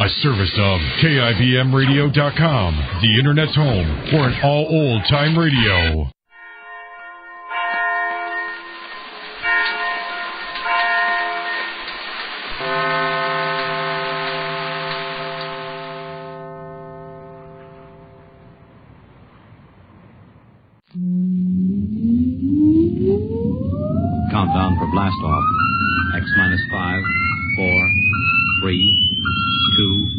A service of KIBMradio.com, the Internet's home for an all old-time radio. Countdown for blast off. X-5, 4, 3, 2,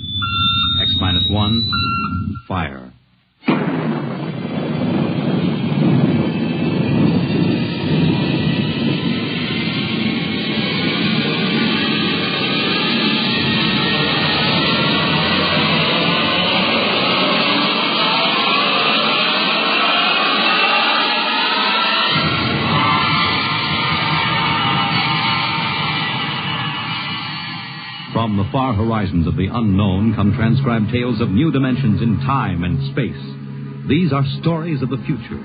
X-1, fire. From the far horizons of the unknown come transcribed tales of new dimensions in time and space. These are stories of the future,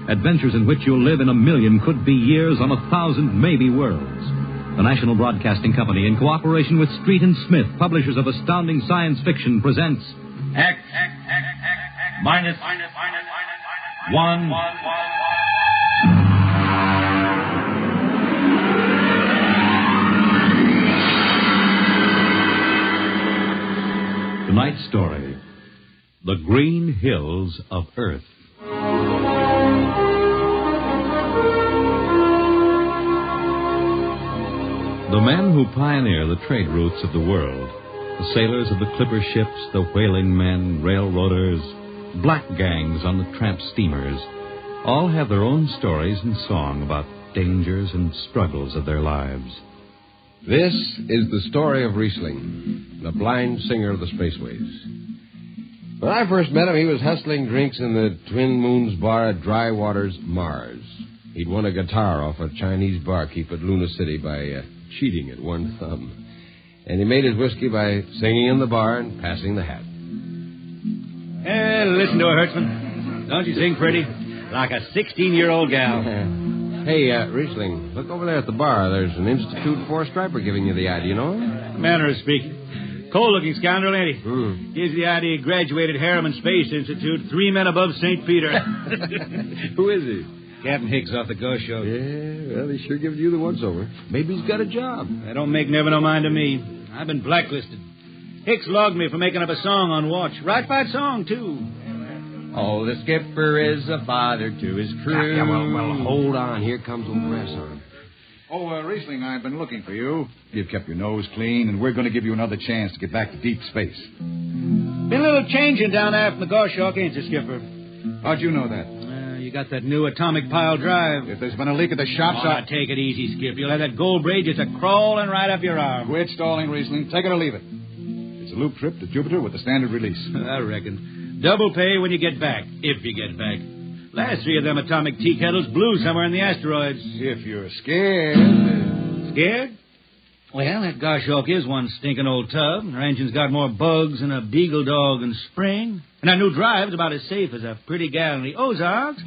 adventures in which you'll live in a million could-be years on 1,000 maybe worlds. The National Broadcasting Company, in cooperation with Street and Smith, publishers of astounding science fiction, presents X minus 1. Tonight's story, The Green Hills of Earth. The men who pioneer the trade routes of the world, the sailors of the clipper ships, the whaling men, railroaders, black gangs on the tramp steamers, all have their own stories and song about dangers and struggles of their lives. This is the story of Riesling, the blind singer of the spaceways. When I first met him, he was hustling drinks in the Twin Moons bar at Dry Waters, Mars. He'd won a guitar off a Chinese barkeep at Luna City by cheating at one thumb. And he made his whiskey by singing in the bar and passing the hat. Listen to her, Hertzman. Don't you sing pretty? Like a 16-year-old gal. Hey, Riesling, look over there at the bar. There's an Institute four-striper giving you the eye. Do you know him? Manner of speaking. Cold-looking scoundrel, ain't he? Gives the idea he graduated Harriman Space Institute, 3 men above St. Peter. Who is he? Captain Hicks off the Ghost Show. Yeah, well, he sure gives you the once-over. Maybe he's got a job. That don't make never no mind to me. I've been blacklisted. Hicks logged me for making up a song on watch. Right fight song, too. Oh, the skipper is a father to his crew. Yeah, well, hold on. Here comes old Grasshopper. Oh, Riesling, I've been looking for you. You've kept your nose clean, and we're going to give you another chance to get back to deep space. Been a little changing down there from the Goshawk, ain't you, Skipper? How'd you know that? You got that new atomic pile drive. If there's been a leak at the shops, Take it easy, Skip. You'll have that gold braid just a-crawling right up your arm. Quit stalling, Riesling. Take it or leave it. It's a loop trip to Jupiter with the standard release. I reckon. Double pay when you get back, if you get back. Last 3 of them atomic tea kettles blew somewhere in the asteroids. If you're scared. Scared? Well, that Goshawk is one stinking old tub. Her engine's got more bugs than a beagle dog in spring. And her new drive's about as safe as a pretty gal in the Ozarks.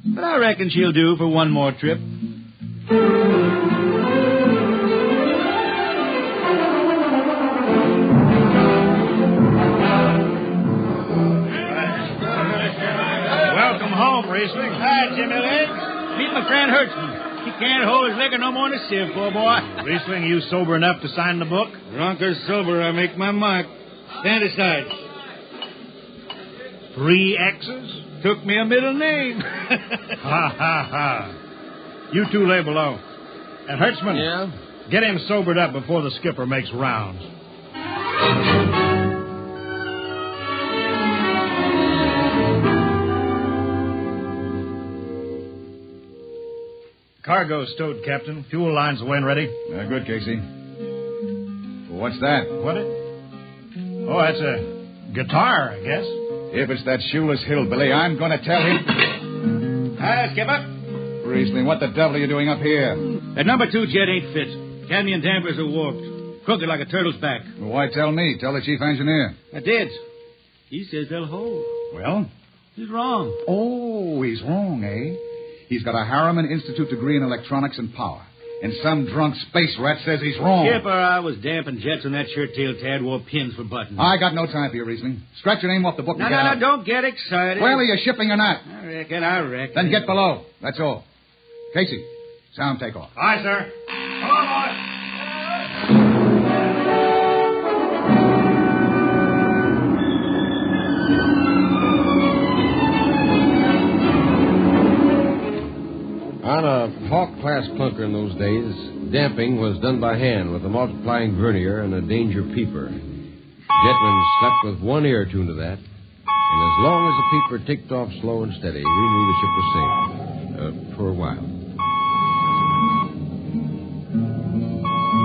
But I reckon she'll do for one more trip. Welcome home, Riesling. Hi, Jimmy Leg. Meet my friend Hertzman. He can't hold his liquor no more than a sieve, poor boy. Riesling, you sober enough to sign the book? Drunk or sober, I make my mark. Stand aside. 3 X's? Took me a middle name. Ha, ha, ha. You two lay below. And Hertzman, Yeah? get him sobered up before the skipper makes rounds. Cargo's stowed, Captain. Fuel lines away and ready. Good, Casey. What's that? What it? Oh, that's a guitar, I guess. If it's that shoeless hillbilly, I'm going to tell him. Hi, Skipper. Riesling, what the devil are you doing up here? That number 2 jet ain't fit. Cadmium dampers are warped. Crooked like a turtle's back. Well, why tell me? Tell the chief engineer. I did. He says they'll hold. Well? He's wrong. Oh, he's wrong, eh? He's got a Harriman Institute degree in electronics and power. And some drunk space rat says he's wrong. Skipper, I was damping jets when that shirt-tail Tad wore pins for buttons. I got no time for your reasoning. Scratch your name off the book. No, don't get excited. Well, are you shipping or not? I reckon. Then get below. That's all. Casey, sound takeoff. Aye, sir. Come on, boys. On a Hawk-class clunker in those days, damping was done by hand with a multiplying vernier and a danger peeper. Jetmen slept with one ear tuned to that, and as long as the peeper ticked off slow and steady, we knew the ship was safe. For a while.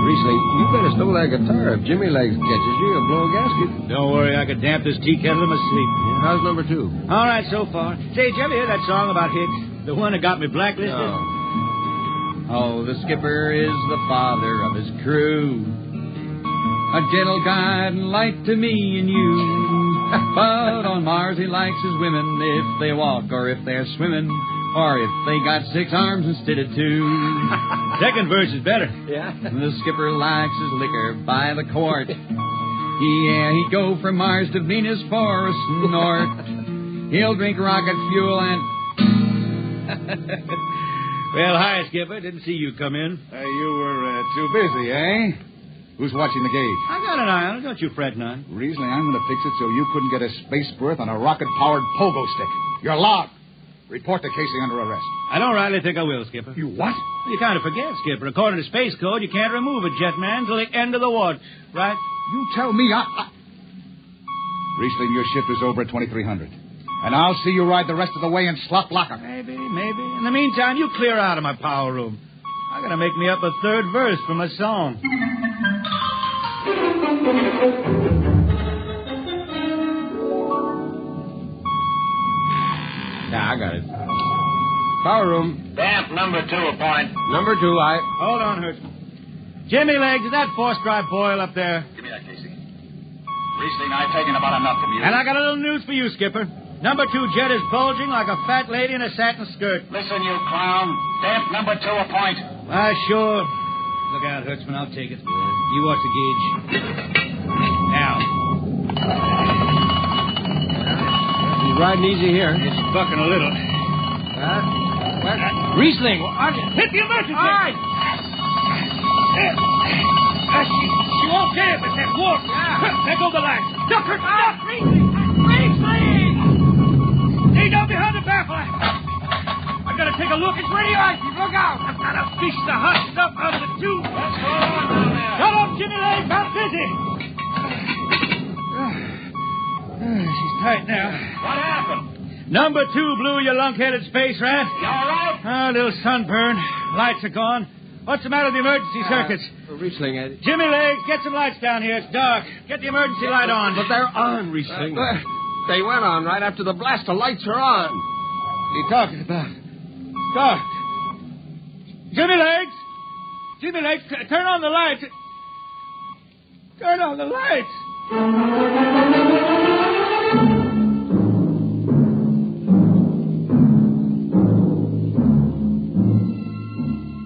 Riesling, you better stow that guitar. If Jimmy Legs catches you, you'll blow a gasket. Don't worry, I could damp this tea kettle in my sleep. How's number 2? All right, so far. Say, did you ever hear that song about Hicks? The one that got me blacklisted? No. Oh, the skipper is the father of his crew. A gentle guide and light to me and you. But on Mars he likes his women if they walk or if they're swimming. Or if they got 6 arms instead of 2. Second verse is better. Yeah. The skipper likes his liquor by the quart. Yeah, he'd go from Mars to Venus for a snort. He'll drink rocket fuel and... Well, hi, Skipper. Didn't see you come in. You were too busy, eh? Who's watching the gauge? I got an eye on it. Don't you fret none. Riesling, I'm going to fix it so you couldn't get a space berth on a rocket-powered pogo stick. You're loud. Report to Casey under arrest. I don't rightly think I will, Skipper. You what? You kind of forget, Skipper. According to Space Code, you can't remove a jetman till the end of the watch, right? You tell me Riesling, your shift is over at 2300. And I'll see you ride the rest of the way in slop locker. Maybe. In the meantime, you clear out of my power room. I gotta make me up a third verse for my song. Yeah, I got it. Power room. Damp number 2 a point. Number 2, I... Hold on, Hertzman. Jimmy Legs, is that force-drive boil up there? Give me that, Casey. Riesling, I've taken about enough from you. And I got a little news for you, Skipper. Number 2 jet is bulging like a fat lady in a satin skirt. Listen, you clown. Damp number 2 a point. Sure. Look out, Hertzman. I'll take it. You watch the gauge. Now. He's riding easy here. It's bucking a little. Riesling, hit the emergency! All right. She won't get it with that warp. There go the lights. Duck her! Duck! Riesling! Stay down behind the baffle. I gotta take a look. It's radio active. Look out. I've got to fish the hot stuff out of the tube. What's going on down there? Shut up, Jimmy Legs. I'm busy. She's tight now. What happened? Number 2 blew, you lunk-headed space rat. You all right? A little sunburn. Lights are gone. What's the matter with the emergency circuits? Riesling, Jimmy Legs, get some lights down here. It's dark. Get the emergency light on. But they're on, Riesling. They went on right after the blast. The lights are on. What are you talking about? Dark. Jimmy Legs! Jimmy Legs, turn on the lights. Turn on the lights.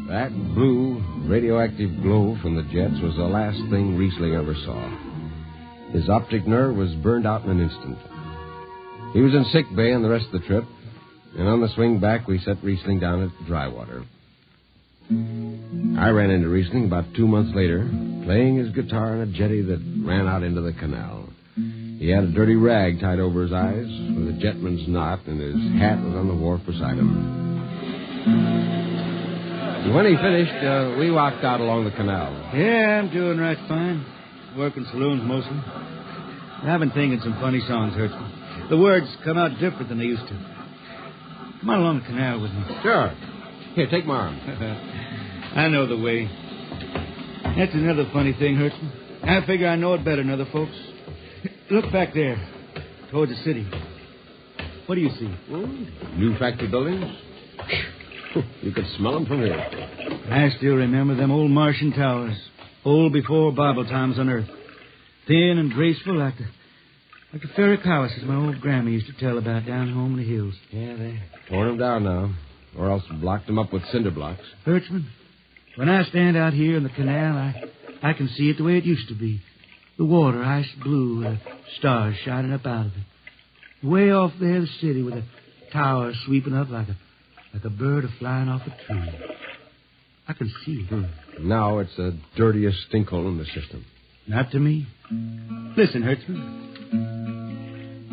That blue, radioactive glow from the jets was the last thing Riesling ever saw. His optic nerve was burned out in an instant. He was in sick bay on the rest of the trip, and on the swing back, we set Riesling down at Drywater. I ran into Riesling about 2 months later, playing his guitar on a jetty that ran out into the canal. He had a dirty rag tied over his eyes with a jetman's knot, and his hat was on the wharf beside him. And when he finished, we walked out along the canal. Yeah, I'm doing right fine. Working saloons mostly. I've been thinking some funny songs, Hertzman. The words come out different than they used to. Come on along the canal with me. Sure. Here, take my arm. I know the way. That's another funny thing, Hertzman. I figure I know it better than other folks. Look back there, towards the city. What do you see? New factory buildings? You could smell them from here. I still remember them old Martian towers, old before Bible times on Earth. Thin and graceful like the fairy palaces my old grandma used to tell about down home in the hills. Yeah, they torn them down now, or else blocked them up with cinder blocks. Hertzman, When I stand out here in the canal, I can see it the way it used to be. The water ice blue with the stars shining up out of it. Way off there, the city with a tower sweeping up like a bird flying off a tree. I can see it. Now it's the dirtiest stinkhole in the system. Not to me. Listen, Hertzman.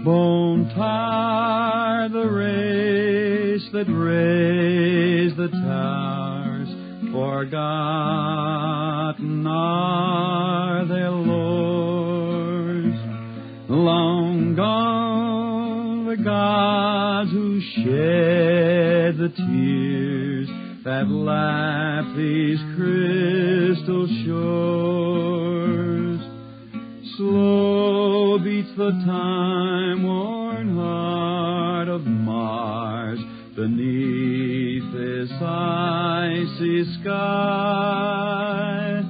Bone tired the race that raised the towers, forgotten are their lords. Long gone the gods who shed the tears that lap these crystal shores. Slow beats the time-worn heart of Mars beneath this icy sky.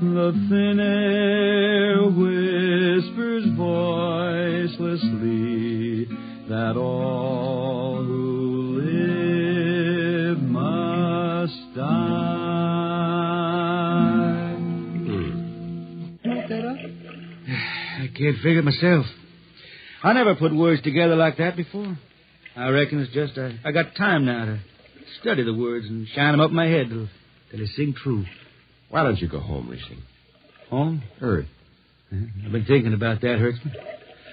The thin air whispers voicelessly that all who live must die. Look that up? I can't figure it myself. I never put words together like that before. I reckon it's just I got time now to study the words and shine them up in my head till they sing true. Why don't you go home, Riesling? Home? Earth. I've been thinking about that, Hertzman.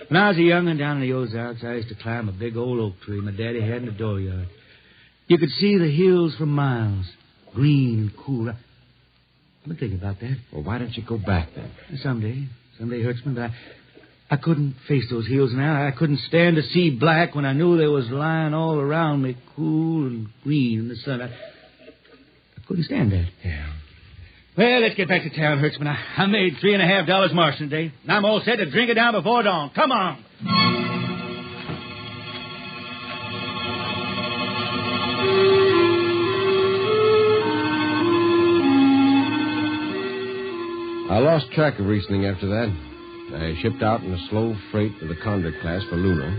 When I was a young'un down in the Ozarks, I used to climb a big old oak tree my daddy had in the dooryard. You could see the hills for miles, green and cool. I've been thinking about that. Well, why don't you go back then? Someday, Hertzman, but I couldn't face those hills now. I couldn't stand to see black when I knew they was lying all around me, cool and green in the sun. I couldn't stand that. Yeah. Well, let's get back to town, Hertzman. I made $3.50 marching today, and I'm all set to drink it down before dawn. Come on. I lost track of Riesling after that. I shipped out in a slow freight of the convict class for Luna,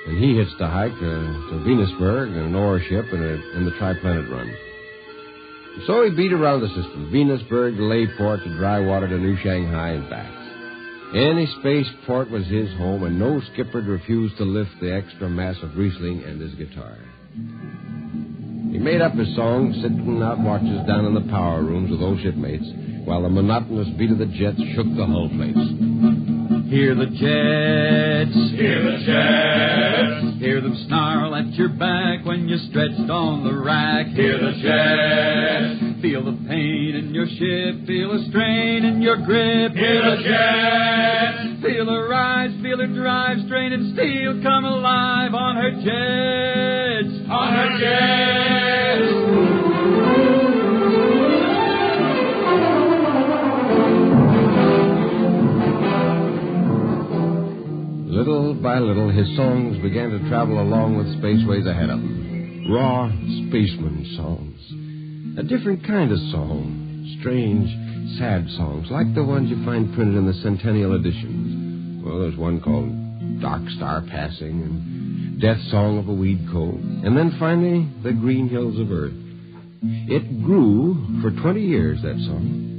and he hitched a hike to Venusburg in an ore ship in the Triplanet run. So he beat around the system, Venusburg to Layport to Drywater to New Shanghai and back. Any space port was his home, and no skipper'd refused to lift the extra mass of Riesling and his guitar. He made up his songs sitting out watches down in the power rooms with old shipmates, while the monotonous beat of the jets shook the hull plates. Hear the jets, hear the jets, hear them snarl at your back when you're stretched on the rack. Hear the jets, feel the pain in your ship, feel the strain in your grip. Hear the jets, feel the rise, feel her drive, straining steel come alive on her jets, on her jets. Little by little, his songs began to travel along with spaceways ahead of him. Raw spaceman songs. A different kind of song. Strange, sad songs, like the ones you find printed in the Centennial editions. Well, there's one called Dark Star Passing and Death Song of a Weed Coat. And then finally, The Green Hills of Earth. It grew for 20 years, that song.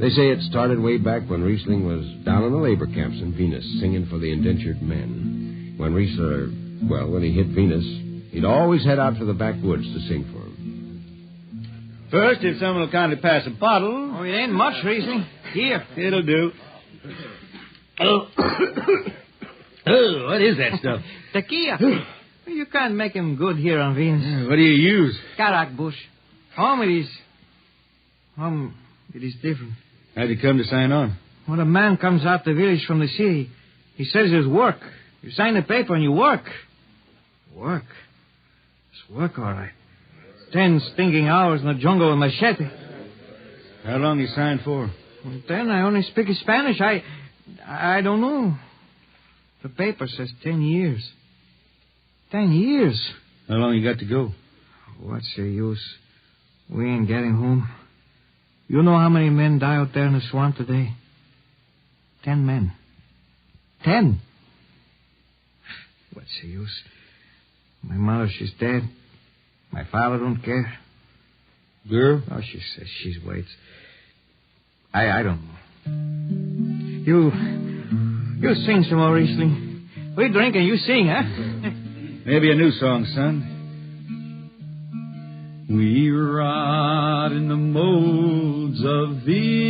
They say it started way back when Riesling was down in the labor camps in Venus singing for the indentured men. When when he hit Venus, he'd always head out to the backwoods to sing for them. First, if someone will kindly pass a bottle. Oh, it ain't much, Riesling. Here. It'll do. Oh, what is that stuff? Tequila. You can't make him good here on Venus. What do you use? Karak bush. It is different. How'd you come to sign on? When a man comes out the village from the city, he says there's work. You sign the paper and you work. Work? It's work, all right. 10 stinking hours in the jungle with machete. How long you signed for? Then I only speak Spanish. I don't know. The paper says 10 years. 10 years? How long you got to go? What's the use? We ain't getting home. You know how many men die out there in the swamp today? 10 men. 10. What's the use? My mother, she's dead. My father don't care. Girl? Oh, she says she waits. I don't know. You sing some more, Riesling. We drink and you sing, huh? Maybe a new song, son. We rot in the molds of Venus.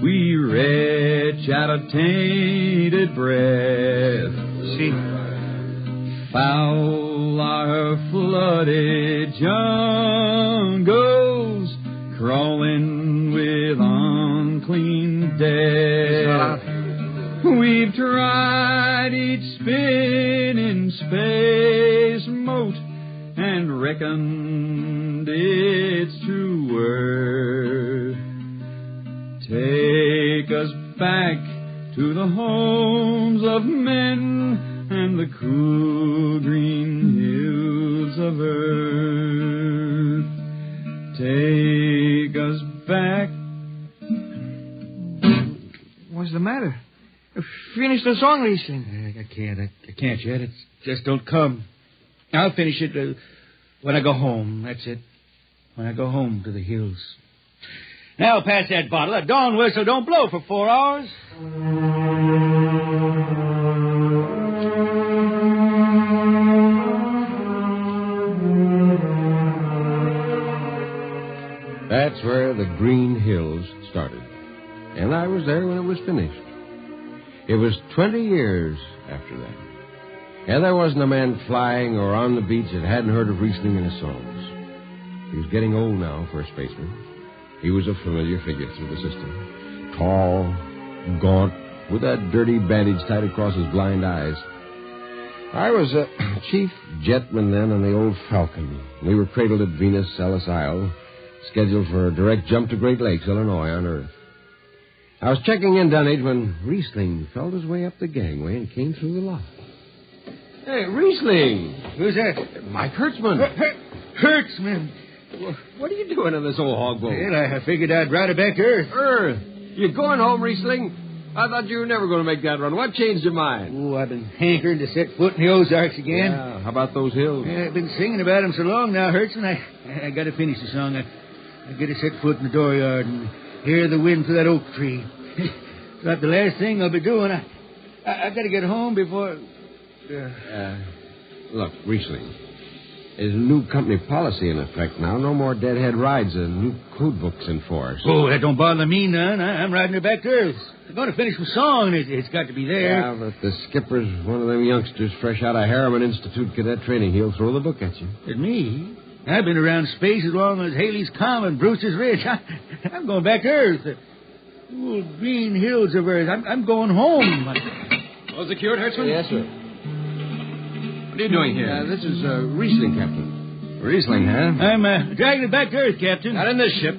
We retch out of tainted breath. See? Foul are flooded jungles, crawling with unclean death. We've tried each spinning space moat and reckoned its true worth. Take us back to the homes of men and the cool green hills of earth. Take us back. What's the matter? Finish the song, Riesling. I can't yet. It just don't come. I'll finish it when I go home. That's it. When I go home to the hills. Now pass that bottle. That dawn whistle don't blow for 4 hours. That's where the Green Hills started. And I was there when it was finished. It was 20 years after that. And there wasn't a man flying or on the beach that hadn't heard of Riesling in his songs. He was getting old now for a spaceman. He was a familiar figure through the system. Tall, gaunt, with that dirty bandage tied across his blind eyes. I was a chief jetman then on the old Falcon. We were cradled at Venus, Ellis Isle, scheduled for a direct jump to Great Lakes, Illinois, on Earth. I was checking in Dunwich when Riesling felt his way up the gangway and came through the lock. Hey, Riesling! Who's that? Mike Hertzman. Hertzman. What are you doing in this old hog boat? Well, I figured I'd ride it back to Earth. Earth? You going home, Riesling? I thought you were never going to make that run. What changed your mind? Oh, I've been hankering to set foot in the Ozarks again. Yeah, how about those hills? Yeah, I've been singing about them so long now, Hertzman. I got to finish the song. I got to set foot in the dooryard and hear the wind through that oak tree. It's about the last thing I'll be doing. I got to get home before... Look, Riesling, there's a new company policy in effect now. No more deadhead rides. A new code book's in force. Oh, that don't bother me none. I'm riding her back to Earth. I'm going to finish my song, and it's got to be there. Yeah, but the skipper's one of them youngsters fresh out of Harriman Institute cadet training. He'll throw the book at you. At me? I've been around space as long as Haley's Common, Bruce's Ridge. I'm going back to Earth. The old green hills of Earth. I'm going home. Was it cured, Hertzman? Yes, sir. What are you doing here? This is Riesling, Captain. Riesling, huh? I'm dragging it back to Earth, Captain. Not in this ship.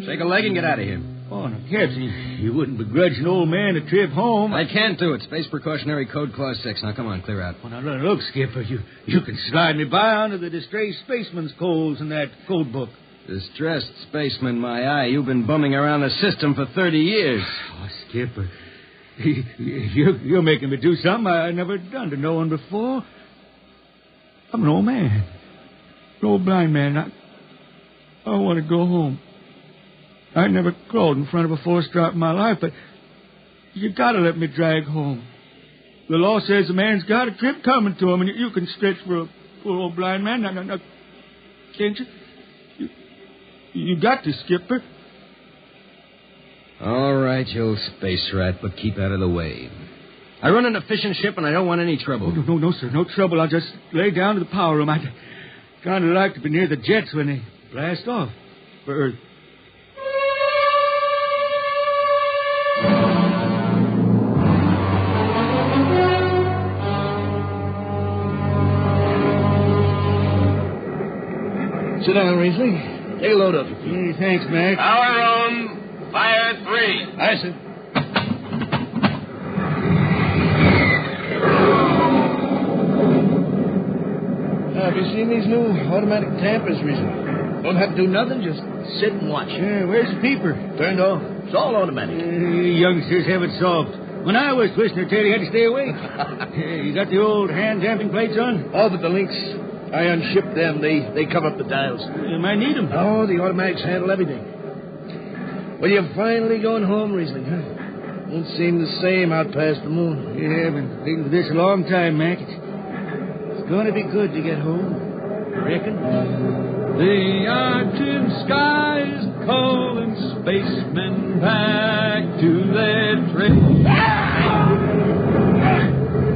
Shake a leg and get out of here. Oh, no, Captain, you wouldn't begrudge an old man a trip home. I can't do it. Space Precautionary Code Clause 6. Now, come on, clear out. Well, now, look, Skipper, you can slide me by onto the distressed spaceman's coals in that code book. Distressed spaceman, my eye. You've been bumming around the system for 30 years. Oh, Skipper, you're making me do something I never done to no one before. I'm an old man. An old blind man. I want to go home. I never crawled in front of a force drop in my life, but you got to let me drag home. The law says a man's got a trip coming to him, and you can stretch for a poor old blind man. Now, can't you? You got to, Skipper. All right, you old space rat, but keep out of the way. I run an efficient ship, and I don't want any trouble. Oh, no, sir. No trouble. I'll just lay down to the power room. I'd kind of like to be near the jets when they blast off for Earth. Sit down, Riesling. Take a load up. Hey, thanks, Mac. Power room, fire 3. Aye, sir. Have you seen these new automatic tampers, Riesling? Don't have to do nothing, just sit and watch. Yeah, where's the peeper? Turned off. It's all automatic. Youngsters have it solved. When I was twisting her tail, you had to stay awake. You got the old hand damping plates on? All but the links. I unship them. They come up the dials. You might need them. Oh, the automatics handle everything. Well, you're finally going home, Riesling, huh? Won't seem the same out past the moon. Yeah, I've been thinking for this a long time, Mac. It's going to be good to get home. You reckon? The Arctic sky is calling spacemen back to their trade.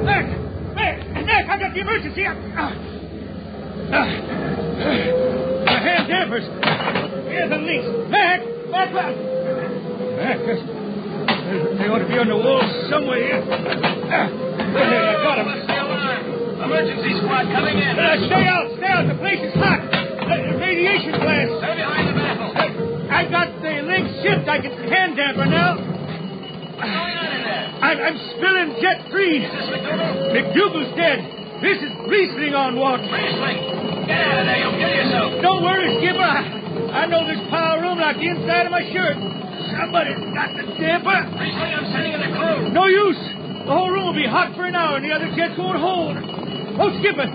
Mac, I got the emergency. My hand dampers. Here's the links. Mac, back up. Mac, they ought to be on the wall somewhere here. I got them. Emergency squad coming in. Stay out. The place is hot. Radiation blast. Stay behind the mantle. I got the links shipped. I can hand damper now. What's going on in there? I'm spilling jet freeze. Is this McDougal? McDougal's dead. This is Riesling on water. Riesling! Get out of there. You'll kill yourself. Don't worry, Skipper. I know this power room like the inside of my shirt. Somebody's got the damper. Riesling, I'm sending in the crew. No use. The whole room will be hot for an hour and the other jets won't hold. Oh, Skipper,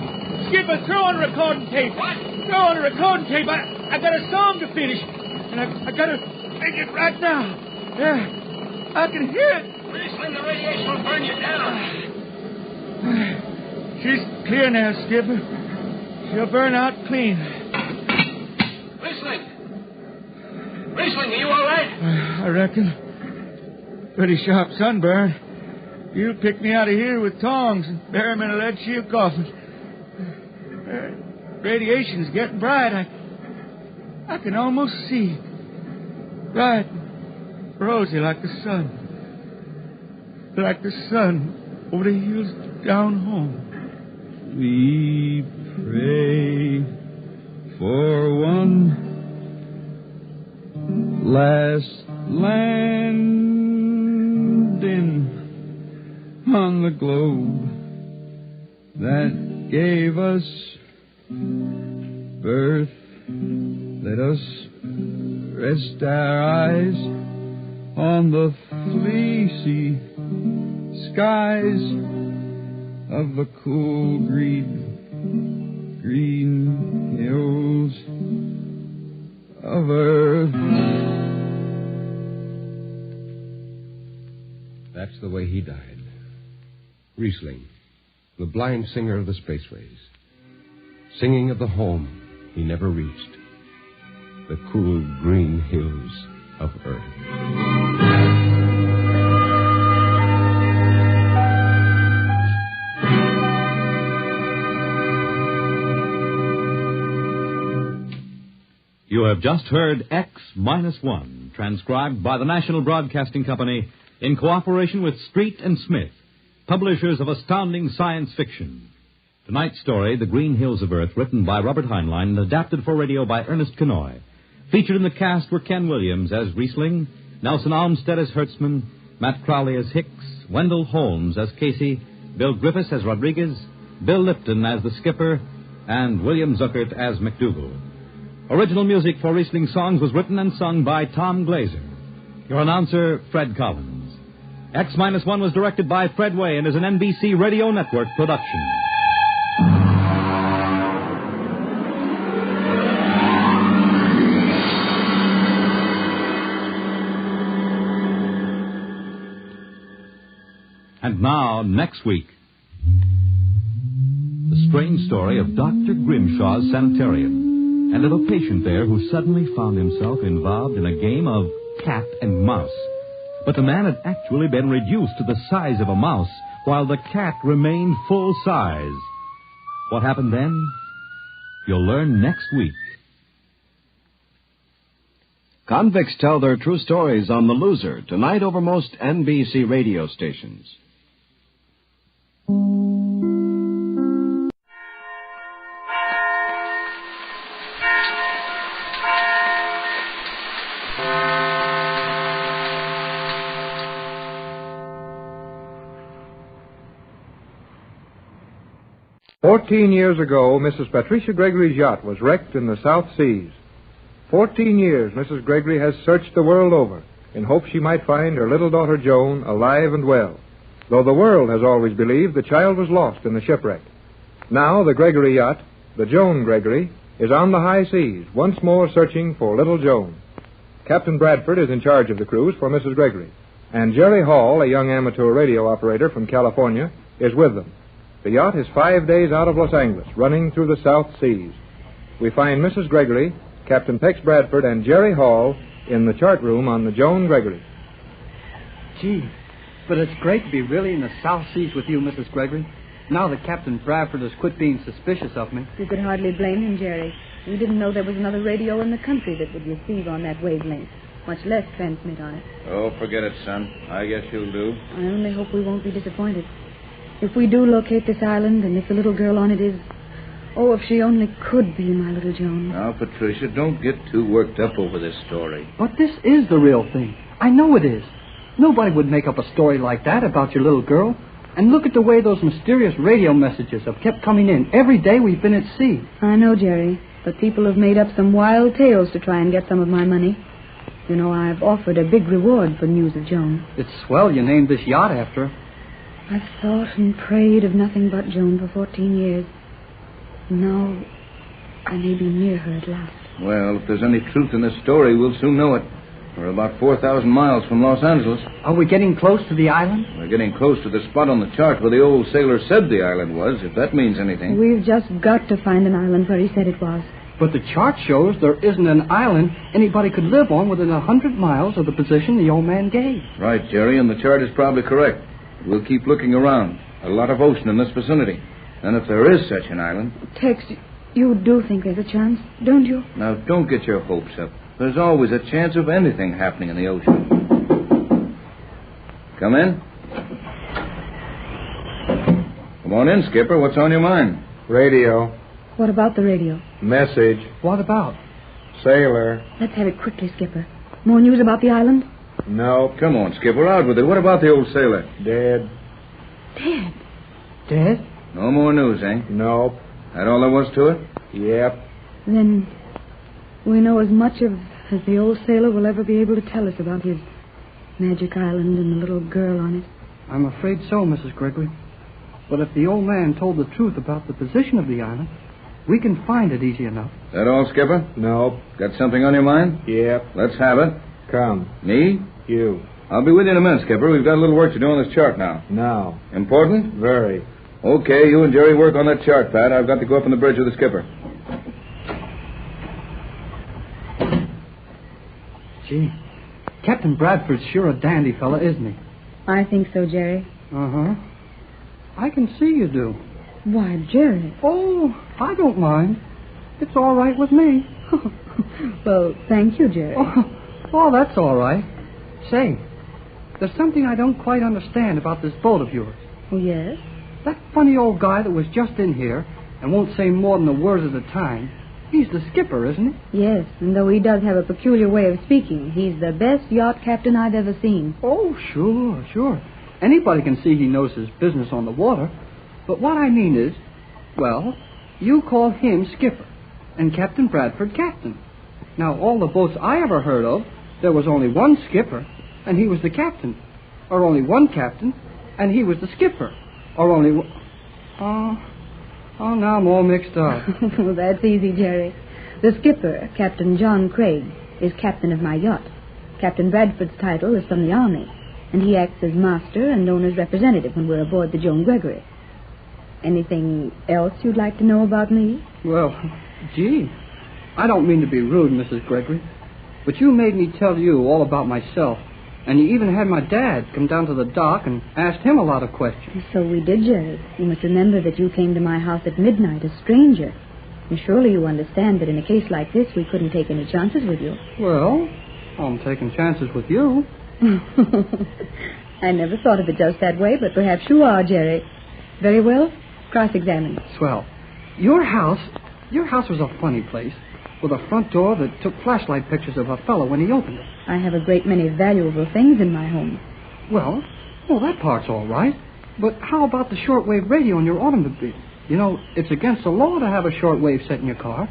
throw on a recording tape. What? Throw on a recording tape. I got a song to finish. And I got to make it right now. Yeah, I can hear it. Riesling, the radiation will burn you down. She's clear now, Skipper. She'll burn out clean. Riesling, are you all right? I reckon. Pretty sharp sunburn. You pick me out of here with tongs and bury me in a lead shield coffin. Radiation's getting bright. I can almost see. Bright, rosy like the sun. Like the sun over the hills down home. We pray for one last landing on the globe that gave us birth. Let us rest our eyes on the fleecy skies of the cool green hills of earth. That's the way he died. Riesling, the blind singer of the spaceways, singing of the home he never reached, the cool green hills of Earth. You have just heard X-1, transcribed by the National Broadcasting Company in cooperation with Street and Smith, publishers of astounding science fiction. Tonight's story, The Green Hills of Earth, written by Robert Heinlein and adapted for radio by Ernest Kenoy. Featured in the cast were Ken Williams as Riesling, Nelson Olmsted as Hertzman, Matt Crowley as Hicks, Wendell Holmes as Casey, Bill Griffiths as Rodriguez, Bill Lipton as the Skipper, and William Zuckert as McDougal. Original music for Riesling songs was written and sung by Tom Glazer. Your announcer, Fred Collins. X-1 was directed by Fred Way and is an NBC Radio Network production. And now, next week, the strange story of Dr. Grimshaw's sanitarium and of a patient there who suddenly found himself involved in a game of cat and mouse. But the man had actually been reduced to the size of a mouse, while the cat remained full size. What happened then? You'll learn next week. Convicts tell their true stories on The Loser, tonight over most NBC radio stations. Years ago, Mrs. Patricia Gregory's yacht was wrecked in the South Seas. 14 years Mrs. Gregory has searched the world over in hopes she might find her little daughter Joan alive and well, though the world has always believed the child was lost in the shipwreck. Now the Gregory yacht, the Joan Gregory, is on the high seas, once more searching for little Joan. Captain Bradford is in charge of the cruise for Mrs. Gregory, and Jerry Hall, a young amateur radio operator from California, is with them. The yacht is 5 days out of Los Angeles, running through the South Seas. We find Mrs. Gregory, Captain Tex Bradford, and Jerry Hall in the chart room on the Joan Gregory. Gee, but it's great to be really in the South Seas with you, Mrs. Gregory. Now that Captain Bradford has quit being suspicious of me. You could hardly blame him, Jerry. We didn't know there was another radio in the country that would receive on that wavelength, much less transmit on it. Oh, forget it, son. I guess you'll do. I only hope we won't be disappointed. If we do locate this island, and if the little girl on it is... Oh, if she only could be my little Joan. Now, Patricia, don't get too worked up over this story. But this is the real thing. I know it is. Nobody would make up a story like that about your little girl. And look at the way those mysterious radio messages have kept coming in every day we've been at sea. I know, Jerry, but people have made up some wild tales to try and get some of my money. You know, I've offered a big reward for news of Joan. It's swell you named this yacht after her. I've thought and prayed of nothing but Joan for 14 years. Now, I may be near her at last. Well, if there's any truth in this story, we'll soon know it. We're about 4,000 miles from Los Angeles. Are we getting close to the island? We're getting close to the spot on the chart where the old sailor said the island was, if that means anything. We've just got to find an island where he said it was. But the chart shows there isn't an island anybody could live on within 100 miles of the position the old man gave. Right, Jerry, and the chart is probably correct. We'll keep looking around. A lot of ocean in this vicinity. And if there is such an island... Tex, you do think there's a chance, don't you? Now, don't get your hopes up. There's always a chance of anything happening in the ocean. Come in. Come on in, Skipper. What's on your mind? Radio. What about the radio? Message. What about? Sailor. Let's have it quickly, Skipper. More news about the island? No. Come on, Skipper. Out with it. What about the old sailor? Dead. Dead? Dead? No more news, eh? Nope. That all there was to it? Yep. Then we know as much as the old sailor will ever be able to tell us about his magic island and the little girl on it. I'm afraid so, Mrs. Gregory. But if the old man told the truth about the position of the island, we can find it easy enough. That all, Skipper? Nope. Got something on your mind? Yep. Let's have it. Come. Me? You. I'll be with you in a minute, Skipper. We've got a little work to do on this chart now. Now. Important? Very. Okay, you and Jerry work on that chart, Pat. I've got to go up on the bridge with the skipper. Gee, Captain Bradford's sure a dandy fella, isn't he? I think so, Jerry. Uh-huh. I can see you do. Why, Jerry. Oh, I don't mind. It's all right with me. Well, thank you, Jerry. Oh, that's all right. Say, there's something I don't quite understand about this boat of yours. Oh, yes? That funny old guy that was just in here and won't say more than a word at a time, he's the skipper, isn't he? Yes, and though he does have a peculiar way of speaking, he's the best yacht captain I've ever seen. Oh, sure. Anybody can see he knows his business on the water. But what I mean is, well, you call him skipper and Captain Bradford captain. Now, all the boats I ever heard of, there was only one skipper, and he was the captain. Or only one captain, and he was the skipper. Or only one... Oh, now I'm all mixed up. That's easy, Jerry. The skipper, Captain John Craig, is captain of my yacht. Captain Bradford's title is from the Army, and he acts as master and owner's representative when we're aboard the Joan Gregory. Anything else you'd like to know about me? Well, gee, I don't mean to be rude, Mrs. Gregory, but you made me tell you all about myself, and you even had my dad come down to the dock and asked him a lot of questions. So we did, Jerry. You must remember that you came to my house at midnight, a stranger. And surely you understand that in a case like this, we couldn't take any chances with you. Well, I'm taking chances with you. I never thought of it just that way, but perhaps you are, Jerry. Very well. Cross-examine. Swell. Your house was a funny place, with a front door that took flashlight pictures of a fellow when he opened it. I have a great many valuable things in my home. Well, that part's all right. But how about the shortwave radio in your automobile? You know, it's against the law to have a shortwave set in your car,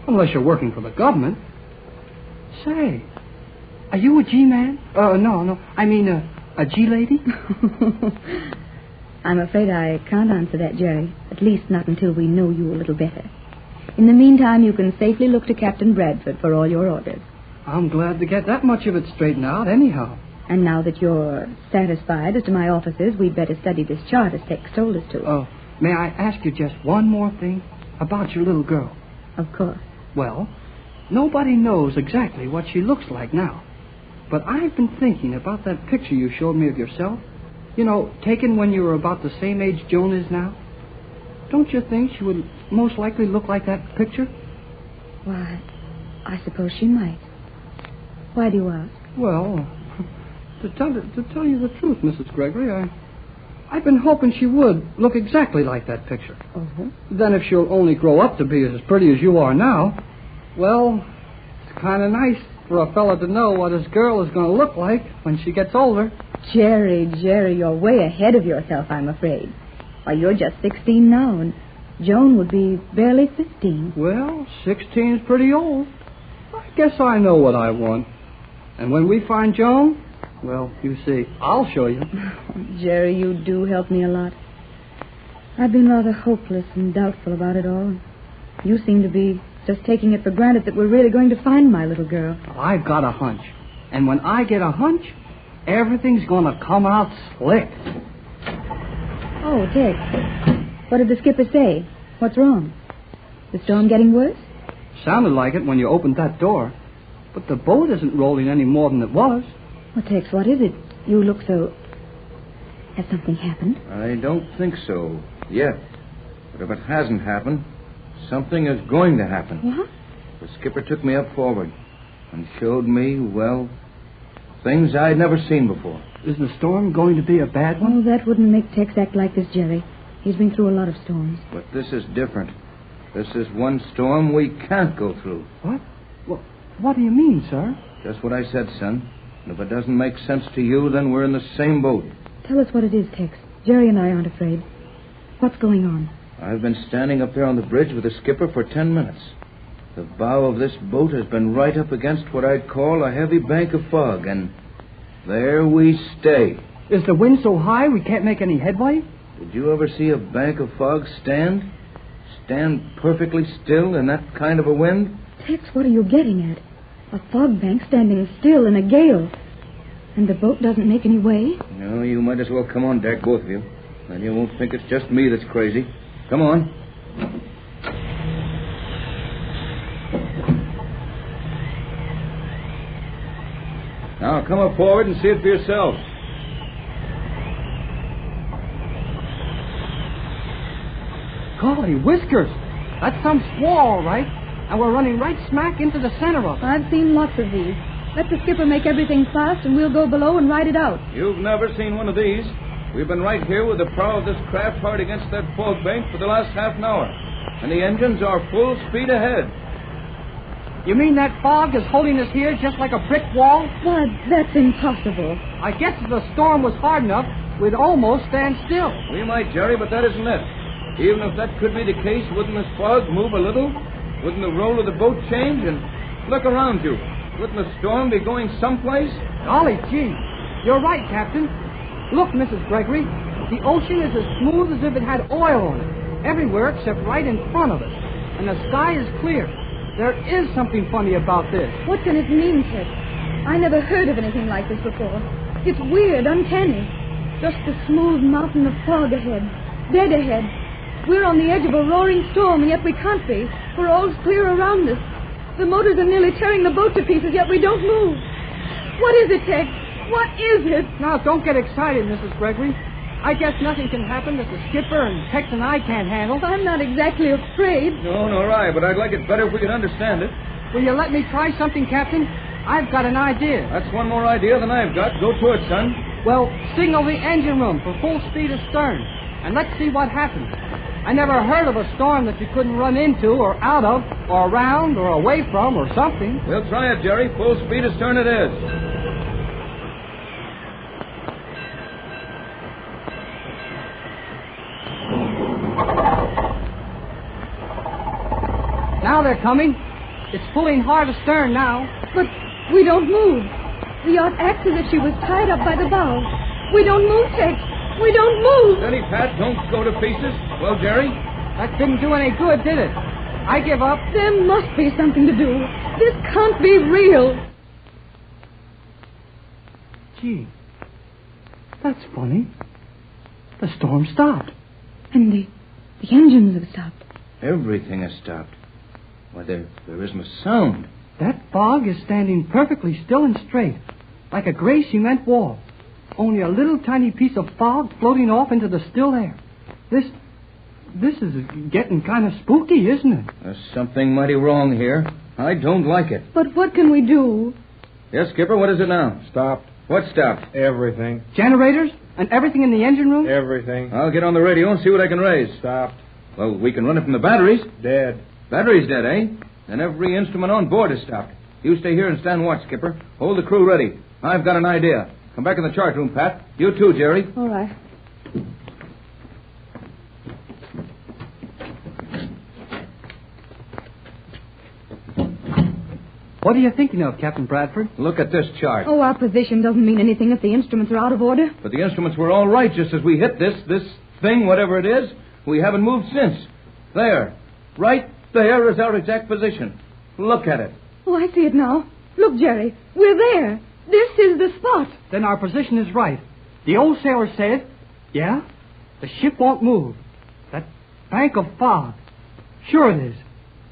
unless you're working for the government. Say, are you a G-man? No, I mean a G-lady? I'm afraid I can't answer that, Jerry. At least not until we know you a little better. In the meantime, you can safely look to Captain Bradford for all your orders. I'm glad to get that much of it straightened out anyhow. And now that you're satisfied as to my officers, we'd better study this chart as Tex told us to. Oh, may I ask you just one more thing about your little girl? Of course. Well, nobody knows exactly what she looks like now. But I've been thinking about that picture you showed me of yourself. You know, taken when you were about the same age Joan is now. Don't you think she would most likely look like that picture? Why, I suppose she might. Why do you ask? Well, to tell you the truth, Mrs. Gregory, I've been hoping she would look exactly like that picture. Uh-huh. Then if she'll only grow up to be as pretty as you are now, well, it's kind of nice for a fella to know what his girl is going to look like when she gets older. Jerry, you're way ahead of yourself, I'm afraid. Why, you're just 16 now, and Joan would be barely 15. Well, 16's pretty old. I guess I know what I want. And when we find Joan, well, you see, I'll show you. Jerry, you do help me a lot. I've been rather hopeless and doubtful about it all. You seem to be just taking it for granted that we're really going to find my little girl. I've got a hunch. And when I get a hunch, everything's going to come out slick. Oh, Tex. What did the skipper say? What's wrong? The storm getting worse? Sounded like it when you opened that door. But the boat isn't rolling any more than it was. Well, Tex, what is it? You look so... Has something happened? I don't think so yet. But if it hasn't happened, something is going to happen. What? The skipper took me up forward and showed me, well, things I'd never seen before. Is the storm going to be a bad one? Oh, that wouldn't make Tex act like this, Jerry. He's been through a lot of storms. But this is different. This is one storm we can't go through. What? What do you mean, sir? Just what I said, son. And if it doesn't make sense to you, then we're in the same boat. Tell us what it is, Tex. Jerry and I aren't afraid. What's going on? I've been standing up there on the bridge with the skipper for 10 minutes. The bow of this boat has been right up against what I'd call a heavy bank of fog, and there we stay. Is the wind so high we can't make any headway? Did you ever see a bank of fog stand? Stand perfectly still in that kind of a wind? Tex, what are you getting at? A fog bank standing still in a gale. And the boat doesn't make any way? No, you might as well come on deck, both of you. Then you won't think it's just me that's crazy. Come on. Now, come up forward and see it for yourselves. Golly whiskers! That's some squall, all right. And we're running right smack into the center of it. I've seen lots of these. Let the skipper make everything fast, and we'll go below and ride it out. You've never seen one of these. We've been right here with the prow of this craft hard against that fog bank for the last half an hour. And the engines are full speed ahead. You mean that fog is holding us here just like a brick wall? Why, that's impossible. I guess if the storm was hard enough, we'd almost stand still. We might, Jerry, but that isn't it. Even if that could be the case, wouldn't this fog move a little? Wouldn't the roll of the boat change? And look around you. Wouldn't the storm be going someplace? Golly gee, you're right, Captain. Look, Mrs. Gregory, the ocean is as smooth as if it had oil on it, everywhere except right in front of us. And the sky is clear. There is something funny about this. What can it mean, Tex? I never heard of anything like this before. It's weird, uncanny. Just a smooth mountain of fog ahead, dead ahead. We're on the edge of a roaring storm, and yet we can't be, for all's clear around us. The motors are nearly tearing the boat to pieces, yet we don't move. What is it, Tex? What is it? Now, don't get excited, Mrs. Gregory. I guess nothing can happen that the skipper and Tex and I can't handle. I'm not exactly afraid. No, nor I, but I'd like it better if we could understand it. Will you let me try something, Captain? I've got an idea. That's one more idea than I've got. Go to it, son. Well, signal the engine room for full speed astern, and let's see what happens. I never heard of a storm that you couldn't run into or out of or around or away from or something. We'll try it, Jerry. Full speed astern it is. Now they're coming. It's pulling hard astern now. But we don't move. The yacht acts as if she was tied up by the bow. We don't move, Tex. We don't move. Steady, Pat. Don't go to pieces. Well, Jerry? That didn't do any good, did it? I give up. There must be something to do. This can't be real. Gee, that's funny. The storm stopped. And the engines have stopped. Everything has stopped. Why, there isn't a sound. That fog is standing perfectly still and straight, like a gray cement wall. Only a little tiny piece of fog floating off into the still air. This is getting kind of spooky, isn't it? There's something mighty wrong here. I don't like it. But what can we do? Yes, Skipper, what is it now? Stopped. What stopped? Everything. Generators? And everything in the engine room? Everything. I'll get on the radio and see what I can raise. Stopped. Well, we can run it from the batteries. Dead. Battery's dead, eh? And every instrument on board is stopped. You stay here and stand watch, Skipper. Hold the crew ready. I've got an idea. Come back in the chart room, Pat. You too, Jerry. All right. What are you thinking of, Captain Bradford? Look at this chart. Oh, our position doesn't mean anything if the instruments are out of order. But the instruments were all right just as we hit this thing, whatever it is. We haven't moved since. There. Right there is our exact position. Look at it. Oh, I see it now. Look, Jerry. We're there. This is the spot. Then our position is right. The old sailor said, yeah, the ship won't move. That bank of fog. Sure it is.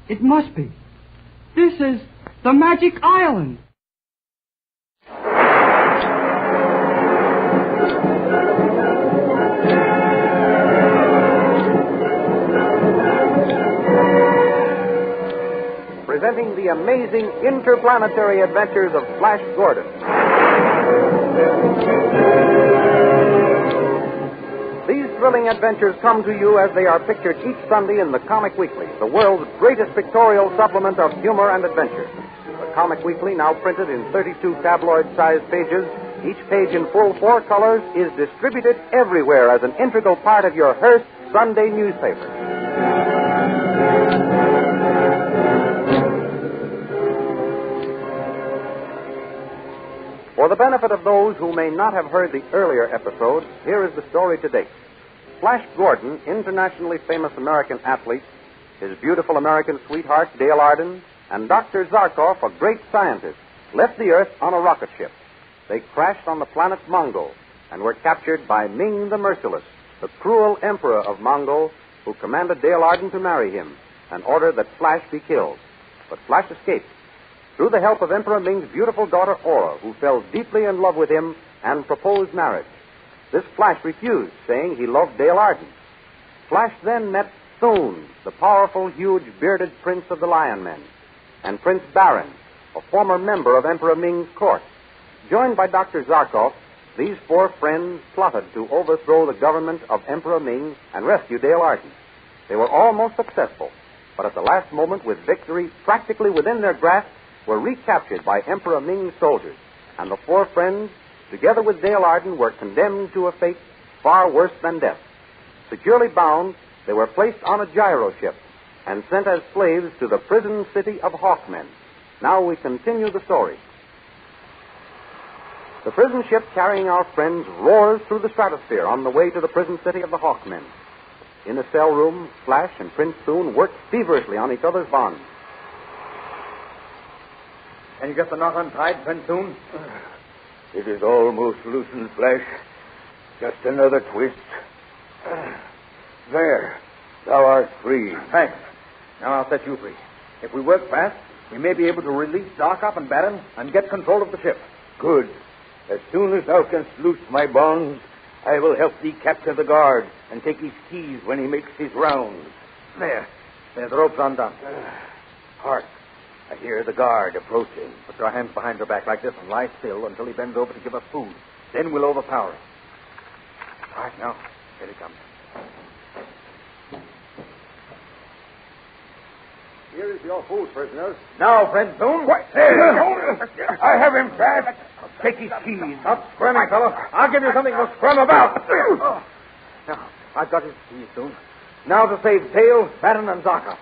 It must be. This is the Magic Island. Presenting the amazing interplanetary adventures of Flash Gordon. These thrilling adventures come to you as they are pictured each Sunday in the Comic Weekly, the world's greatest pictorial supplement of humor and adventure. The Comic Weekly, now printed in 32 tabloid-sized pages, each page in full 4 colors, is distributed everywhere as an integral part of your Hearst Sunday newspaper. For the benefit of those who may not have heard the earlier episodes, here is the story to date. Flash Gordon, internationally famous American athlete, his beautiful American sweetheart, Dale Arden, and Dr. Zarkov, a great scientist, left the Earth on a rocket ship. They crashed on the planet Mongo and were captured by Ming the Merciless, the cruel emperor of Mongo, who commanded Dale Arden to marry him and ordered that Flash be killed. But Flash escaped through the help of Emperor Ming's beautiful daughter Aura, who fell deeply in love with him and proposed marriage. This Flash refused, saying he loved Dale Arden. Flash then met Thune, the powerful, huge, bearded prince of the Lion Men, and Prince Baron, a former member of Emperor Ming's court. Joined by Dr. Zarkov, these 4 friends plotted to overthrow the government of Emperor Ming and rescue Dale Arden. They were almost successful, but at the last moment, with victory practically within their grasp, were recaptured by Emperor Ming's soldiers, and the 4 friends, together with Dale Arden, were condemned to a fate far worse than death. Securely bound, they were placed on a gyro ship and sent as slaves to the prison city of Hawkmen. Now we continue the story. The prison ship carrying our friends roars through the stratosphere on the way to the prison city of the Hawkmen. In a cell room, Flash and Prince Thune work feverishly on each other's bonds. Can you get the knot untied, Prince Thune? It is almost loosened, Flash. Just another twist. There. Thou art free. Thanks. Now I'll set you free. If we work fast, we may be able to release Zarkov and Baron and get control of the ship. Good. As soon as thou canst loose my bonds, I will help thee capture the guard and take his keys when he makes his rounds. There. There's the ropes undone. Hark. I hear the guard approaching. Put your hands behind your back like this and lie still until he bends over to give us food. Then we'll overpower him. All right, now. Here he comes. Here is your food, prisoners. Now, friend Thune. What? There. I have him fast. Take his keys. Stop squirming, fellow. I'll give you something to squirm about. Now, I've got his keys, Thune. Now to save Dale, Baron, and Zarkov.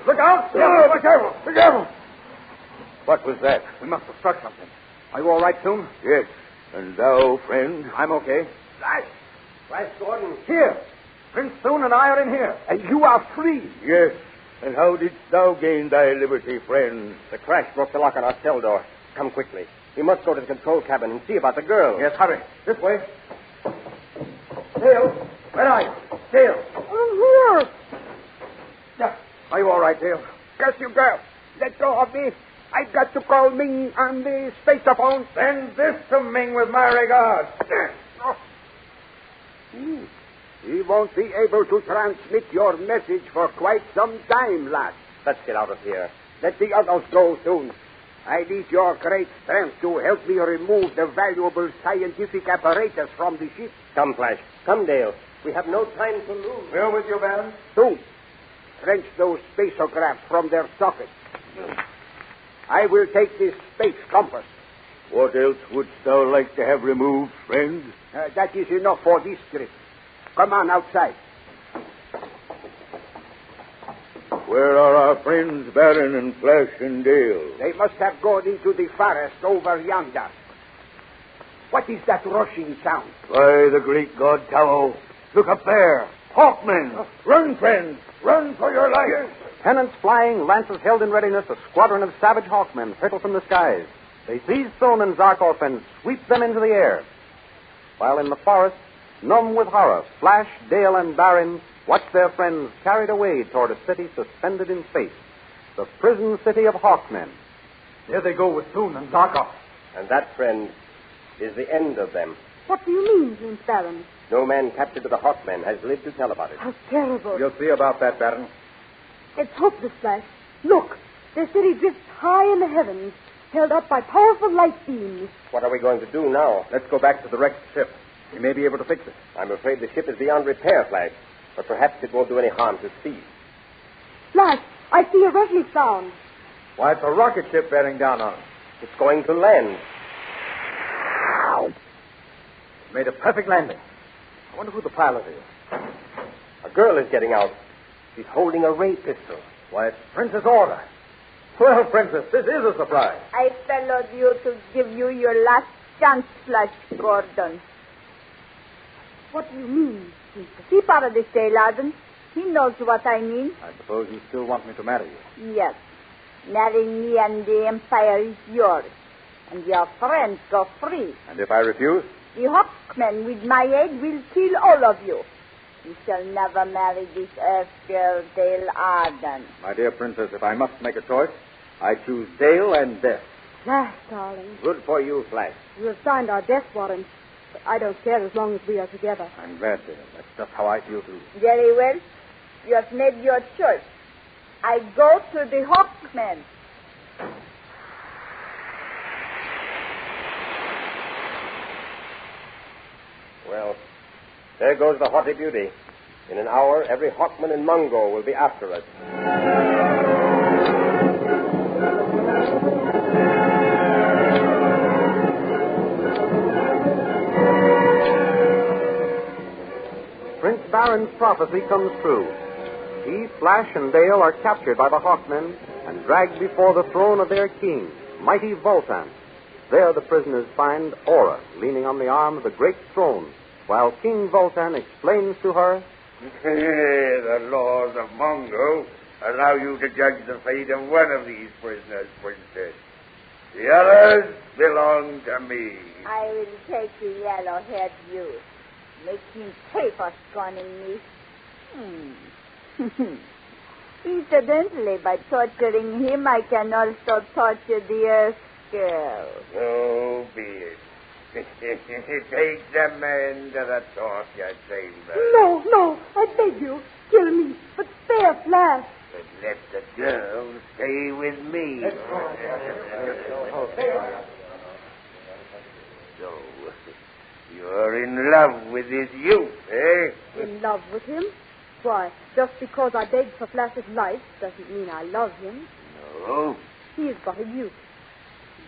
Look out! Be careful! Be careful! What was that? We must have struck something. Are you all right, Thune? Yes. And thou, friend? I'm okay. Flash! Gordon. Here. Prince Thune and I are in here. And you are free. Yes. And how didst thou gain thy liberty, friend? The crash broke the lock on our cell door. Come quickly. We must go to the control cabin and see about the girl. Yes, hurry. This way. Dale, where are you? Dale. I'm here. Yeah. Are you all right, Dale? Yes, you girl. Let go of me. I've got to call Ming on the spaceophone. Send this to Ming with my regards. He won't be able to transmit your message for quite some time, lad. Let's get out of here. Let the others go soon. I need your great strength to help me remove the valuable scientific apparatus from the ship. Come, Flash. Come, Dale. We have no time to lose. We're with you, Baron. Soon. Wrench those spaceographs from their sockets. I will take this space compass. What else wouldst thou like to have removed, friend? That is enough for this trip. Come on outside. Where are our friends, Baron and Flash and Dale? They must have gone into the forest over yonder. What is that rushing sound? By the great god Tao. Look up there. Hawkmen. Run, friends. Run for your lives. Pennants flying, lances held in readiness, a squadron of savage hawkmen hurtle from the skies. They seize Thune and Zarkov and sweep them into the air. While in the forest, numb with horror, Flash, Dale, and Baron watch their friends carried away toward a city suspended in space, the prison city of hawkmen. There they go with Thune and Zarkov. And that, friend, is the end of them. What do you mean, Prince Baron? No man captured by the hawkmen has lived to tell about it. How terrible. You'll see about that, Baron. It's hopeless, Flash. Look, their city drifts high in the heavens, held up by powerful light beams. What are we going to do now? Let's go back to the wrecked ship. We may be able to fix it. I'm afraid the ship is beyond repair, Flash. But perhaps it won't do any harm to speed. Flash, I see a rushing sound. Why, it's a rocket ship bearing down on us. It's going to land. It's made a perfect landing. I wonder who the pilot is. A girl is getting out. She's holding a ray pistol. Why, it's Princess Order. Well, Princess, this is a surprise. I followed you to give you your last chance, Flash Gordon. What do you mean, Princess? Keep out of this, Dale Arden. He knows what I mean. I suppose you still want me to marry you. Yes. Marrying me and the Empire is yours. And your friends go free. And if I refuse? The Hawkmen, with my aid, will kill all of you. You shall never marry this Earth girl, Dale Arden. My dear Princess, if I must make a choice, I choose Dale and death. Flash, darling. Good for you, Flash. You have signed our death warrant, but I don't care as long as we are together. I'm glad, Dale. That's just how I feel, too. Very well. You have made your choice. I go to the Hawkmen. Well, there goes the haughty beauty. In an hour, every Hawkman in Mungo will be after us. Prince Baron's prophecy comes true. He, Flash, and Dale are captured by the Hawkmen and dragged before the throne of their king, mighty Voltan. There the prisoners find Aura leaning on the arm of the great throne, while King Voltan explains to her, The laws of Mungo allow you to judge the fate of one of these prisoners, Princess. The others belong to me. I will take the yellow-haired youth. Make him pay for scorning me. Incidentally, by torturing him, I can also torture the Earth girl. So be it. Take the man to the torture chamber. No, I beg you. Kill me, but spare Flash. But let the girl stay with me. So, you're in love with this youth, eh? In love with him? Why, just because I begged for Flash's life doesn't mean I love him. No. He is but a youth.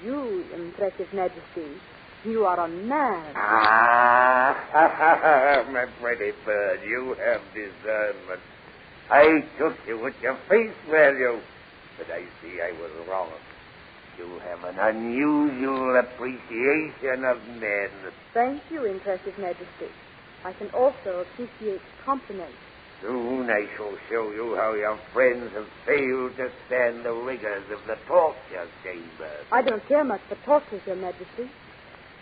You, impressive majesty, you are a man. My pretty bird, you have discernment. I took you at your face value, but I see I was wrong. You have an unusual appreciation of men. Thank you, impressive majesty. I can also appreciate compliments. Soon I shall show you how your friends have failed to stand the rigors of the torture chamber. I don't care much for tortures, Your Majesty.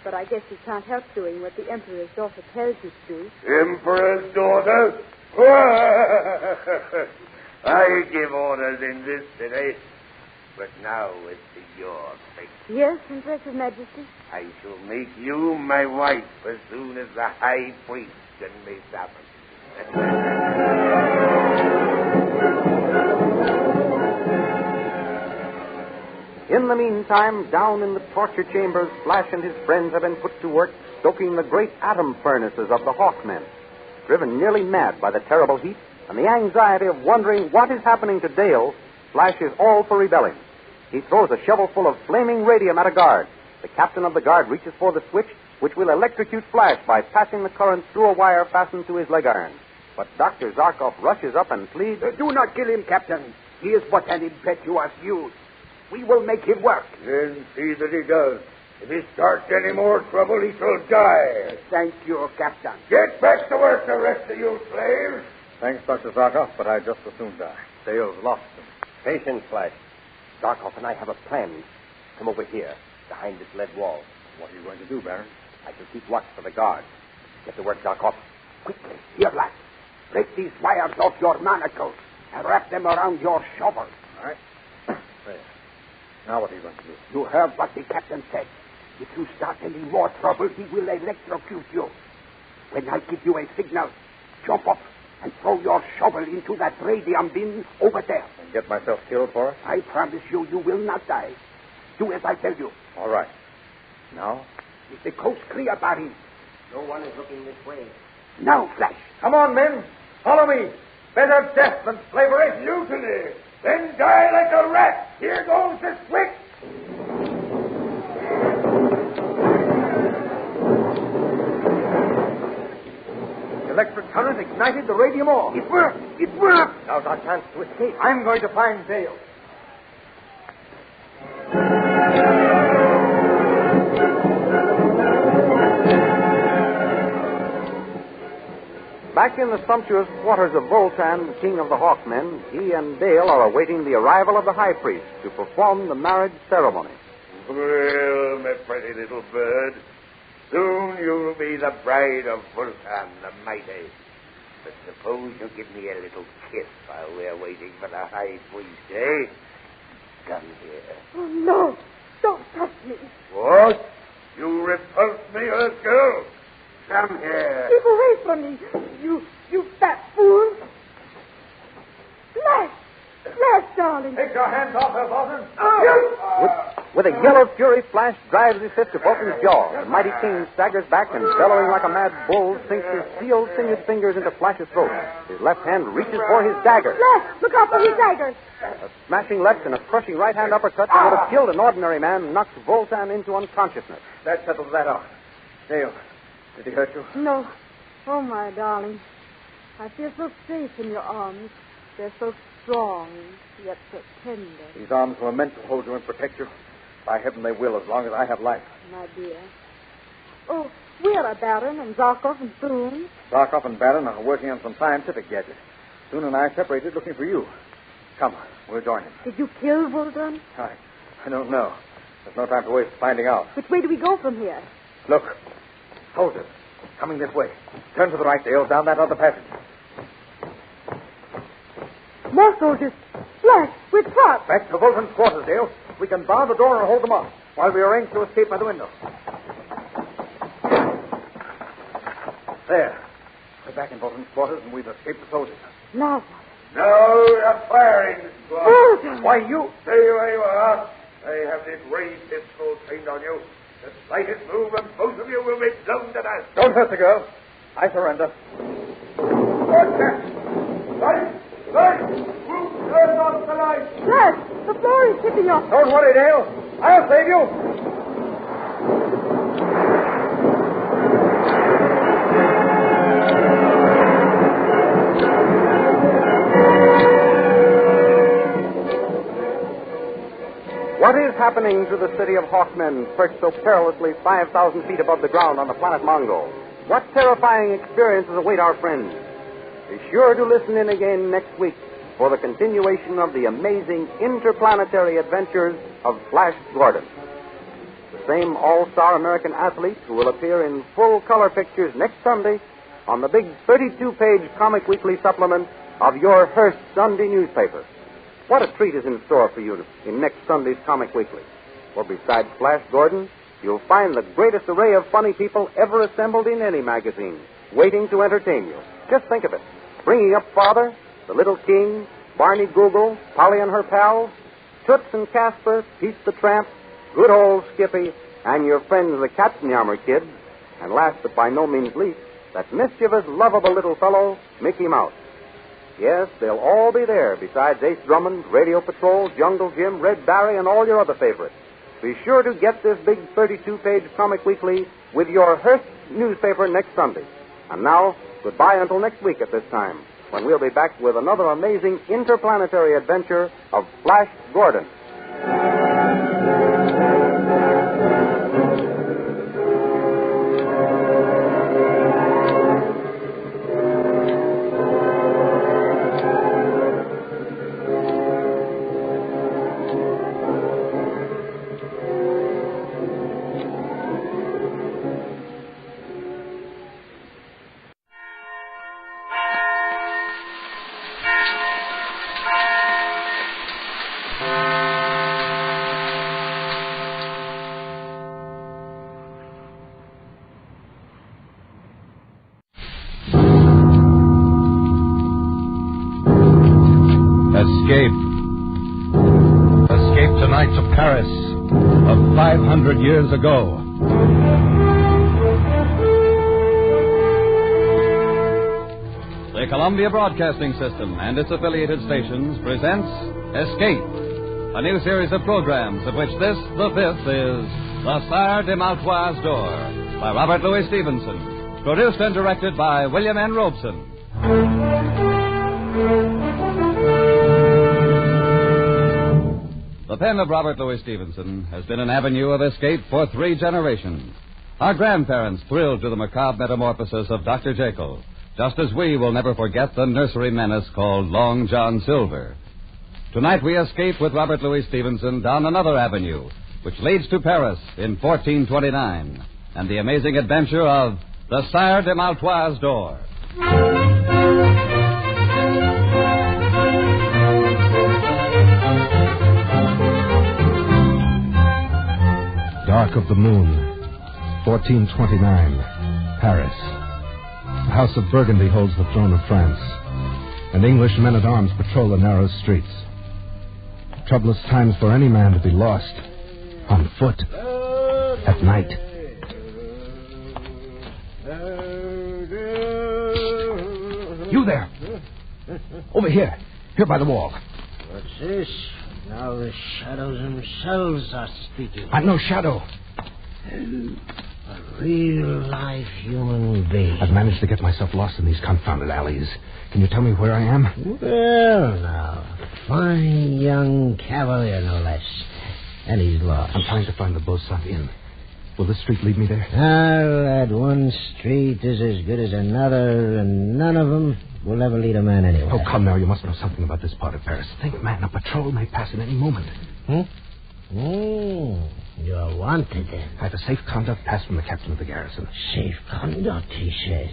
But I guess you can't help doing what the Emperor's daughter tells you to do. Emperor's daughter? I give orders in this city. But now it's to your fate. Yes, Impressive Majesty. I shall make you my wife as soon as the High Priest can be summoned. In the meantime, down in the torture chambers, Flash and his friends have been put to work stoking the great atom furnaces of the Hawkmen. Driven nearly mad by the terrible heat and the anxiety of wondering what is happening to Dale, Flash is all for rebelling. He throws a shovel full of flaming radium at a guard. The captain of the guard reaches for the switch, which will electrocute Flash by passing the current through a wire fastened to his leg iron. But Dr. Zarkov rushes up and pleads, Do not kill him, Captain. He is but an impetuous youth. We will make him work. Then see that he does. If he starts any more trouble, he shall die. Thank you, Captain. Get back to work, the rest of you slaves. Thanks, Dr. Zarkov, but I'd just as soon die. Dale's lost him. Patience, Flash. Zarkov and I have a plan. Come over here, behind this lead wall. What are you going to do, Baron? I shall keep watch for the guard. Get to work, Zarkov. Quickly, here, lad. Break these wires off your manacles and wrap them around your shovel. All right. There. Now what are you going to do? You heard what the captain said. If you start any more trouble, he will electrocute you. When I give you a signal, jump up and throw your shovel into that radium bin over there. And get myself killed for it? I promise you, you will not die. Do as I tell you. All right. Now? Is the coast clear, Barry? No one is looking this way. Now, Flash. Come on, men. Follow me. Better death than slavery. Mutiny. Then die like a rat. Here goes the switch. The electric current ignited the radium ore. It worked. It worked. Now's our chance to escape. I'm going to find Dale. Back in the sumptuous quarters of Voltan, king of the Hawkmen, he and Dale are awaiting the arrival of the High Priest to perform the marriage ceremony. Well, my pretty little bird, soon you'll be the bride of Voltan the Mighty. But suppose you give me a little kiss while we're waiting for the High Priest, eh? Come here. Oh, no. Don't touch me. What? You repulse me, Earth girl? Come here. Keep away from me, you fat fool. Flash, darling. Take your hands off her, Bolton. With a yell of fury, Flash drives his fist to Bolton's jaw. The mighty king staggers back and, bellowing like a mad bull, sinks his steel singered fingers into Flash's throat. His left hand reaches for his dagger. Flash, look out for his dagger. A smashing left and a crushing right hand uppercut that would have killed an ordinary man knocks Voltan into unconsciousness. That settles that out. Dale, did he hurt you? No. Oh, my darling. I feel so safe in your arms. They're so strong, yet so tender. These arms were meant to hold you and protect you. By heaven, they will, as long as I have life. My dear. Oh, where are Baron and Zarkov and Thune? Zarkov and Baron are working on some scientific gadget. Thune and I separated looking for you. Come, we'll join him. Did you kill Voltan? I don't know. There's no time to waste finding out. Which way do we go from here? Look. Soldiers. Coming this way. Turn to the right, Dale, down that other passage. More soldiers. Flash, we're trapped. Back to Volton's quarters, Dale. We can bar the door and hold them off while we arrange to escape by the window. There. We're back in Volton's quarters and we've escaped the soldiers. Now. No, the firing squad. Volton! Why, you... Stay where you are. I have this ray pistol trained on you. The slightest move and both of you will be blown to dust. Don't hurt the girl. I surrender. What's that? Light! Light! Who turned off the light? Flash, the floor is tipping off. Don't worry, Dale. I'll save you. What is happening to the city of Hawkmen, perched so perilously 5,000 feet above the ground on the planet Mongo? What terrifying experiences await our friends? Be sure to listen in again next week for the continuation of the amazing interplanetary adventures of Flash Gordon. The same all-star American athlete who will appear in full-color pictures next Sunday on the big 32-page Comic Weekly supplement of your Hearst Sunday newspaper. What a treat is in store for you in next Sunday's Comic Weekly. For besides Flash Gordon, you'll find the greatest array of funny people ever assembled in any magazine, waiting to entertain you. Just think of it. Bringing Up Father, The Little King, Barney Google, Polly and her pals, Toots and Casper, Pete the Tramp, good old Skippy, and your friends the Katzenjammer Kids, and last but by no means least, that mischievous, lovable little fellow, Mickey Mouse. Yes, they'll all be there, besides Ace Drummond, Radio Patrol, Jungle Jim, Red Barry, and all your other favorites. Be sure to get this big 32-page Comic Weekly with your Hearst newspaper next Sunday. And now, goodbye until next week at this time, when we'll be back with another amazing interplanetary adventure of Flash Gordon. Escape to Nights of Paris of 500 years ago. The Columbia Broadcasting System and its affiliated stations presents Escape, a new series of programs of which this, the fifth, is The Sire de Maltroits Door by Robert Louis Stevenson, produced and directed by William N. Robeson. The pen of Robert Louis Stevenson has been an avenue of escape for 3 generations. Our grandparents thrilled to the macabre metamorphosis of Dr. Jekyll, just as we will never forget the nursery menace called Long John Silver. Tonight we escape with Robert Louis Stevenson down another avenue, which leads to Paris in 1429, and the amazing adventure of the Sire de Maltroits Door. Dark of the Moon, 1429, Paris. The House of Burgundy holds the throne of France, and English men-at-arms patrol the narrow streets. Troublous times for any man to be lost, on foot, at night. You there! Over here, by the wall. What's this? Now the shadows themselves are speaking. I'm no shadow. A real-life human being. I've managed to get myself lost in these confounded alleys. Can you tell me where I am? Well, now, a fine young cavalier, no less. And he's lost. I'm trying to find the Beau-Saint Inn. Will this street lead me there? Lad, one street is as good as another, and none of them will ever lead a man anywhere. Oh, come now. You must know something about this part of Paris. Think, man, a patrol may pass at any moment. You're wanted, then. I have a safe conduct pass from the captain of the garrison. Safe conduct, he says.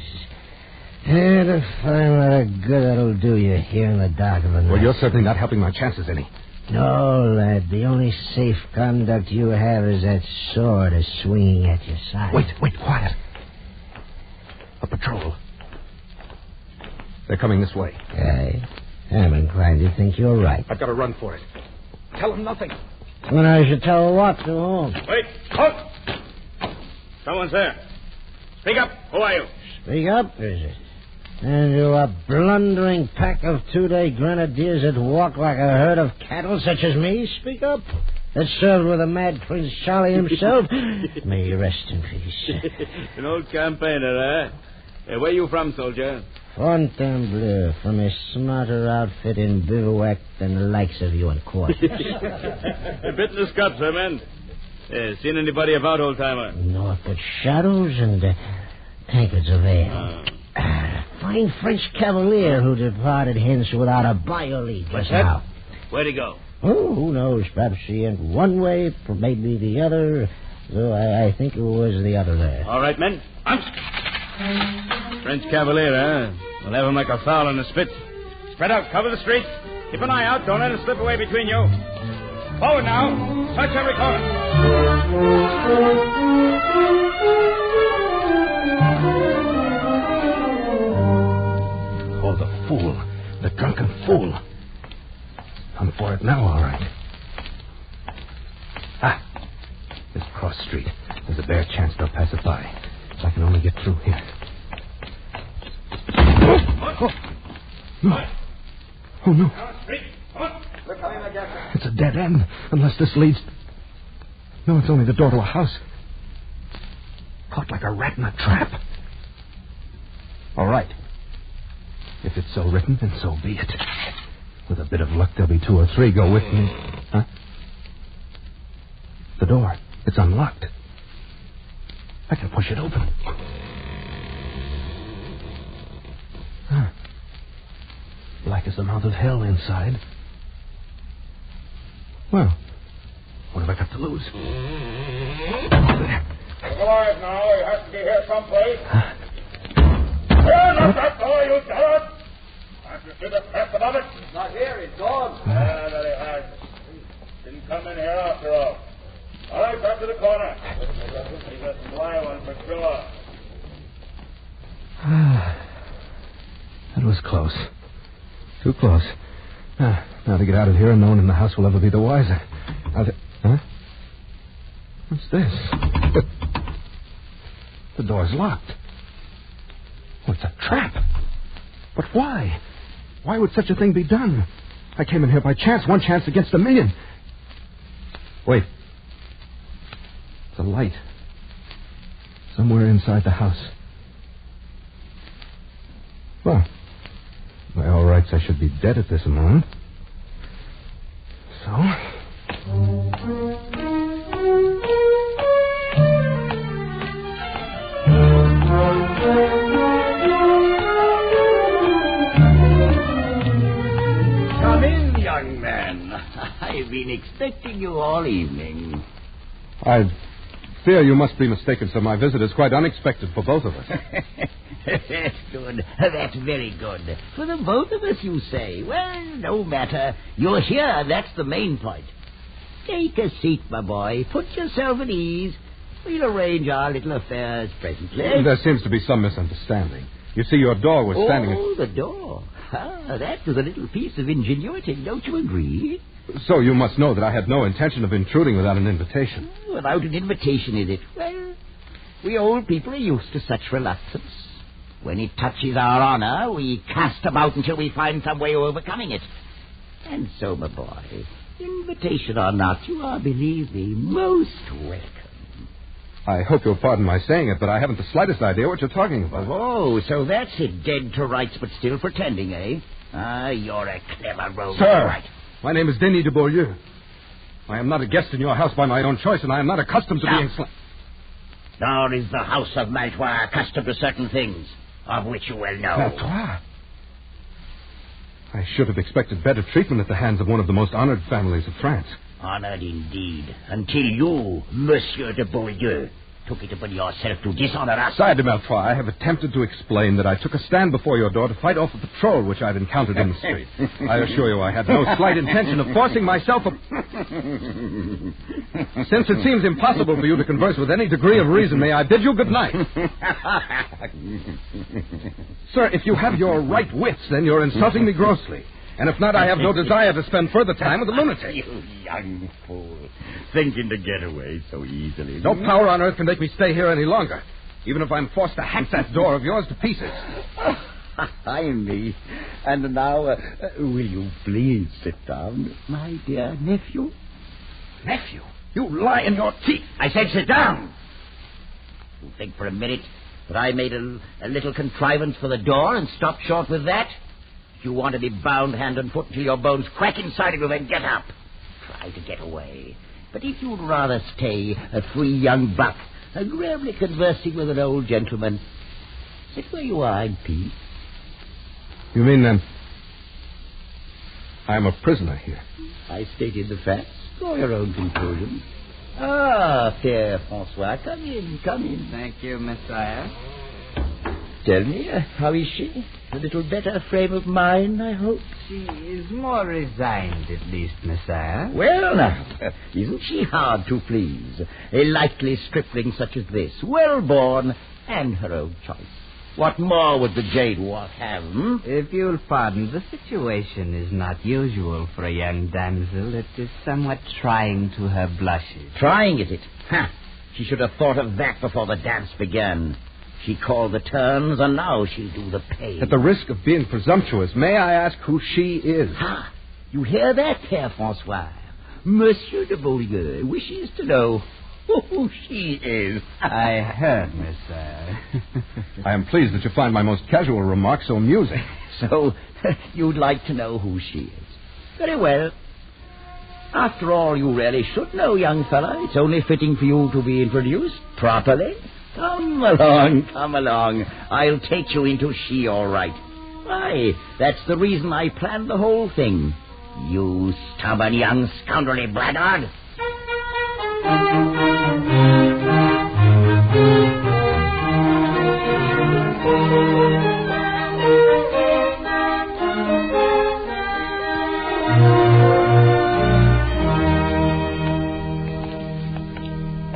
To find what a good that'll do you here in the dark of the night. Well, you're certainly not helping my chances any. No, lad. The only safe conduct you have is that sword swinging at your side. Wait, quiet. A patrol. They're coming this way. I'm inclined to think you're right. I've got to run for it. Tell them nothing. When I should tell what to whom? Wait, halt! Someone's there. Speak up. Who are you? Speak up, is it? And you a blundering pack of two-day grenadiers that walk like a herd of cattle, such as me? Speak up. That served with the mad Prince Charlie himself. May he rest in peace. An old campaigner, eh? Where you from, soldier? Fontainebleau, from a smarter outfit in bivouac than the likes of you in quarters. A bit in the scups, men. Seen anybody about, old-timer? Naught but shadows and tankards of ale. Fine French cavalier who departed hence without a bio-leak. What's Just that? how? Where'd he go? Oh, who knows? Perhaps he went one way, maybe the other. Though I think it was the other there. All right, men. French Cavalier, eh? We'll have him like a fowl in a spit. Spread out. Cover the streets. Keep an eye out. Don't let him slip away between you. Forward now. Touch every corner. Oh, the fool. The drunken fool. I'm for it now, all right. This cross street. There's a bare chance they'll pass it by. If I can only get through here. No. Oh, no. It's a dead end, unless this leads... No, it's only the door to a house. Caught like a rat in a trap. All right. If it's so written, then so be it. With a bit of luck, there'll be 2 or 3 go with me. Huh? The door. It's unlocked. I can push it open. Black as the mouth of hell inside. Well, what have I got to lose? Alive now. You have to be here someplace. Turn up that door, you dog! Can't you see the crap above it? He's not here. He's gone. Yeah, that he has. Didn't come in here after all. All right, back to the corner. He's a sly one for sure. That was close. Too close. Now to get out of here and no one in the house will ever be the wiser. Huh? What's this? The door's locked. What's a trap? But why? Why would such a thing be done? I came in here by chance, 1 chance against 1,000,000. Wait. It's a light. Somewhere inside the house. Well, by all rights, I should be dead at this moment. So... Come in, young man. I've been expecting you all evening. I fear you must be mistaken, sir. My visit is quite unexpected for both of us. That's good. That's very good. For the both of us, you say. Well, no matter. You're here. That's the main point. Take a seat, my boy. Put yourself at ease. We'll arrange our little affairs presently. There seems to be some misunderstanding. You see, your door was standing... Oh, the door. That was a little piece of ingenuity. Don't you agree? So you must know that I had no intention of intruding without an invitation. Without an invitation, is it? Well, we old people are used to such reluctance. When it touches our honor, we cast about until we find some way of overcoming it. And so, my boy, invitation or not, you are, believe me, most welcome. I hope you'll pardon my saying it, but I haven't the slightest idea what you're talking about. Oh, so that's it. Dead to rights, but still pretending, eh? You're a clever rogue. Sir, Right. my name is Denis de Beaulieu. I am not a guest in your house by my own choice, and I am not accustomed to being... Nor is the house of Maltroits accustomed to certain things, of which you well know. Maltroits? I should have expected better treatment at the hands of one of the most honored families of France. Honored indeed, until you, Monsieur de Beaulieu, took it upon yourself to dishonor us. Sire de Maltroits, I have attempted to explain that I took a stand before your door to fight off a patrol which I'd encountered in the street. I assure you I had no slight intention of forcing myself Since it seems impossible for you to converse with any degree of reason, may I bid you good night? Sir, if you have your right wits, then you're insulting me grossly. And if not, I have no desire to spend further time with a lunatic. You young fool. Thinking to get away so easily. No power on earth can make me stay here any longer, even if I'm forced to hack that door of yours to pieces. I me. And now, will you please sit down, my dear nephew? Nephew? You lie in your teeth. I said sit down. You think for a minute that I made a little contrivance for the door and stopped short with that? You want to be bound hand and foot until your bones crack inside of you, then get up. Try to get away. But if you'd rather stay a free young buck, agreeably conversing with an old gentleman, Sit where you are in peace. You mean then I'm a prisoner here? I stated the facts. Draw your own conclusions. Ah, Pierre Francois, come in. Thank you, Messiah. Tell me, how is she? A little better frame of mind, I hope. She is more resigned, at least, Messiah. Well, now, isn't she hard to please? A likely stripling such as this, well-born, and her own choice. What more would the jade wolf have, If you'll pardon, the situation is not usual for a young damsel. It is somewhat trying to her blushes. Trying, is it? Ha! She should have thought of that before the dance began. She called the turns, and now she'll do the pay. At the risk of being presumptuous, may I ask who she is? Ha! You hear that, Père Francois? Monsieur de Beaulieu wishes to know who she is. I heard, Messiah. I am pleased that you find my most casual remark so amusing. So, you'd like to know who she is. Very well. After all, you really should know, young fella. It's only fitting for you to be introduced properly. Come along. I'll take you into she, all right. Why, that's the reason I planned the whole thing. You stubborn young scoundrelly blackguard.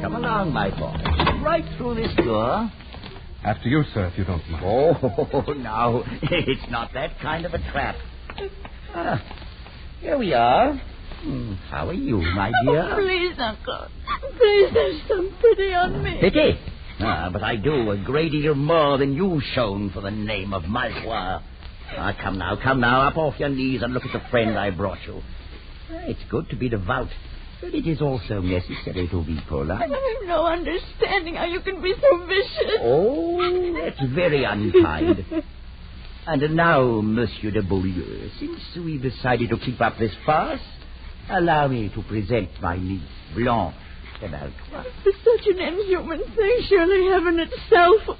Come along, my boy. Right through this door. After you, sir, if you don't mind. Oh, no. It's not that kind of a trap. Here we are. How are you, my dear? Oh, please, Uncle. Please, there's some pity on me. Pity? But I do a great deal more than you've shown for the name of Maltroits. Come now, up off your knees and look at the friend I brought you. It's good to be devout, but it is also necessary to be polite. I have no understanding how you can be so vicious. Oh, that's very unkind. And now, Monsieur de Beaulieu, since we've decided to keep up this farce, allow me to present my niece, Blanche de Maltroits. For such an inhuman thing, surely heaven itself.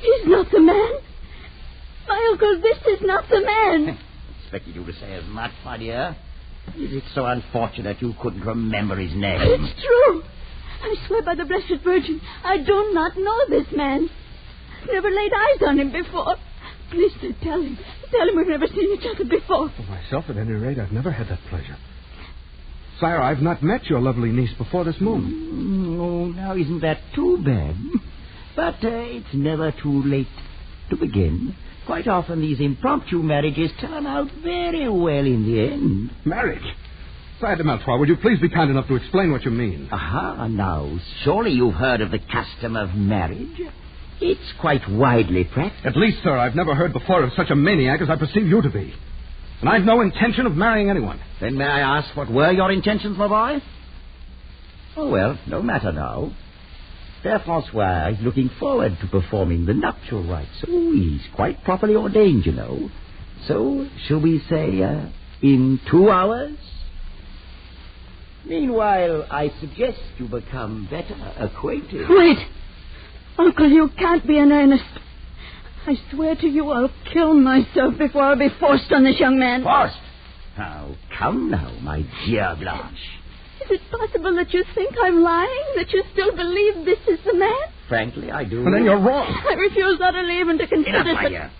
He's not the man. My uncle, this is not the man. Expected you to say as much, my dear. Is it so unfortunate you couldn't remember his name? It's true. I swear by the Blessed Virgin, I do not know this man. Never laid eyes on him before. Please do tell him. Tell him we've never seen each other before. For myself, at any rate, I've never had that pleasure. Sire, I've not met your lovely niece before this moment. Oh, now isn't that too bad? But it's never too late to begin. Quite often these impromptu marriages turn out very well in the end. Marriage? Sire de Maltroits, would you please be kind enough to explain what you mean? Aha, now, surely you've heard of the custom of marriage. It's quite widely practiced. At least, sir, I've never heard before of such a maniac as I perceive you to be. And I've no intention of marrying anyone. Then may I ask what were your intentions, my boy? Oh, well, no matter now. Père Francois is looking forward to performing the nuptial rites. Oh, he's quite properly ordained, you know. So, shall we say, in 2 hours? Meanwhile, I suggest you become better acquainted. Wait. Uncle, you can't be in earnest. I swear to you I'll kill myself before I'll be forced on this young man. Forced? Now, come now, my dear Blanche. Is it possible that you think I'm lying? That you still believe this is the man? Frankly, I do. Well, then you're wrong. I refuse utterly even to consider... Enough, my dear.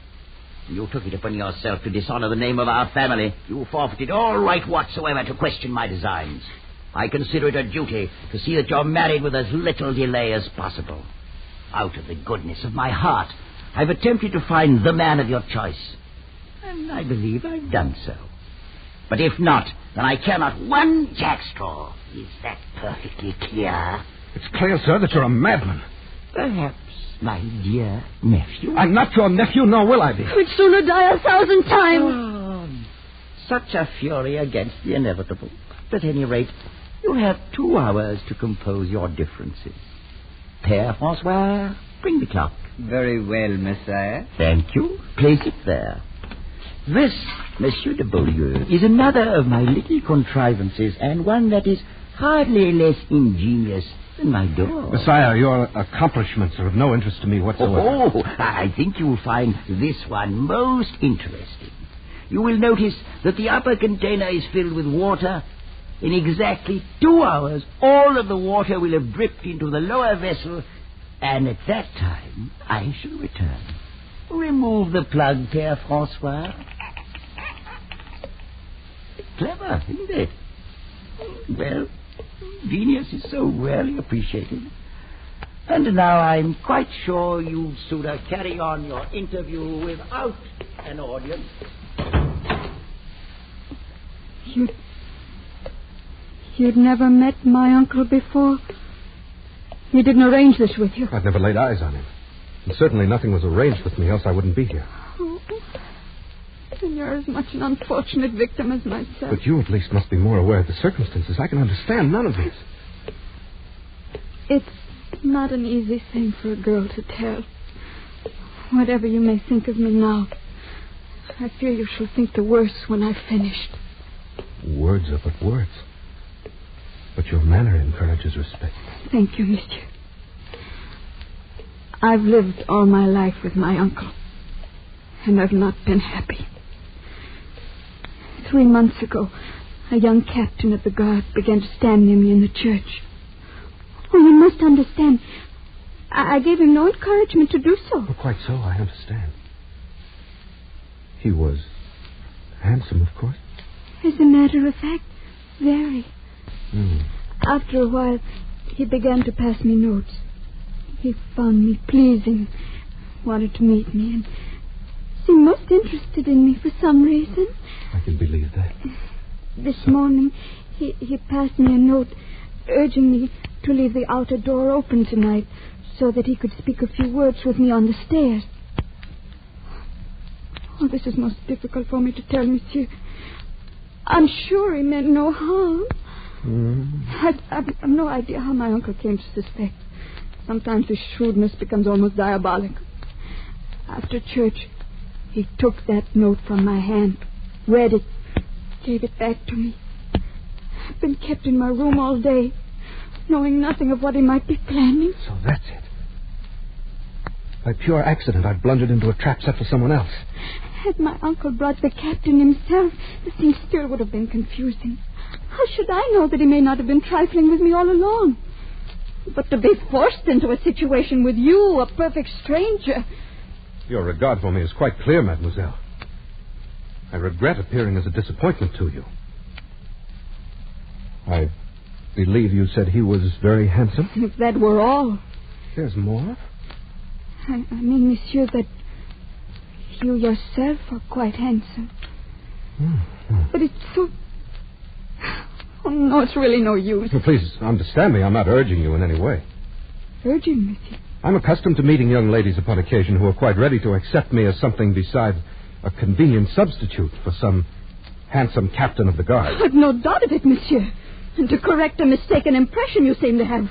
You took it upon yourself to dishonor the name of our family. You forfeited all right whatsoever to question my designs. I consider it a duty to see that you're married with as little delay as possible. Out of the goodness of my heart, I've attempted to find the man of your choice. And I believe I've done so. But if not, then I care not one jackstraw. Is that perfectly clear? It's clear, sir, that you're a madman. Perhaps, my dear nephew. I'm not your nephew, nor will I be. I'd sooner die 1,000 times. Oh, such a fury against the inevitable. But at any rate, you have 2 hours to compose your differences. Père Francois, bring the clock. Very well, Messiah. Thank you. Place it there. This, Monsieur de Beaulieu, is another of my little contrivances, and one that is hardly less ingenious than my door. Sire, your accomplishments are of no interest to me whatsoever. Oh, I think you'll find this one most interesting. You will notice that the upper container is filled with water. In exactly 2 hours, all of the water will have dripped into the lower vessel, and at that time, I shall return. Remove the plug, Père Francois. Clever, isn't it? Well, genius is so rarely appreciated. And now I'm quite sure you'd sooner carry on your interview without an audience. You'd never met my uncle before? He didn't arrange this with you? I've never laid eyes on him. And certainly nothing was arranged with me, else I wouldn't be here. Oh, then you're as much an unfortunate victim as myself. But you at least must be more aware of the circumstances. I can understand none of this. It's not an easy thing for a girl to tell. Whatever you may think of me now, I fear you shall think the worse when I've finished. Words are but words. But your manner encourages respect. Thank you, monsieur. I've lived all my life with my uncle, and I've not been happy. 3 months ago, a young captain of the guard began to stand near me in the church. Oh, you must understand. I gave him no encouragement to do so. Oh, quite so, I understand. He was handsome, of course. As a matter of fact, very. Hmm. After a while, he began to pass me notes. He found me pleasing, wanted to meet me, and seemed most interested in me for some reason. I can believe that. This morning, he passed me a note urging me to leave the outer door open tonight so that he could speak a few words with me on the stairs. Oh, this is most difficult for me to tell, monsieur. I'm sure he meant no harm. I've no idea how my uncle came to suspect. Sometimes his shrewdness becomes almost diabolical. After church, he took that note from my hand, read it, gave it back to me. I've been kept in my room all day, knowing nothing of what he might be planning. So that's it. By pure accident, I've blundered into a trap set for someone else. Had my uncle brought the captain himself, the thing still would have been confusing. How should I know that he may not have been trifling with me all along? But to be forced into a situation with you, a perfect stranger... Your regard for me is quite clear, mademoiselle. I regret appearing as a disappointment to you. I believe you said he was very handsome? If that were all. There's more? I mean, monsieur, that you yourself are quite handsome. But it's so... Oh, no, it's really no use. Well, please understand me. I'm not urging you in any way. Urging, monsieur? I'm accustomed to meeting young ladies upon occasion who are quite ready to accept me as something besides a convenient substitute for some handsome captain of the guard. I've no doubt of it, monsieur. And to correct a mistaken impression you seem to have,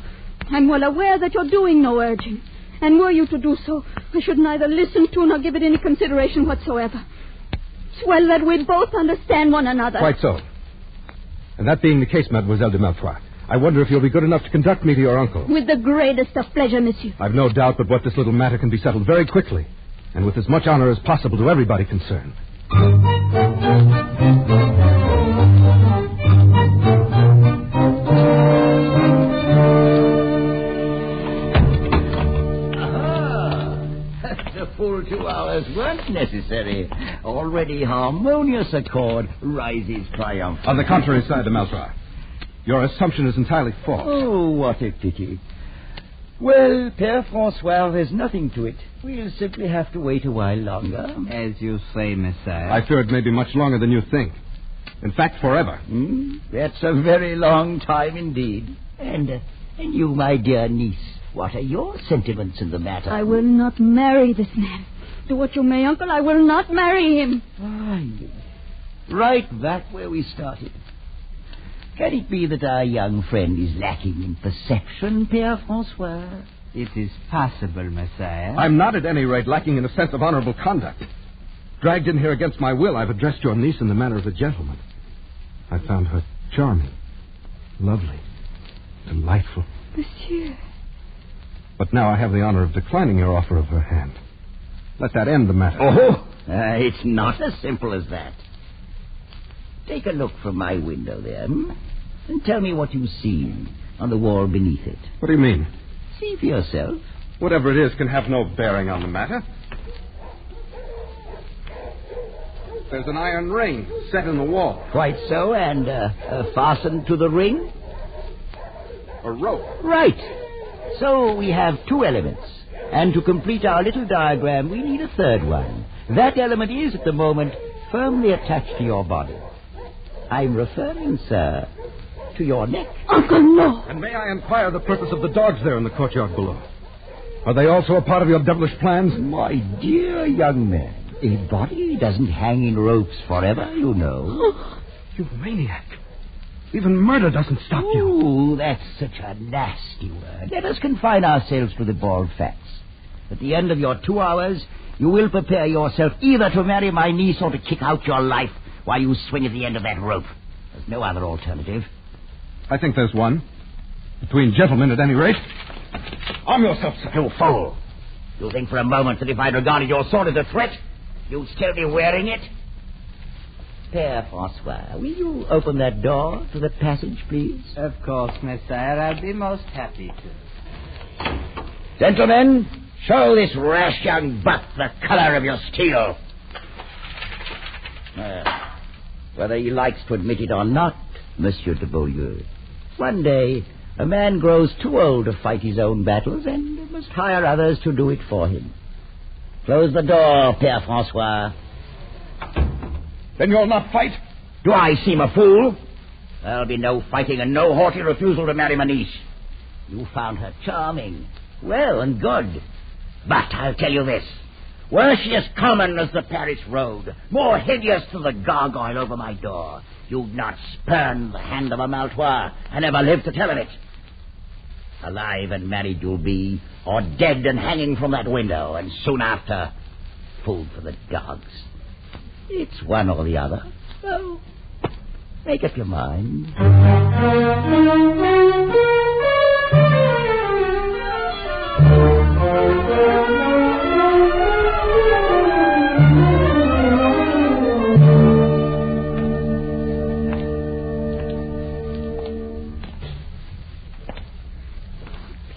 I'm well aware that you're doing no urging. And were you to do so, I should neither listen to nor give it any consideration whatsoever. It's well that we both understand one another. Quite so. And that being the case, Mademoiselle de Maltroits, I wonder if you'll be good enough to conduct me to your uncle. With the greatest of pleasure, monsieur. I've no doubt but what this little matter can be settled very quickly, and with as much honor as possible to everybody concerned. The full 2 hours weren't necessary. Already harmonious accord rises triumphant. On the contrary, Sire de Maltroits, your assumption is entirely false. Oh, what a pity. Well, Père Francois, there's nothing to it. We'll simply have to wait a while longer. As you say, Messiah. I fear it may be much longer than you think. In fact, forever. That's a very long time indeed. And you, my dear niece, what are your sentiments in the matter? I will not marry this man. Do what you may, uncle, I will not marry him. Right back where we started. Can it be that our young friend is lacking in perception, Père Francois? It is possible, Messiah. I'm not at any rate lacking in a sense of honorable conduct. Dragged in here against my will, I've addressed your niece in the manner of a gentleman. I found her charming, lovely. Delightful. Monsieur. But now I have the honor of declining your offer of her hand. Let that end the matter. Oh, it's not as simple as that. Take a look from my window there, and tell me what you see on the wall beneath it. What do you mean? See for yourself. Whatever it is can have no bearing on the matter. There's an iron ring set in the wall. Quite so, and fastened to the ring? A rope. Right. So we have two elements. And to complete our little diagram, we need a third one. That element is, at the moment, firmly attached to your body. I'm referring, sir, to your neck. Uncle, no. And may I inquire the purpose of the dogs there in the courtyard below? Are they also a part of your devilish plans? My dear young man, a body doesn't hang in ropes forever, you know. You maniac. Even murder doesn't stop you. Oh, that's such a nasty word. Let us confine ourselves to the bald facts. At the end of your 2 hours, you will prepare yourself either to marry my niece or to kick out your life while you swing at the end of that rope. There's no other alternative. I think there's one. Between gentlemen, at any rate. Arm yourself, sir. You fool. You think for a moment that if I regarded your sword as a threat, you'd still be wearing it? Père Francois, will you open that door to the passage, please? Of course, Messire. I'll be most happy to. Gentlemen, show this rash young buck the color of your steel. Whether he likes to admit it or not, Monsieur de Beaulieu, one day a man grows too old to fight his own battles and must hire others to do it for him. Close the door, Père Francois. Then you'll not fight? Do I seem a fool? There'll be no fighting and no haughty refusal to marry my niece. You found her charming. Well and good. But I'll tell you this. Were she as common as the Paris road, more hideous than the gargoyle over my door, you'd not spurn the hand of a Maltroits and never live to tell of it. Alive and married you'll be, or dead and hanging from that window, and soon after, food for the dogs. It's one or the other. So, make up your mind.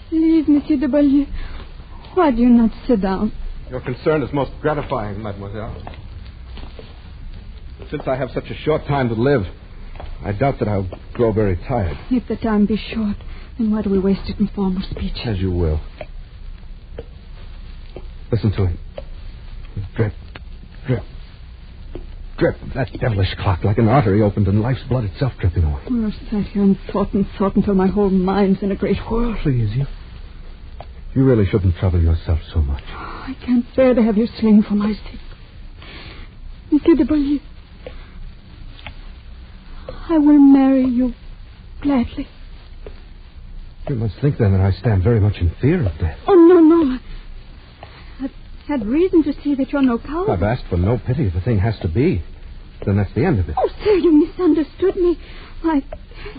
Please, Monsieur de Beaulieu, why do you not sit down? Your concern is most gratifying, mademoiselle. Since I have such a short time to live, I doubt that I'll grow very tired. If the time be short, then why do we waste it in formal speech? As you will. Listen to it. Drip, drip, drip. That devilish clock, like an artery opened and life's blood itself dripping away. Well, I've sat here and thought until my whole mind's in a great whirl. Please, you really shouldn't trouble yourself so much. I can't bear to have you slain for my sake. Monsieur de Beaulieu, I will marry you gladly. You must think, then, that I stand very much in fear of death. Oh, no. I've had reason to see that you're no coward. I've asked for no pity. If the thing has to be, then that's the end of it. Oh, sir, you misunderstood me. Why,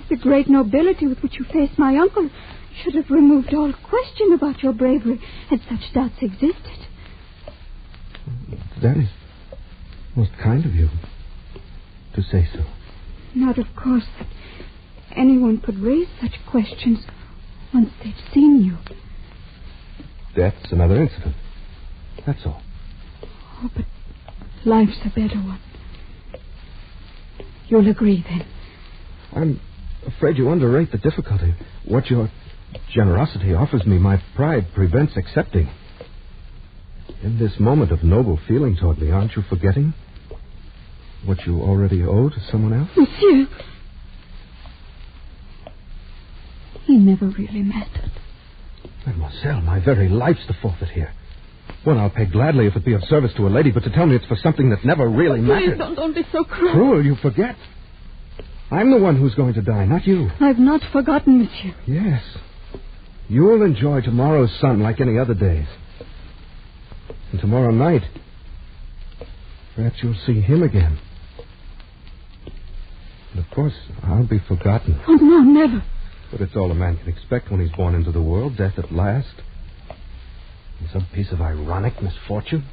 the great nobility with which you faced my uncle should have removed all question about your bravery had such doubts existed. That is most kind of you to say so. Not, of course, that anyone could raise such questions once they've seen you. Death's another incident. That's all. Oh, but life's a better one. You'll agree, then? I'm afraid you underrate the difficulty. What your generosity offers me, my pride prevents accepting. In this moment of noble feeling toward me, aren't you forgetting what you already owe to someone else? Monsieur, he never really mattered. Mademoiselle, my very life's the forfeit here. One I'll pay gladly if it be of service to a lady, but to tell me it's for something that never really mattered. Please don't be so cruel. Cruel, you forget. I'm the one who's going to die, not you. I've not forgotten, monsieur. Yes. You'll enjoy tomorrow's sun like any other days. And tomorrow night, perhaps you'll see him again. And of course, I'll be forgotten. Oh, no, never. But it's all a man can expect when he's born into the world, death at last. And some piece of ironic misfortune.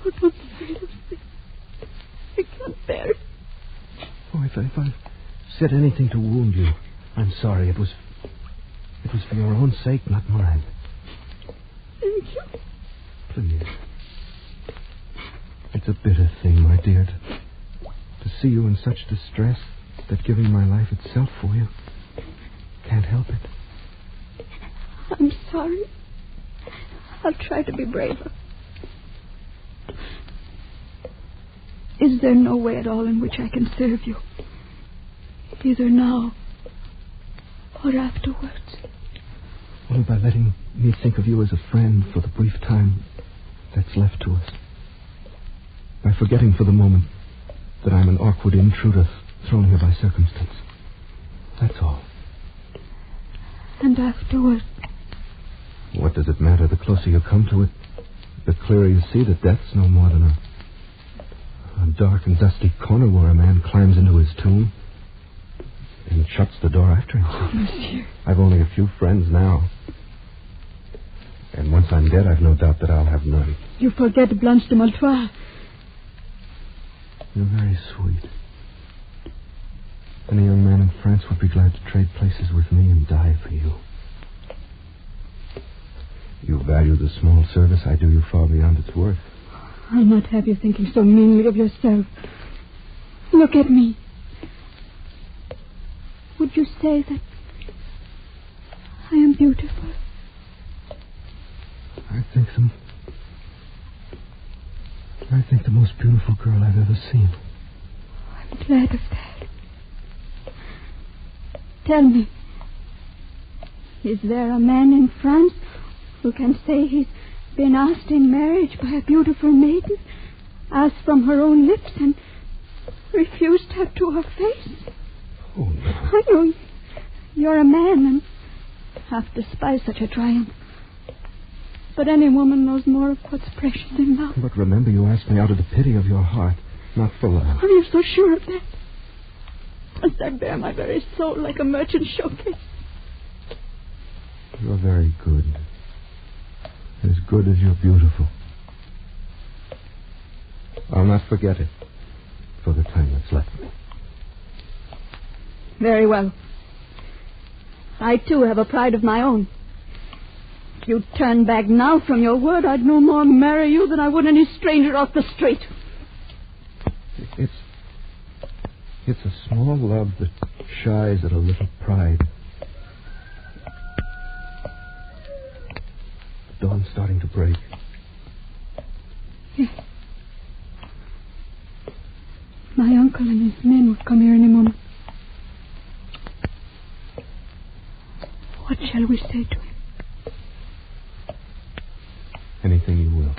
Oh, don't say those things. I can't bear it. Oh, if I've said anything to wound you, I'm sorry. It was for your own sake, not mine. Thank you. Please. It's a bitter thing, my dear, to see you in such distress that giving my life itself for you can't help it. I'm sorry. I'll try to be braver. Is there no way at all in which I can serve you? Either now or afterwards? Only by letting me think of you as a friend for the brief time that's left to us. By forgetting for the moment that I'm an awkward intruder thrown here by circumstance. That's all. And afterwards? What does it matter? The closer you come to it, the clearer you see that death's no more than a dark and dusty corner where a man climbs into his tomb and shuts the door after him. Oh, monsieur. I've only a few friends now. And once I'm dead, I've no doubt that I'll have none. You forget Blanche de Maltroits. You're very sweet. Any young man in France would be glad to trade places with me and die for you. You value the small service I do you far beyond its worth. I'll not have you thinking so meanly of yourself. Look at me. Would you say that I am beautiful? I think the most beautiful girl I've ever seen. I'm glad of that. Tell me, is there a man in France who can say he's been asked in marriage by a beautiful maiden, asked from her own lips, and refused her to her face? Oh, no. I know you're a man and half despise such a triumph. But any woman knows more of what's precious in love. But remember, you asked me out of the pity of your heart, not for love. Are you so sure of that? Must I bear my very soul like a merchant showcase? You're very good. As good as you're beautiful. I'll not forget it for the time that's left me. Very well. I, too, have a pride of my own. If you turn back now from your word, I'd no more marry you than I would any stranger off the street. It's a small love that shies at a little pride. The dawn's starting to break. Yes. My uncle and his men will come here any moment. What shall we say to him? Anything you will.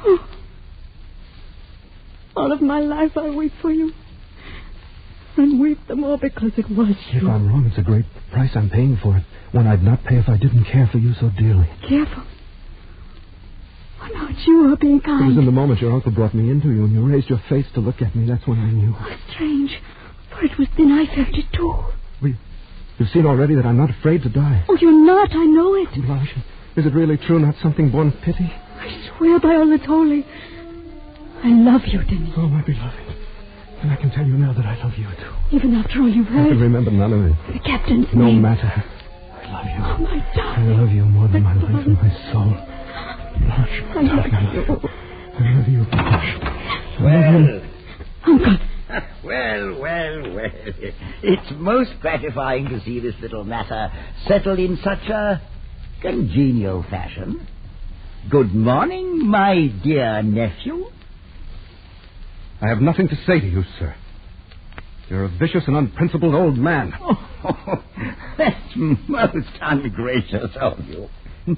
Oh. All of my life I'll weep for you. And weep the more because it was you. If I'm wrong, it's a great price I'm paying for it. One I'd not pay if I didn't care for you so dearly. Careful. Oh, no, it's you who are being kind. It was in the moment your uncle brought me into you and you raised your face to look at me. That's when I knew. Oh, strange. For it was then I felt it, too. You've seen already that I'm not afraid to die. Oh, you're not. I know it. Blanche, is it really true, not something born of pity? I swear by all that's holy. I love you, Denis. Oh, my beloved. And I can tell you now that I love you, too. Even after all you've heard. I can remember none of it. The captain's No name. matter. I love you. Oh, my darling. I love you more than my life and my soul. Blanche, I love you. I love you, Blanche. Well. Uncle. Well. It's most gratifying to see this little matter settle in such a congenial fashion. Good morning, my dear nephew. I have nothing to say to you, sir. You're a vicious and unprincipled old man. Oh, that's most ungracious of you.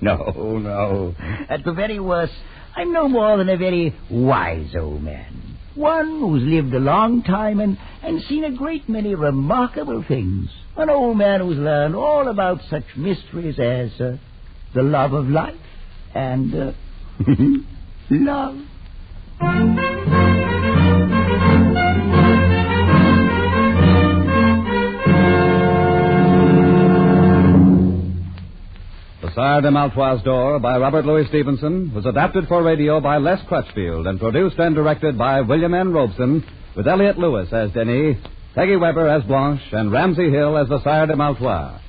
No. At the very worst, I'm no more than a very wise old man. One who's lived a long time and seen a great many remarkable things. An old man who's learned all about such mysteries as the love of life and love. The Sire de Maltroits Door by Robert Louis Stevenson was adapted for radio by Les Crutchfield and produced and directed by William N. Robeson, with Elliot Lewis as Denis, Peggy Weber as Blanche, and Ramsey Hill as the Sire de Maltroits.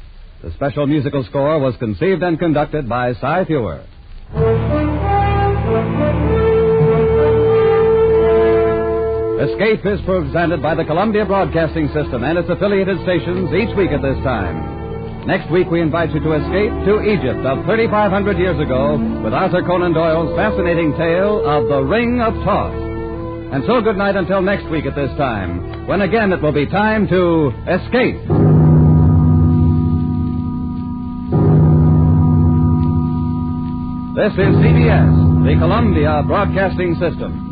The special musical score was conceived and conducted by Cy Fewer. Escape is presented by the Columbia Broadcasting System and its affiliated stations each week at this time. Next week, we invite you to escape to Egypt of 3,500 years ago with Arthur Conan Doyle's fascinating tale of the Ring of Thoth. And so good night until next week at this time, when again it will be time to escape. This is CBS, the Columbia Broadcasting System.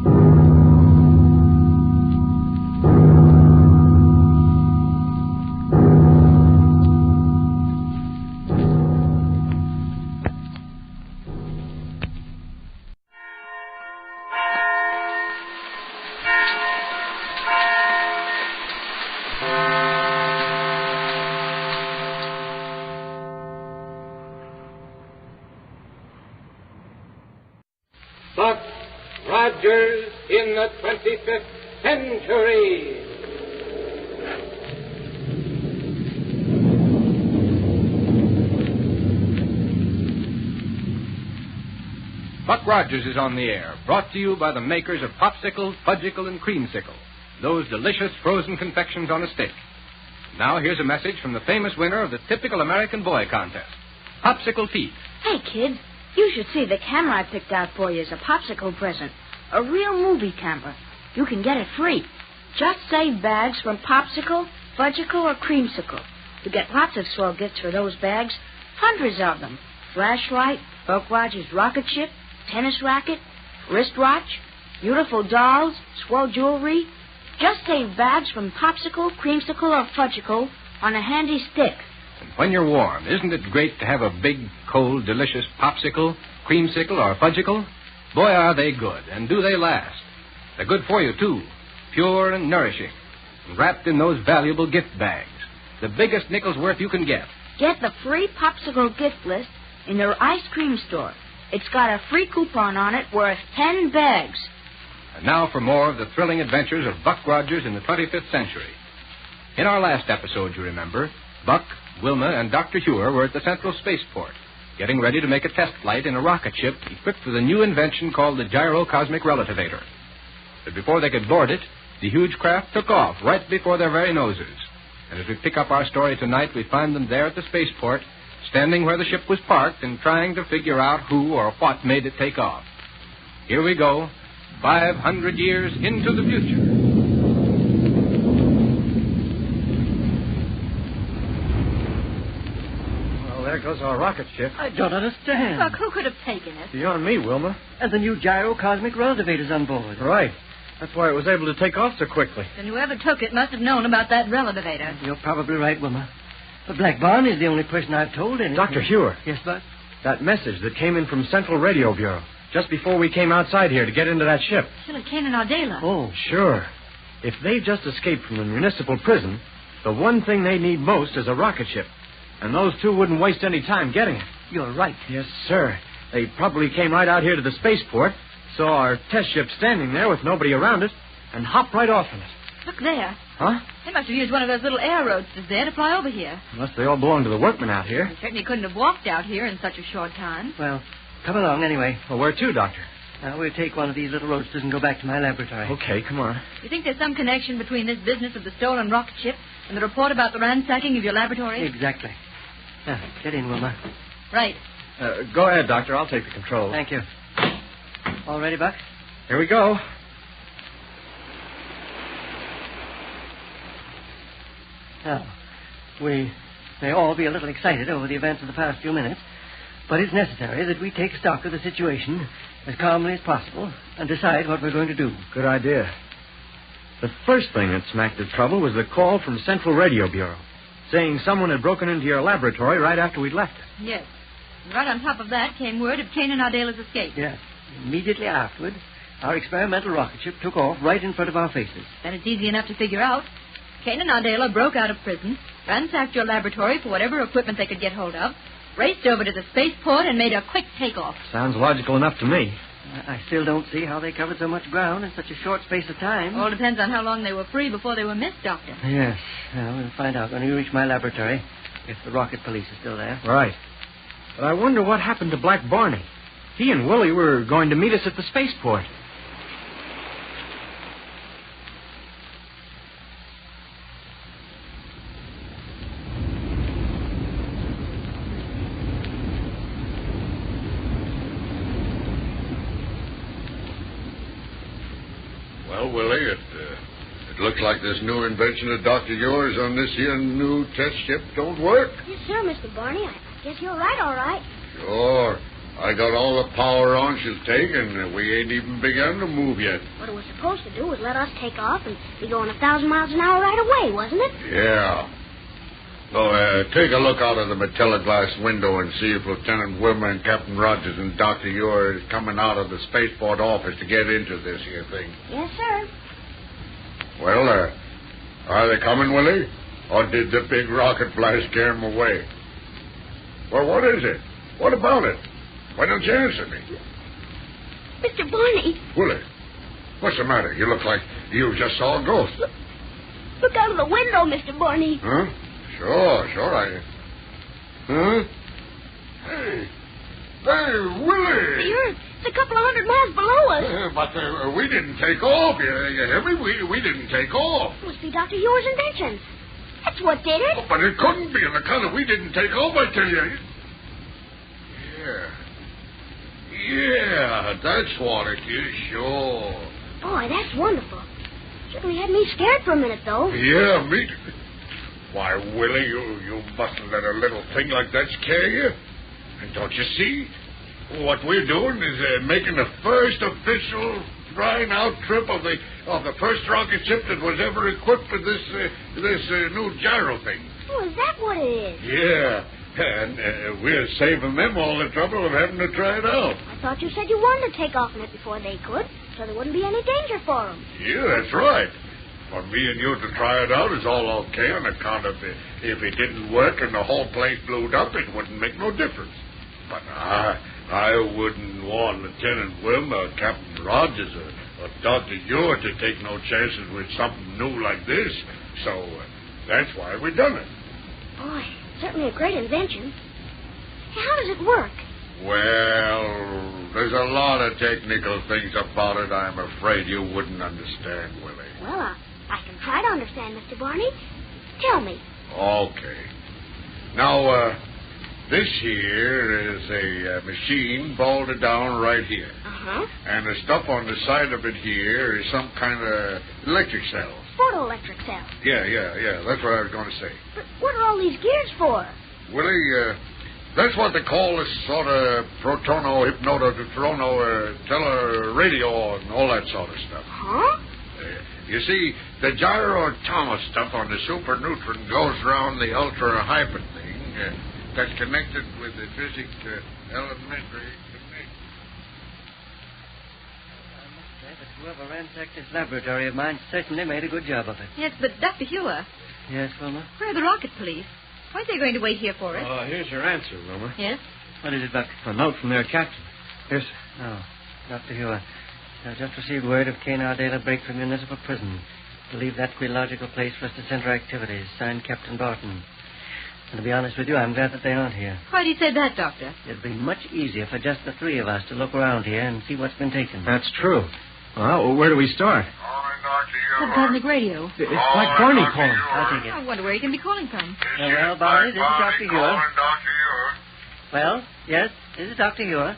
Buck Rogers in the 25th century. Buck Rogers is on the air, brought to you by the makers of Popsicle, Fudgicle, and Creamsicle, those delicious frozen confections on a stick. Now here's a message from the famous winner of the Typical American Boy Contest, Popsicle Pete. Hey, kid, you should see the camera I picked out for you as a popsicle present. A real movie camera. You can get it free. Just save bags from Popsicle, Fudgicle, or Creamsicle. You get lots of swell gifts for those bags. Hundreds of them. Flashlight, Buck Rogers rocket ship, tennis racket, wristwatch, beautiful dolls, swell jewelry. Just save bags from Popsicle, Creamsicle, or Fudgicle on a handy stick. And when you're warm, isn't it great to have a big, cold, delicious Popsicle, Creamsicle, or Fudgicle? Boy, are they good, and do they last. They're good for you, too. Pure and nourishing. And wrapped in those valuable gift bags. The biggest nickel's worth you can get. Get the free Popsicle gift list in your ice cream store. It's got a free coupon on it worth 10 bags. And now for more of the thrilling adventures of Buck Rogers in the 25th century. In our last episode, you remember, Buck, Wilma, and Dr. Hewer were at the Central Spaceport, getting ready to make a test flight in a rocket ship equipped with a new invention called the Gyrocosmic Relativator. But before they could board it, the huge craft took off right before their very noses. And as we pick up our story tonight, we find them there at the spaceport, standing where the ship was parked and trying to figure out who or what made it take off. Here we go, 500 years into the future. There goes our rocket ship. I don't understand. Buck, who could have taken it? Beyond me, Wilma. And the new Gyrocosmic Relativator's on board. Right. That's why it was able to take off so quickly. Then whoever took it must have known about that relativator. You're probably right, Wilma. But Black Barney's the only person I've told anything. Dr. Hewer. Yes, Buck? That message that came in from Central Radio Bureau just before we came outside here to get into that ship. Still at Kane and Ardela. Oh, sure. If they've just escaped from the municipal prison, the one thing they need most is a rocket ship. And those two wouldn't waste any time getting it. You're right. Yes, sir. They probably came right out here to the spaceport, saw our test ship standing there with nobody around it, and hopped right off in it. Look there. Huh? They must have used one of those little air roadsters there to fly over here. Unless they all belong to the workmen out here. They certainly couldn't have walked out here in such a short time. Well, come along anyway. Well, where to, Doctor? Now, we'll take one of these little roadsters and go back to my laboratory. Okay, come on. You think there's some connection between this business of the stolen rocket ship and the report about the ransacking of your laboratory? Exactly. Now, get in, Wilma. Right. Go ahead, Doctor. I'll take the controls. Thank you. All ready, Buck? Here we go. Now, we may all be a little excited over the events of the past few minutes, but it's necessary that we take stock of the situation as calmly as possible and decide what we're going to do. Good idea. The first thing that smacked the trouble was the call from Central Radio Bureau, saying someone had broken into your laboratory right after we'd left it. Yes. And right on top of that came word of Kane and Ardela's escape. Yes. Immediately afterward, Our experimental rocket ship took off right in front of our faces. Then it's easy enough to figure out. Kane and Ardela broke out of prison, ransacked your laboratory for whatever equipment they could get hold of, raced over to the spaceport, and made a quick takeoff. Sounds logical enough to me. I still don't see how they covered so much ground in such a short space of time. All depends on how long they were free before they were missed, Doctor. Yes. Well, we'll find out when we reach my laboratory, if the rocket police is still there. Right. But I wonder what happened to Black Barney. He and Willie were going to meet us at the spaceport. Well, Willie, it looks like this new invention of Dr. Yours on this here new test ship don't work. Yes, sir, Mr. Barney. I guess you're right, all right. Sure. I got all the power on she'll take, and we ain't even begun to move yet. What it was supposed to do was let us take off and be going 1,000 miles an hour right away, wasn't it? Yeah. So, take a look out of the Matella glass window and see if Lieutenant Wilmer and Captain Rogers and Dr. Ure is coming out of the spaceport office to get into this here thing. Yes, sir. Well, are they coming, Willie? Or did the big rocket flash scare them away? Well, what is it? What about it? Why don't you answer me? Mr. Barney. Willie, what's the matter? You look like you just saw a ghost. Look out of the window, Mr. Barney. Huh? Sure, Huh? Hey, Willie! You're a couple of 100 miles below us. But we didn't take off. You hear me? We didn't take off. It must be Dr. Yours' invention. That's what did it. Oh, but it couldn't be on account of we didn't take off, I tell you. Yeah, that's what it is, sure. Boy, that's wonderful. Certainly had me scared for a minute, though. Yeah, me too. Why, Willie, you mustn't let a little thing like that scare you. And don't you see? What we're doing is making the first official flying-out trip of the first rocket ship that was ever equipped with this new gyro thing. Oh, is that what it is? Yeah. And we're saving them all the trouble of having to try it out. I thought you said you wanted to take off in it before they could, so there wouldn't be any danger for them. Yeah, that's right. For me and you to try it out is all okay on account of if it didn't work and the whole place blew up, it wouldn't make no difference. But I wouldn't want Lieutenant Wilmer, Captain Rogers, or Dr. Ure to take no chances with something new like this. So that's why we done it. Boy, certainly a great invention. How does it work? Well, there's a lot of technical things about it I'm afraid you wouldn't understand, Willie. Well, I can try to understand, Mr. Barney. Tell me. Okay. Now, this here is a machine bolted down right here. Uh-huh. And the stuff on the side of it here is some kind of electric cells. Photoelectric cells. Yeah. That's what I was going to say. But what are all these gears for? Willie, that's what they call this sort of teleradio and all that sort of stuff. Huh? You see, the gyro-atomic stuff on the superneutron goes around the ultra-hyper thing that's connected with the physics elementary. Whoever ransacked this laboratory of mine certainly made a good job of it. Yes, but Dr. Hewer. Yes, Wilma? Where are the rocket police? Why are they going to wait here for us? Here's your answer, Wilma. Yes? What is it, Doctor? A note from their captain. Here's... Oh, Dr. Hewer. I just received word of Kane Ardela break from municipal prison. Believe that to be a logical place for us to center activities. Signed, Captain Barton. And to be honest with you, I'm glad that they aren't here. Why do you say that, Doctor? It'd be much easier for just the three of us to look around here and see what's been taken. That's true. Well, where do we start? The public radio. It's like Barney calling. I'll take it. I wonder where he can be calling from. Well, Barney, this is Dr. Hewer. Well, yes, this is Dr. Hewer.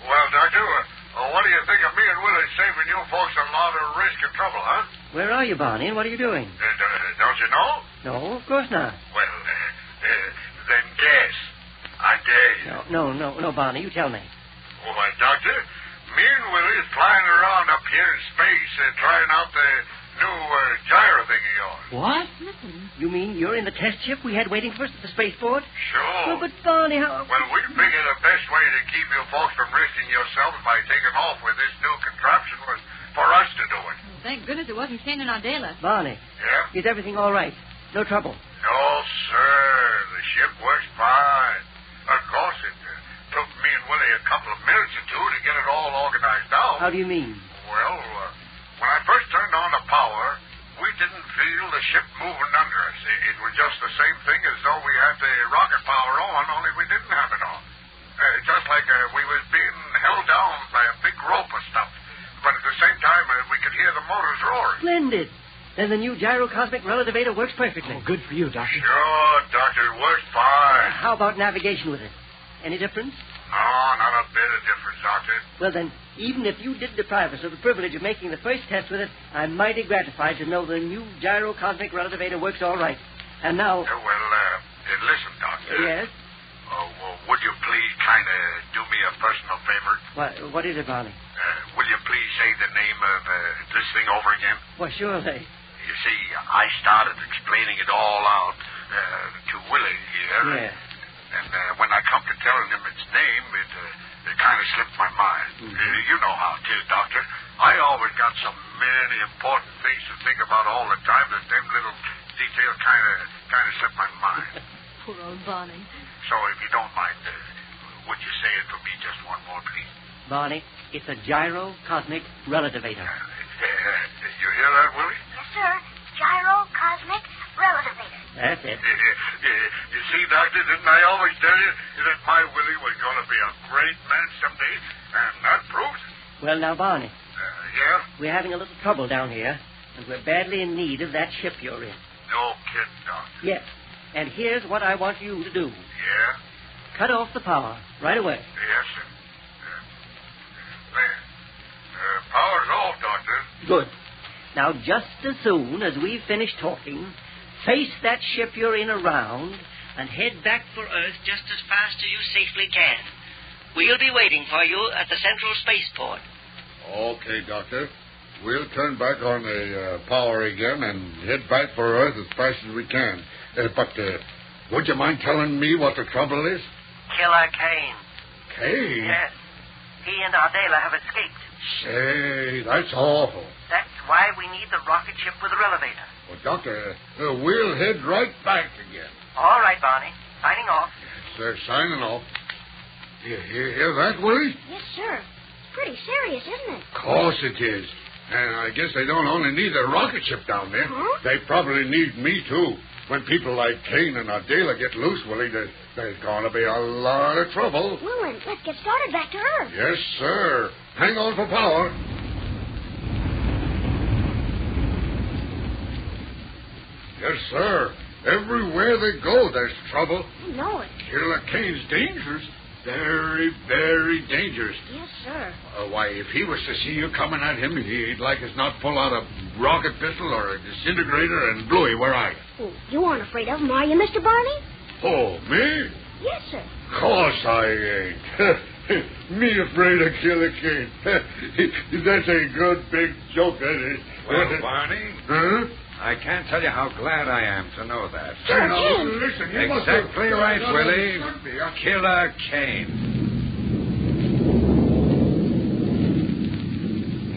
Well, Doctor, what do you think of me and Willie saving you folks a lot of risk and trouble, huh? Where are you, Barney, and what are you doing? Don't you know? No, of course not. Well, then guess. I dare you. No, Barney, you tell me. Well, my Doctor, me and Willie is flying around up here in space trying out the new gyro thing of yours. What? You mean you're in the test ship we had waiting for us at the spaceport? Sure. Well, but Barney, how... Well, we figured the best way to keep you folks from risking yourselves by taking off with this new contraption was for us to do it. Thank goodness it wasn't Kane and Adela. Barney. Yeah? Is everything all right? No trouble? No, sir. The ship works fine. Of course, it took me and Willie a couple of minutes or two to get it all organized out. How do you mean? Well, when I first turned on the power, we didn't feel the ship moving under us. It was just the same thing as though we had the rocket power on, only we didn't have it on. Just like we was being held down by a big rope or stuff. But at the same time, we could hear the motors roaring. Splendid. Then the new gyrocosmic relativator works perfectly. Oh, good for you, Doctor. Sure, Doctor. It works fine. How about navigation with it? Any difference? No, not a bit of difference, Doctor. Well, then, even if you did deprive us of the privilege of making the first test with it, I'm mighty gratified to know the new gyrocosmic relativator works all right. And now... listen, Doctor. Yes? Would you please kind of do me a personal favor? What is it, Barney? Will you please say the name of this thing over again? Well, surely. You see, I started explaining it all out to Willie here. Yeah. And when I come to telling him its name, it kind of slipped my mind. Mm-hmm. You know how it is, Doctor. I always got so many important things to think about all the time that them little details kind of slip my mind. Poor old Barney. So if you don't mind, would you say it for me just one more, please? Barney, it's a gyrocosmic relativator. You hear that, Willie? Yes, sir. Gyrocosmic relativator. That's it. You see, Doctor, didn't I always tell you that my Willie was going to be a great man someday? And that proves it. Well, now, Barney. Yeah? We're having a little trouble down here, and we're badly in need of that ship you're in. No kidding, Doctor. Yes. And here's what I want you to do. Yeah? Cut off the power right away. Yes, sir. There. Power's off, Doctor. Good. Now, just as soon as we've finished talking, face that ship you're in around and head back for Earth just as fast as you safely can. We'll be waiting for you at the Central Spaceport. Okay, Doctor. We'll turn back on the power again and head back for Earth as fast as we can. But would you mind telling me what the trouble is? Killer Kane. Kane? Yes. He and Adela have escaped. Say, that's awful. That's why we need the rocket ship with the relativator. Well, Doctor, we'll head right back again. All right, Barney. Signing off. Yes, sir. Signing off. You hear that, Willie? Yes, sir. Pretty serious, isn't it? Of course it is. And I guess they don't only need the rocket ship down there. Huh? They probably need me, too. When people like Kane and Adela get loose, Willie, there's going to be a lot of trouble. Well, then, let's get started back to Earth. Yes, sir. Hang on for power. Yes, sir. Everywhere they go, there's trouble. I know it. Killer Kane's dangerous. Very, very dangerous. Yes, sir. Why, if he was to see you coming at him, he'd like as not pull out a rocket pistol or a disintegrator and blow you where I am. Oh, you aren't afraid of him, are you, Mr. Barney? Oh, me? Yes, sir. Course I ain't. Me afraid of Killer Kane. That's a good big joke, that is. Well, Barney? Huh? I can't tell you how glad I am to know that. Say, now, listen, you must have... Exactly right, Willie. Killer Kane.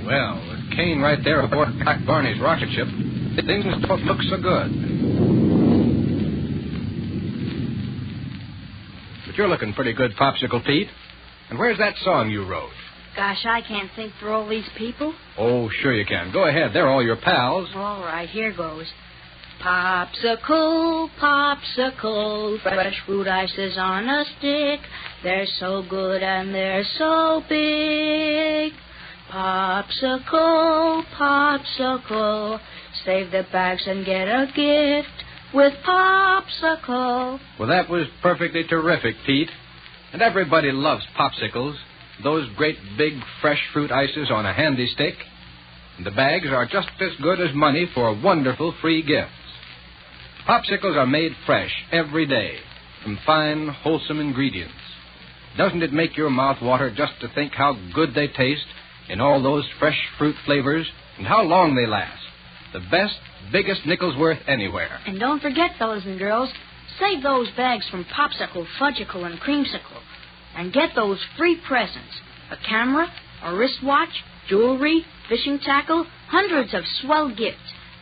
Well, with Kane right there aboard Black Barney's rocket ship, things don't look so good. But you're looking pretty good, Popsicle Pete. And where's that song you wrote? Gosh, I can't think for all these people. Oh, sure you can. Go ahead. They're all your pals. All right, here goes. Popsicle, popsicle, fresh fruit ices on a stick. They're so good and they're so big. Popsicle, popsicle, save the bags and get a gift with Popsicle. Well, that was perfectly terrific, Pete. And everybody loves popsicles. Those great big fresh fruit ices on a handy stick. And the bags are just as good as money for wonderful free gifts. Popsicles are made fresh every day from fine, wholesome ingredients. Doesn't it make your mouth water just to think how good they taste in all those fresh fruit flavors and how long they last? The best, biggest nickel's worth anywhere. And don't forget, fellas and girls, save those bags from Popsicle, Fudgicle, and Creamsicle. And get those free presents. A camera, a wristwatch, jewelry, fishing tackle, hundreds of swell gifts.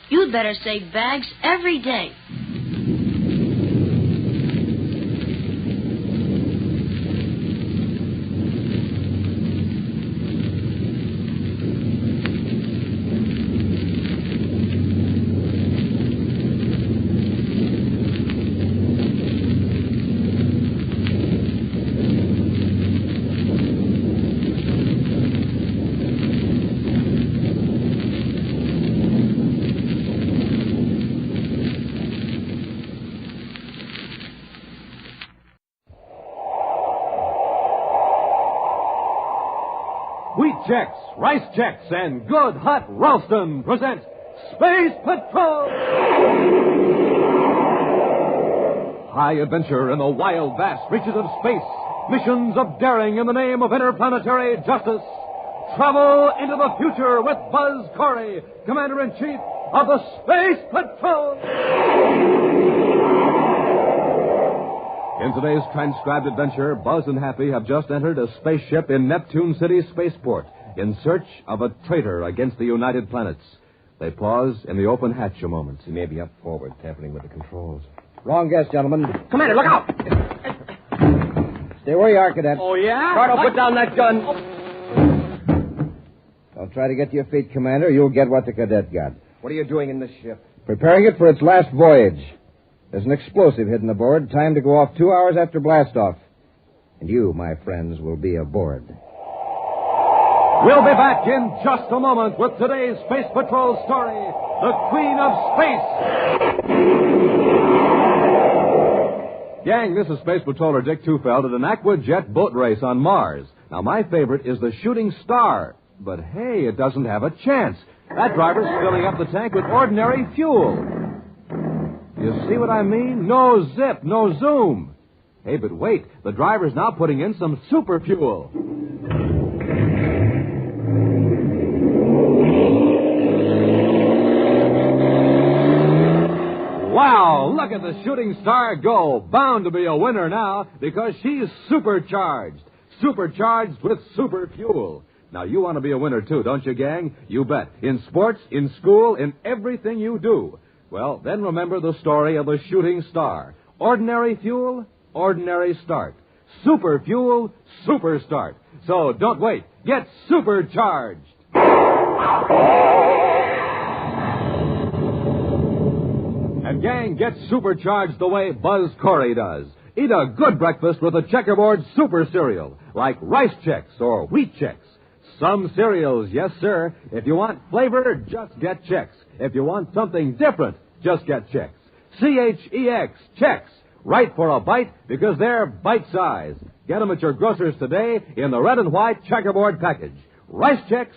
You'd better save bags every day. Wheat Chex, Rice Chex, and Good Hot Ralston present Space Patrol! High adventure in the wild, vast reaches of space. Missions of daring in the name of interplanetary justice. Travel into the future with Buzz Corey, Commander-in-Chief of the Space Patrol! In today's transcribed adventure, Buzz and Happy have just entered a spaceship in Neptune City Spaceport in search of a traitor against the United Planets. They pause in the open hatch a moment. He may be up forward, tampering with the controls. Wrong guess, gentlemen. Commander, look out! Stay where you are, Cadet. Oh, yeah? Cardo, put down that gun. Don't try to get to your feet, Commander. You'll get what the Cadet got. What are you doing in this ship? Preparing it for its last voyage. There's an explosive hidden aboard, timed to go off 2 hours after blastoff. And you, my friends, will be aboard. We'll be back in just a moment with today's Space Patrol story, The Queen of Space. Gang, this is Space Patroller Dick Tufeld at an Aquajet boat race on Mars. Now, my favorite is the Shooting Star. But, hey, it doesn't have a chance. That driver's filling up the tank with ordinary fuel. You see what I mean? No zip, no zoom. Hey, but wait. The driver's now putting in some super fuel. Wow, look at the Shooting Star go. Bound to be a winner now because she's supercharged. Supercharged with super fuel. Now, you want to be a winner, too, don't you, gang? You bet. In sports, in school, in everything you do. Well, then remember the story of the Shooting Star. Ordinary fuel, ordinary start. Super fuel, super start. So don't wait. Get supercharged. And gang, get supercharged the way Buzz Corey does. Eat a good breakfast with a checkerboard super cereal, like Rice Chex or Wheat Chex. Some cereals, yes, sir. If you want flavor, just get Chex. If you want something different, just get Chex. C-H-E-X, Chex. Right for a bite because they're bite-sized. Get them at your grocer's today in the red and white checkerboard package. Rice Chex,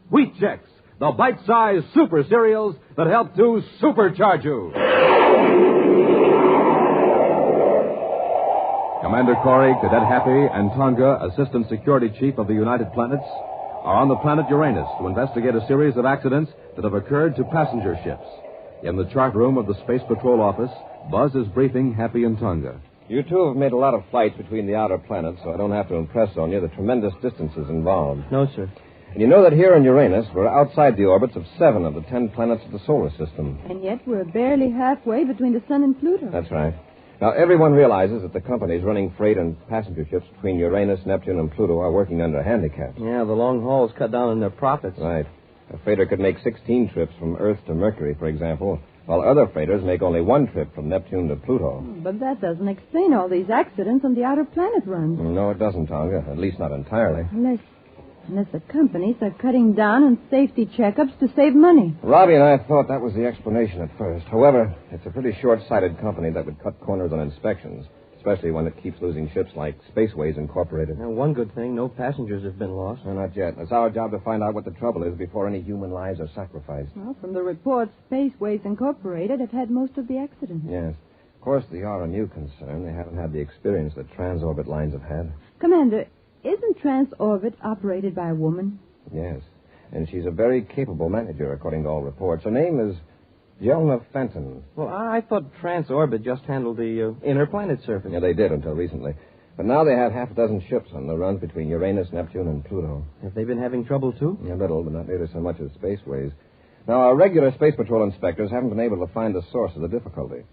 Wheat Chex. The bite-sized super cereals that help to supercharge you. Commander Corey, Cadet Happy, and Tonga, Assistant Security Chief of the United Planets, are on the planet Uranus to investigate a series of accidents that have occurred to passenger ships. In the chart room of the Space Patrol office, Buzz is briefing Happy and Tonga. You two have made a lot of flights between the outer planets, so I don't have to impress on you the tremendous distances involved. No, sir. And you know that here on Uranus, we're outside the orbits of 7 of the 10 planets of the solar system. And yet we're barely halfway between the sun and Pluto. That's right. Now, everyone realizes that the companies running freight and passenger ships between Uranus, Neptune, and Pluto are working under handicaps. Yeah, the long hauls cut down on their profits. Right. A freighter could make 16 trips from Earth to Mercury, for example, while other freighters make only 1 trip from Neptune to Pluto. But that doesn't explain all these accidents on the outer planet runs. No, it doesn't, Tonga. At least not entirely. Unless the companies are cutting down on safety checkups to save money. Robbie and I thought that was the explanation at first. However, it's a pretty short-sighted company that would cut corners on inspections, especially when it keeps losing ships like Spaceways Incorporated. Now, one good thing, no passengers have been lost. No, not yet. It's our job to find out what the trouble is before any human lives are sacrificed. Well, from the reports, Spaceways Incorporated have had most of the accidents. Yes. Of course, they are a new concern. They haven't had the experience that Transorbit lines have had. Commander, isn't Transorbit operated by a woman? Yes. And she's a very capable manager, according to all reports. Her name is Jelena Fenton. Well, I thought Transorbit just handled the inner planet surface. Yeah, they did until recently. But now they have half a dozen ships on the runs between Uranus, Neptune, and Pluto. Have they been having trouble, too? A little, but not nearly so much as Spaceways. Now, our regular Space Patrol inspectors haven't been able to find the source of the difficulty.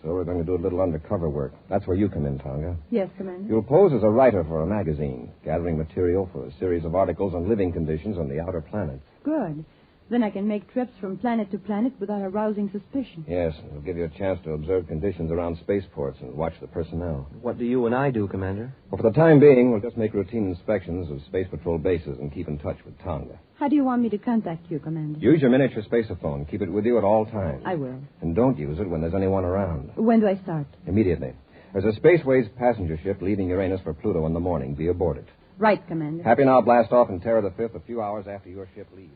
So we're going to do a little undercover work. That's where you come in, Tonga. Yes, Commander. You'll pose as a writer for a magazine, gathering material for a series of articles on living conditions on the outer planets. Good. Then I can make trips from planet to planet without arousing suspicion. Yes, it'll give you a chance to observe conditions around spaceports and watch the personnel. What do you and I do, Commander? Well, for the time being, we'll just make routine inspections of Space Patrol bases and keep in touch with Tonga. How do you want me to contact you, Commander? Use your miniature spaceophone. Keep it with you at all times. I will. And don't use it when there's anyone around. When do I start? Immediately. There's a Spaceways passenger ship leaving Uranus for Pluto in the morning. Be aboard it. Right, Commander. Happy now blast off in Terra the 5th a few hours after your ship leaves.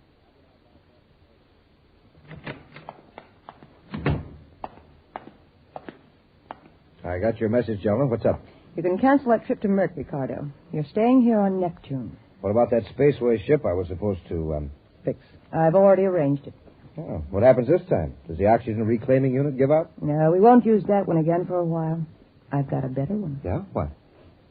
I got your message, gentlemen. What's up? You can cancel that trip to Mercury, Ricardo. You're staying here on Neptune. What about that Spaceways ship I was supposed to, fix? I've already arranged it. Oh, what happens this time? Does the oxygen reclaiming unit give out? No, we won't use that one again for a while. I've got a better one. Yeah? What?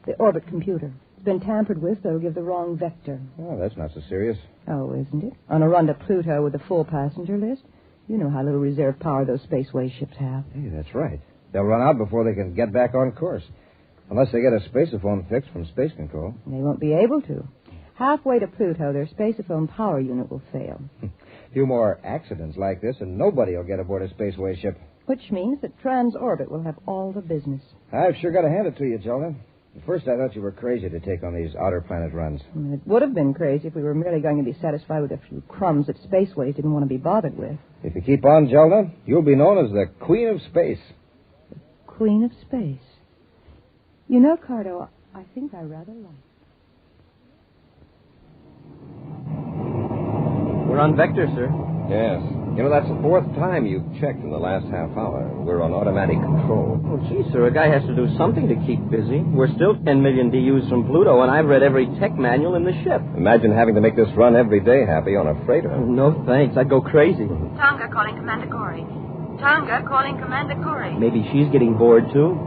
The orbit computer. It's been tampered with, so it'll give the wrong vector. Oh, that's not so serious. Oh, isn't it? On a run to Pluto with a full passenger list, you know how little reserve power those Spaceways ships have. Hey, that's right. They'll run out before they can get back on course. Unless they get a spaceophone fixed from space control. They won't be able to. Halfway to Pluto, their spaceophone power unit will fail. A few more accidents like this, and nobody will get aboard a Spaceway ship. Which means that Transorbit will have all the business. I've sure got to hand it to you, Jelena. At first, I thought you were crazy to take on these outer planet runs. It would have been crazy if we were merely going to be satisfied with a few crumbs that Spaceways didn't want to be bothered with. If you keep on, Jelena, you'll be known as the Queen of Space. Queen of Space. You know, Cardo, I think I rather like. We're on vector, sir. Yes. You know, that's the fourth time you've checked in the last half hour. We're on automatic control. Oh, gee, sir, a guy has to do something to keep busy. We're still 10 million DUs from Pluto, and I've read every tech manual in the ship. Imagine having to make this run every day, Happy, on a freighter. Oh, no, thanks. I'd go crazy. Tonga calling Commander Corey. Tonga calling Commander Corey. Maybe she's getting bored, too.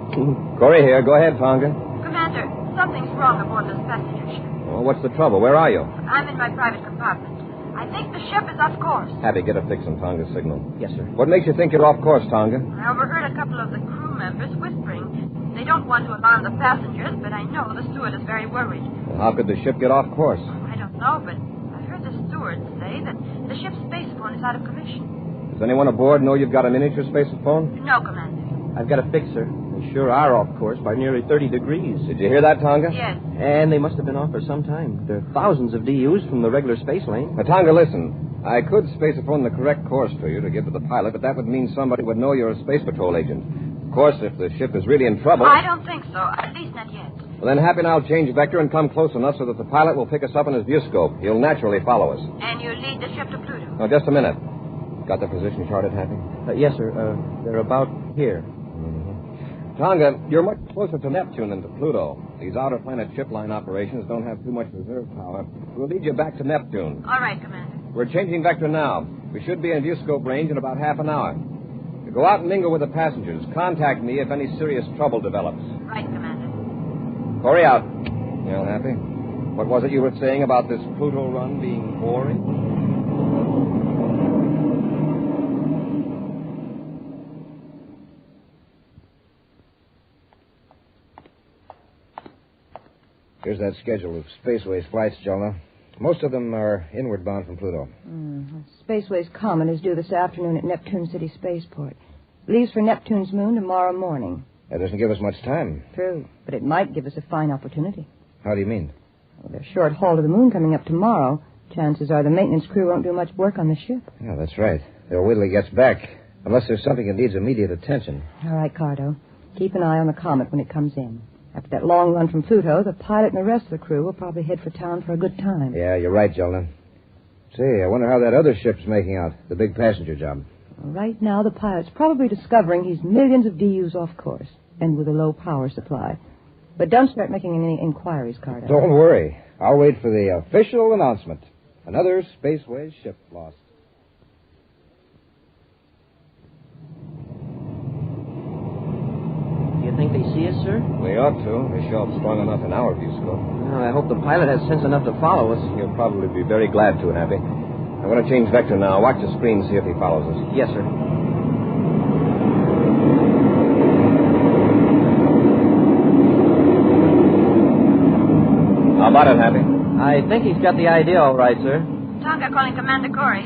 Corey here. Go ahead, Tonga. Commander, something's wrong aboard this passenger ship. Well, what's the trouble? Where are you? I'm in my private compartment. I think the ship is off course. Happy, get a fix on Tonga's signal. Yes, sir. What makes you think you're off course, Tonga? I overheard a couple of the crew members whispering. They don't want to alarm the passengers, but I know the steward is very worried. Well, how could the ship get off course? I don't know, but I heard the steward say that the ship's spacephone is out of commission. Does anyone aboard know you've got a miniature spaceophone? No, Commander. I've got a fix, sir. They sure are off course by nearly 30 degrees. Did you hear that, Tonga? Yes. And they must have been off for some time. There are thousands of DUs from the regular space lane. Now, Tonga, listen. I could spaceophone the correct course to you to give to the pilot, but that would mean somebody would know you're a Space Patrol agent. Of course, if the ship is really in trouble... I don't think so. At least not yet. Well, then Happy and I'll change vector and come close enough so that the pilot will pick us up in his viewscope. He'll naturally follow us. And you lead the ship to Pluto? Now, just a minute. Got the position charted, Happy? Yes, sir. They're about here. Tonga, you're much closer to Neptune than to Pluto. These outer planet ship line operations don't have too much reserve power. We'll lead you back to Neptune. All right, Commander. We're changing vector now. We should be in viewscope range in about half an hour. You go out and mingle with the passengers. Contact me if any serious trouble develops. Right, Commander. Corey out. You Happy? What was it you were saying about this Pluto run being boring? Here's that schedule of Spaceways flights, Jelena. Most of them are inward bound from Pluto. Spaceways Comet is due this afternoon at Neptune City Spaceport. Leaves for Neptune's moon tomorrow morning. That doesn't give us much time. True, but it might give us a fine opportunity. How do you mean? Well, there's short haul to the moon coming up tomorrow. Chances are the maintenance crew won't do much work on the ship. Yeah, that's right. They'll wait till he gets back. Unless there's something that needs immediate attention. All right, Cardo. Keep an eye on the Comet when it comes in. After that long run from Pluto, the pilot and the rest of the crew will probably head for town for a good time. Yeah, you're right, Jelena. Say, I wonder how that other ship's making out, the big passenger job. Well, right now, the pilot's probably discovering he's millions of DUs off course and with a low power supply. But don't start making any inquiries, Cardo. Don't worry. I'll wait for the official announcement. Another Spaceways ship lost. see us, sir? We ought to. We show up strong enough in our viewscope. Well, I hope the pilot has sense enough to follow us. He'll probably be very glad to, Happy. I'm going to change vector now. Watch the screen, see if he follows us. Yes, sir. How about it, Happy? I think he's got the idea all right, sir. Tonga calling Commander Corey.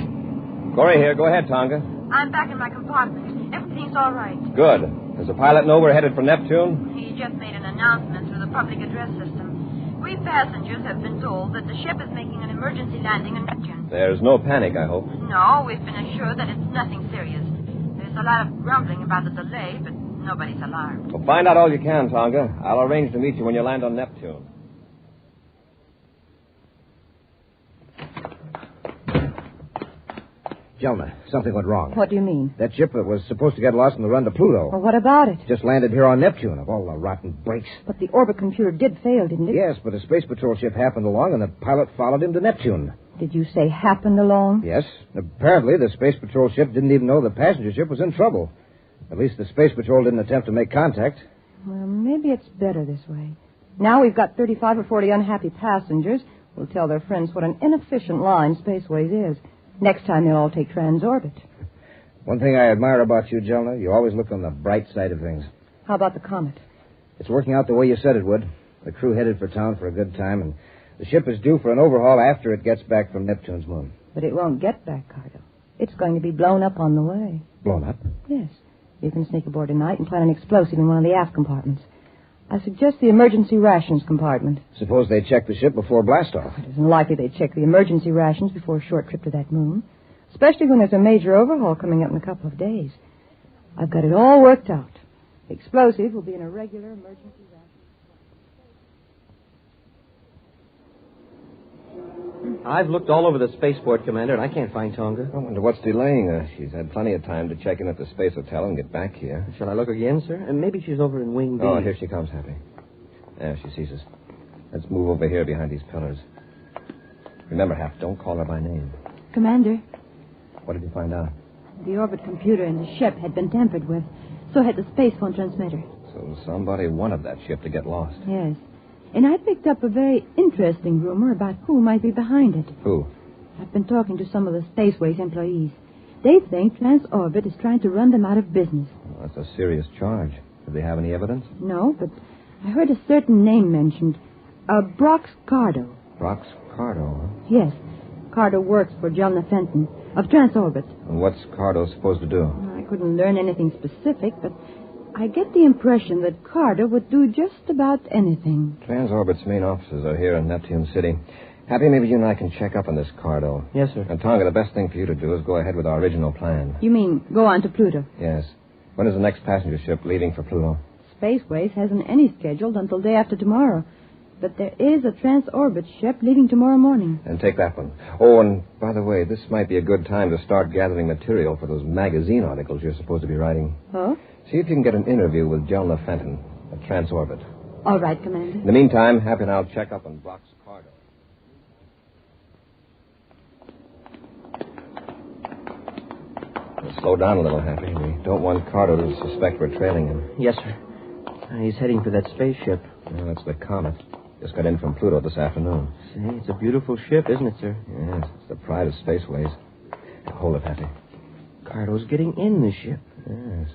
Corey here. Go ahead, Tonga. I'm back in my compartment. Everything's all right. Good. Does the pilot know we're headed for Neptune? He just made an announcement through the public address system. We passengers have been told that the ship is making an emergency landing in Neptune. There's no panic, I hope. No, we've been assured that it's nothing serious. There's a lot of grumbling about the delay, but nobody's alarmed. Well, find out all you can, Tonga. I'll arrange to meet you when you land on Neptune. Jelna, something went wrong. What do you mean? That ship that was supposed to get lost on the run to Pluto. Well, what about it? Just landed here on Neptune, of all the rotten breaks. But the orbit computer did fail, didn't it? Yes, but a space patrol ship happened along, and the pilot followed him to Neptune. Did you say happened along? Yes. Apparently, the space patrol ship didn't even know the passenger ship was in trouble. At least the space patrol didn't attempt to make contact. Well, maybe it's better this way. Now we've got 35 or 40 unhappy passengers who'll tell their friends what an inefficient line Spaceways is. Next time they'll all take transorbit. One thing I admire about you, Jelna, you always look on the bright side of things. How about the comet? It's working out the way you said it would. The crew headed for town for a good time, and the ship is due for an overhaul after it gets back from Neptune's moon. But it won't get back, Cardo. It's going to be blown up on the way. Blown up? Yes. You can sneak aboard tonight and plant an explosive in one of the aft compartments. I suggest the emergency rations compartment. Suppose they check the ship before blastoff. It isn't likely they'd check the emergency rations before a short trip to that moon, especially when there's a major overhaul coming up in a couple of days. I've got it all worked out. The explosive will be in a regular emergency ration. I've looked all over the spaceport, Commander, and I can't find Tonga. I wonder what's delaying her. She's had plenty of time to check in at the space hotel and get back here. Shall I look again, sir? And maybe she's over in Wing B. Oh, here she comes, Happy. There, she sees us. Let's move over here behind these pillars. Remember, Hap, don't call her by name. Commander, What did you find out? the orbit computer in the ship had been tampered with. So had the space phone transmitter. So somebody wanted that ship to get lost. Yes. And I picked up a very interesting rumor about who might be behind it. Who? I've been talking to some of the Spaceways employees. They think Transorbit is trying to run them out of business. Well, that's a serious charge. Do they have any evidence? No, but I heard a certain name mentioned. Brox Cardo. Brox Cardo, huh? Yes. Cardo works for Jelna Fenton of Transorbit. And what's Cardo supposed to do? I couldn't learn anything specific, but I get the impression that Cardo would do just about anything. Transorbit's main offices are here in Neptune City. Happy, maybe you and I can check up on this Cardo. Yes, sir. And Tonga, the best thing for you to do is go ahead with our original plan. You mean go on to Pluto? Yes. When is the next passenger ship leaving for Pluto? Spaceways hasn't any scheduled until day after tomorrow. But there is a Transorbit ship leaving tomorrow morning. And take that one. Oh, and by the way, this might be a good time to start gathering material for those magazine articles you're supposed to be writing. Oh? See if you can get an interview with Jelna Fenton at Transorbit. All right, Commander. In the meantime, Happy and I'll check up on Brock's Cardo. We'll slow down a little, Happy. We don't want Cardo to suspect we're trailing him. Yes, sir. He's heading for that spaceship. Well, that's the Comet. Just got in from Pluto this afternoon. Say, it's a beautiful ship, isn't it, sir? Yes, it's the pride of Spaceways. Hold it, Happy. Cardo's getting in the ship. Yes.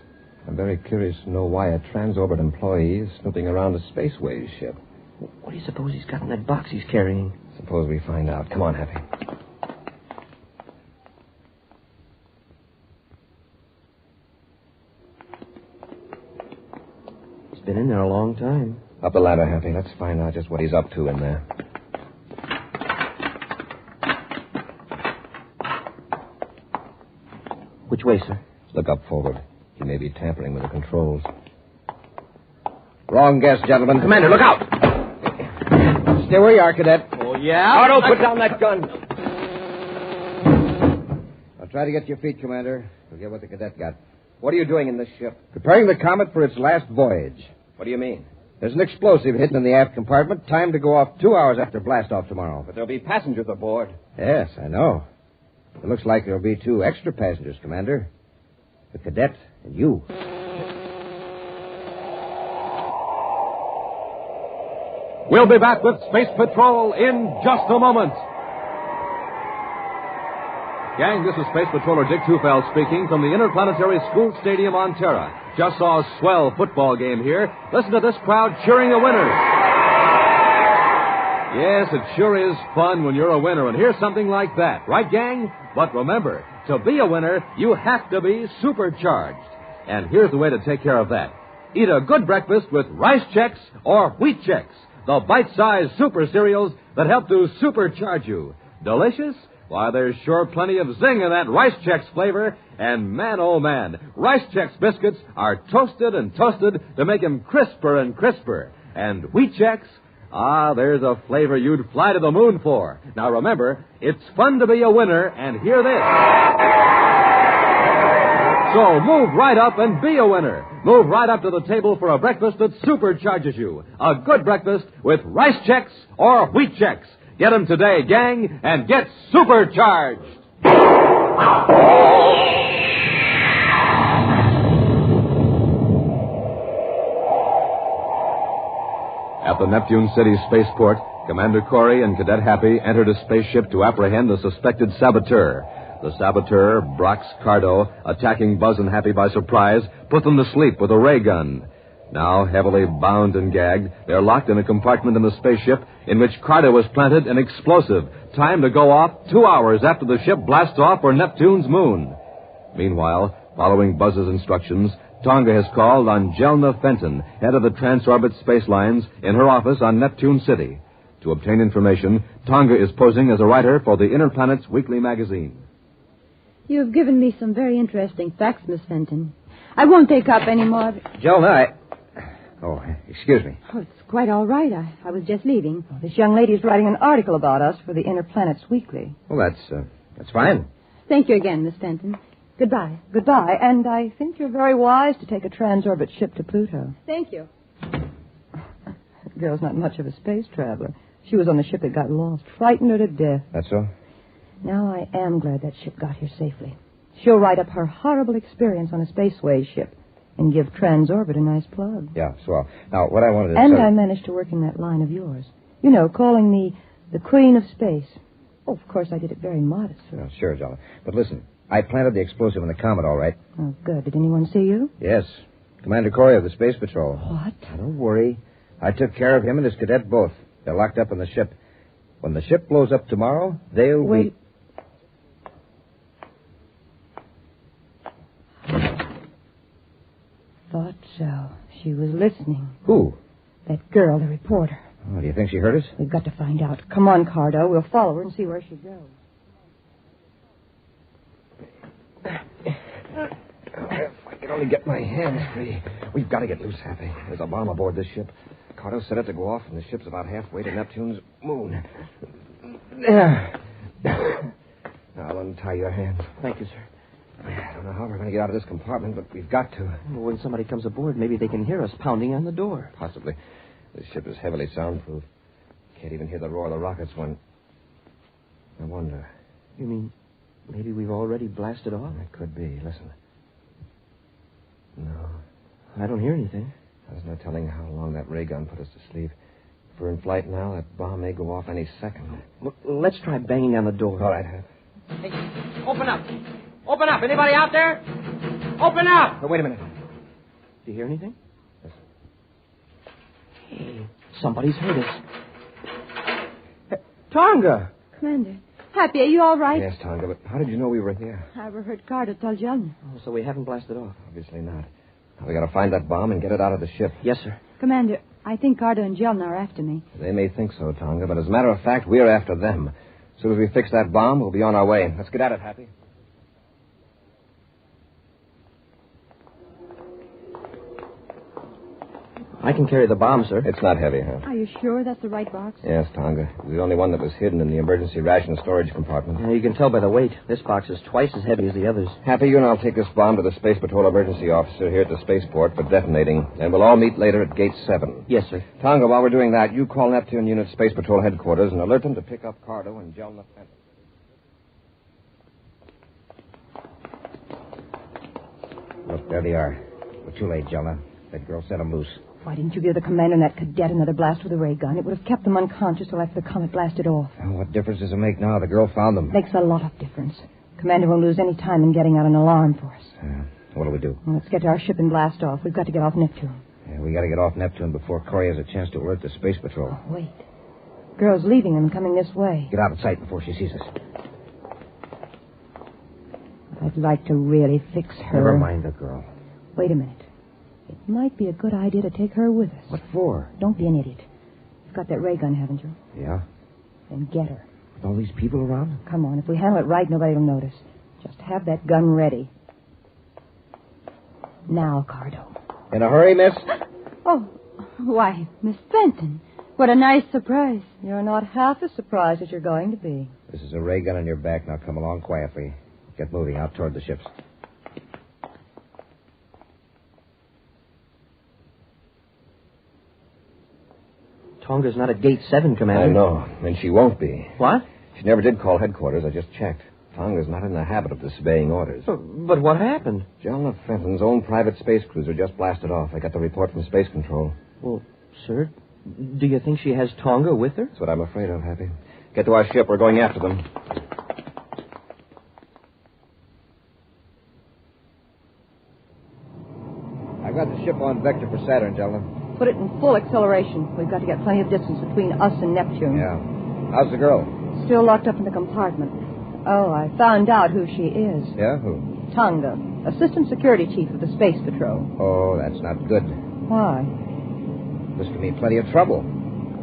I'm very curious to know why a Transorbit employee is snooping around a Spaceways ship. What do you suppose he's got in that box he's carrying? Suppose we find out. Come on, Happy. He's been in there a long time. Up the ladder, Happy. Let's find out just what he's up to in there. Which way, sir? Look up forward. He may be tampering with the controls. Wrong guess, gentlemen. Commander, look out! Stay where you are, Cadet. Oh, yeah? Cardo, put down that gun. I'll try to get your feet, Commander. Forget what the cadet got. What are you doing in this ship? Preparing the Comet for its last voyage. What do you mean? There's an explosive hidden in the aft compartment, timed to go off 2 hours after blastoff tomorrow. But there'll be passengers aboard. Yes, I know. It looks like there'll be 2 extra passengers, Commander. The cadet and you. We'll be back with Space Patrol in just a moment. Gang, this is Space Patroller Dick Tufeld speaking from the Interplanetary School Stadium on Terra. Just saw a swell football game here. Listen to this crowd cheering a winner. Yes, it sure is fun when you're a winner, and here's something like that. Right, gang? But remember, to be a winner, you have to be supercharged. And here's the way to take care of that. Eat a good breakfast with Rice Chex or Wheat Chex, the bite-sized super cereals that help to supercharge you. Delicious? Why, there's sure plenty of zing in that Rice Chex flavor. And man, oh man, Rice Chex biscuits are toasted and toasted to make them crisper and crisper. And Wheat Chex, there's a flavor you'd fly to the moon for. Now remember, it's fun to be a winner, and hear this. So move right up and be a winner. Move right up to the table for a breakfast that supercharges you. A good breakfast with Rice Chex or Wheat Chex. Get them today, gang, and get supercharged. At the Neptune City spaceport, Commander Corey and Cadet Happy entered a spaceship to apprehend the suspected saboteur. The saboteur, Brox Cardo, attacking Buzz and Happy by surprise, put them to sleep with a ray gun. Now, heavily bound and gagged, they're locked in a compartment in the spaceship in which Cardo has planted an explosive, timed to go off 2 hours after the ship blasts off for Neptune's moon. Meanwhile, following Buzz's instructions, Tonga has called on Jelna Fenton, head of the Transorbit Space Lines, in her office on Neptune City. To obtain information, Tonga is posing as a writer for the Interplanet's weekly magazine. You've given me some very interesting facts, Miss Fenton. I won't take up any more. Jelna, Oh, excuse me. Oh, it's quite all right. I was just leaving. This young lady's writing an article about us for the Interplanet's Weekly. Well, that's fine. Thank you again, Miss Fenton. Goodbye. Goodbye. And I think you're very wise to take a transorbit ship to Pluto. Thank you. The girl's not much of a space traveler. She was on the ship that got lost. Frightened her to death. That's so? Now I am glad that ship got here safely. She'll write up her horrible experience on a spaceways ship and give Transorbit a nice plug. Yeah, swell. Now, what I wanted to And say... I managed to work in that line of yours. You know, calling me the Queen of Space. Oh, of course, I did it very modestly. Oh, sure, Jelna. But listen, I planted the explosive in the Comet, all right. Oh, good. Did anyone see you? Yes. Commander Corey of the Space Patrol. What? Now, don't worry. I took care of him and his cadet both. They're locked up in the ship. When the ship blows up tomorrow, they'll Wait. be... Thought so. She was listening. Who? That girl, the reporter. Oh, do you think she heard us? We've got to find out. Come on, Cardo. We'll follow her and see where she goes. If I could only get my hands free. We've got to get loose, Happy. There's a bomb aboard this ship. Cardo set it to go off, and the ship's about halfway to Neptune's moon. There. Now, I'll untie your hands. Thank you, sir. I don't know how we're going to get out of this compartment, but we've got to. Well, when somebody comes aboard, maybe they can hear us pounding on the door. Possibly. This ship is heavily soundproof. Can't even hear the roar of the rockets when... I wonder. You mean maybe we've already blasted off? It could be. Listen. No. I don't hear anything. There's no telling how long that ray gun put us to sleep. If we're in flight now, that bomb may go off any second. Well, let's try banging on the door. All right, Hap. Hey, open up. Open up. Anybody out there? Open up. Oh, wait a minute. Do you hear anything? Listen. Hey, somebody's heard us. Tonga. Commander. Happy, are you all right? Yes, Tonga, but how did you know we were here? I overheard Cardo tell Jelna. Oh, so we haven't blasted off? Obviously not. Now, we got to find that bomb and get it out of the ship. Yes, sir. Commander, I think Cardo and Jelna are after me. They may think so, Tonga, but as a matter of fact, we're after them. As soon as we fix that bomb, we'll be on our way. Let's get at it, Happy. I can carry the bomb, sir. It's not heavy, huh? Are you sure that's the right box? Yes, Tonga. It was the only one that was hidden in the emergency ration storage compartment. You can tell by the weight. This box is twice as heavy as the others. Happy, you and I'll take this bomb to the Space Patrol emergency officer here at the spaceport for detonating, and we'll all meet later at Gate 7. Yes, sir. Tonga, while we're doing that, you call Neptune Unit Space Patrol headquarters and alert them to pick up Cardo and Jelna Fenton. Look, there they are. We're too late, Jelna. That girl set them loose. Why didn't you give the commander and that cadet another blast with a ray gun? It would have kept them unconscious till after the comet blasted off. Well, what difference does it make now? The girl found them. Makes a lot of difference. Commander won't lose any time in getting out an alarm for us. What do we do? Well, let's get to our ship and blast off. We've got to get off Neptune. Yeah, we got to get off Neptune before Corey has a chance to alert the space patrol. Oh, wait. Girl's leaving and coming this way. Get out of sight before she sees us. I'd like to really fix her. Never mind the girl. Wait a minute. It might be a good idea to take her with us. What for? Don't be an idiot. You've got that ray gun, haven't you? Yeah. Then get her. With all these people around? Come on. If we handle it right, nobody will notice. Just have that gun ready. Now, Cardo. In a hurry, miss? Oh, why, Miss Fenton. What a nice surprise. You're not half as surprised as you're going to be. This is a ray gun on your back. Now come along quietly. Get moving out toward the ships. Tonga's not at Gate 7, Commander. I know, and she won't be. What? She never did call headquarters. I just checked. Tonga's not in the habit of disobeying orders. But what happened? Jelna Fenton's own private space cruiser just blasted off. I got the report from Space Control. Well, sir, do you think she has Tonga with her? That's what I'm afraid of, Happy. Get to our ship. We're going after them. I've got the ship on vector for Saturn, Jelna. Put it in full acceleration. We've got to get plenty of distance between us and Neptune. Yeah. How's the girl? Still locked up in the compartment. Oh, I found out who she is. Yeah, who? Tonga, Assistant Security Chief of the Space Patrol. Oh, that's not good. Why? This could mean plenty of trouble.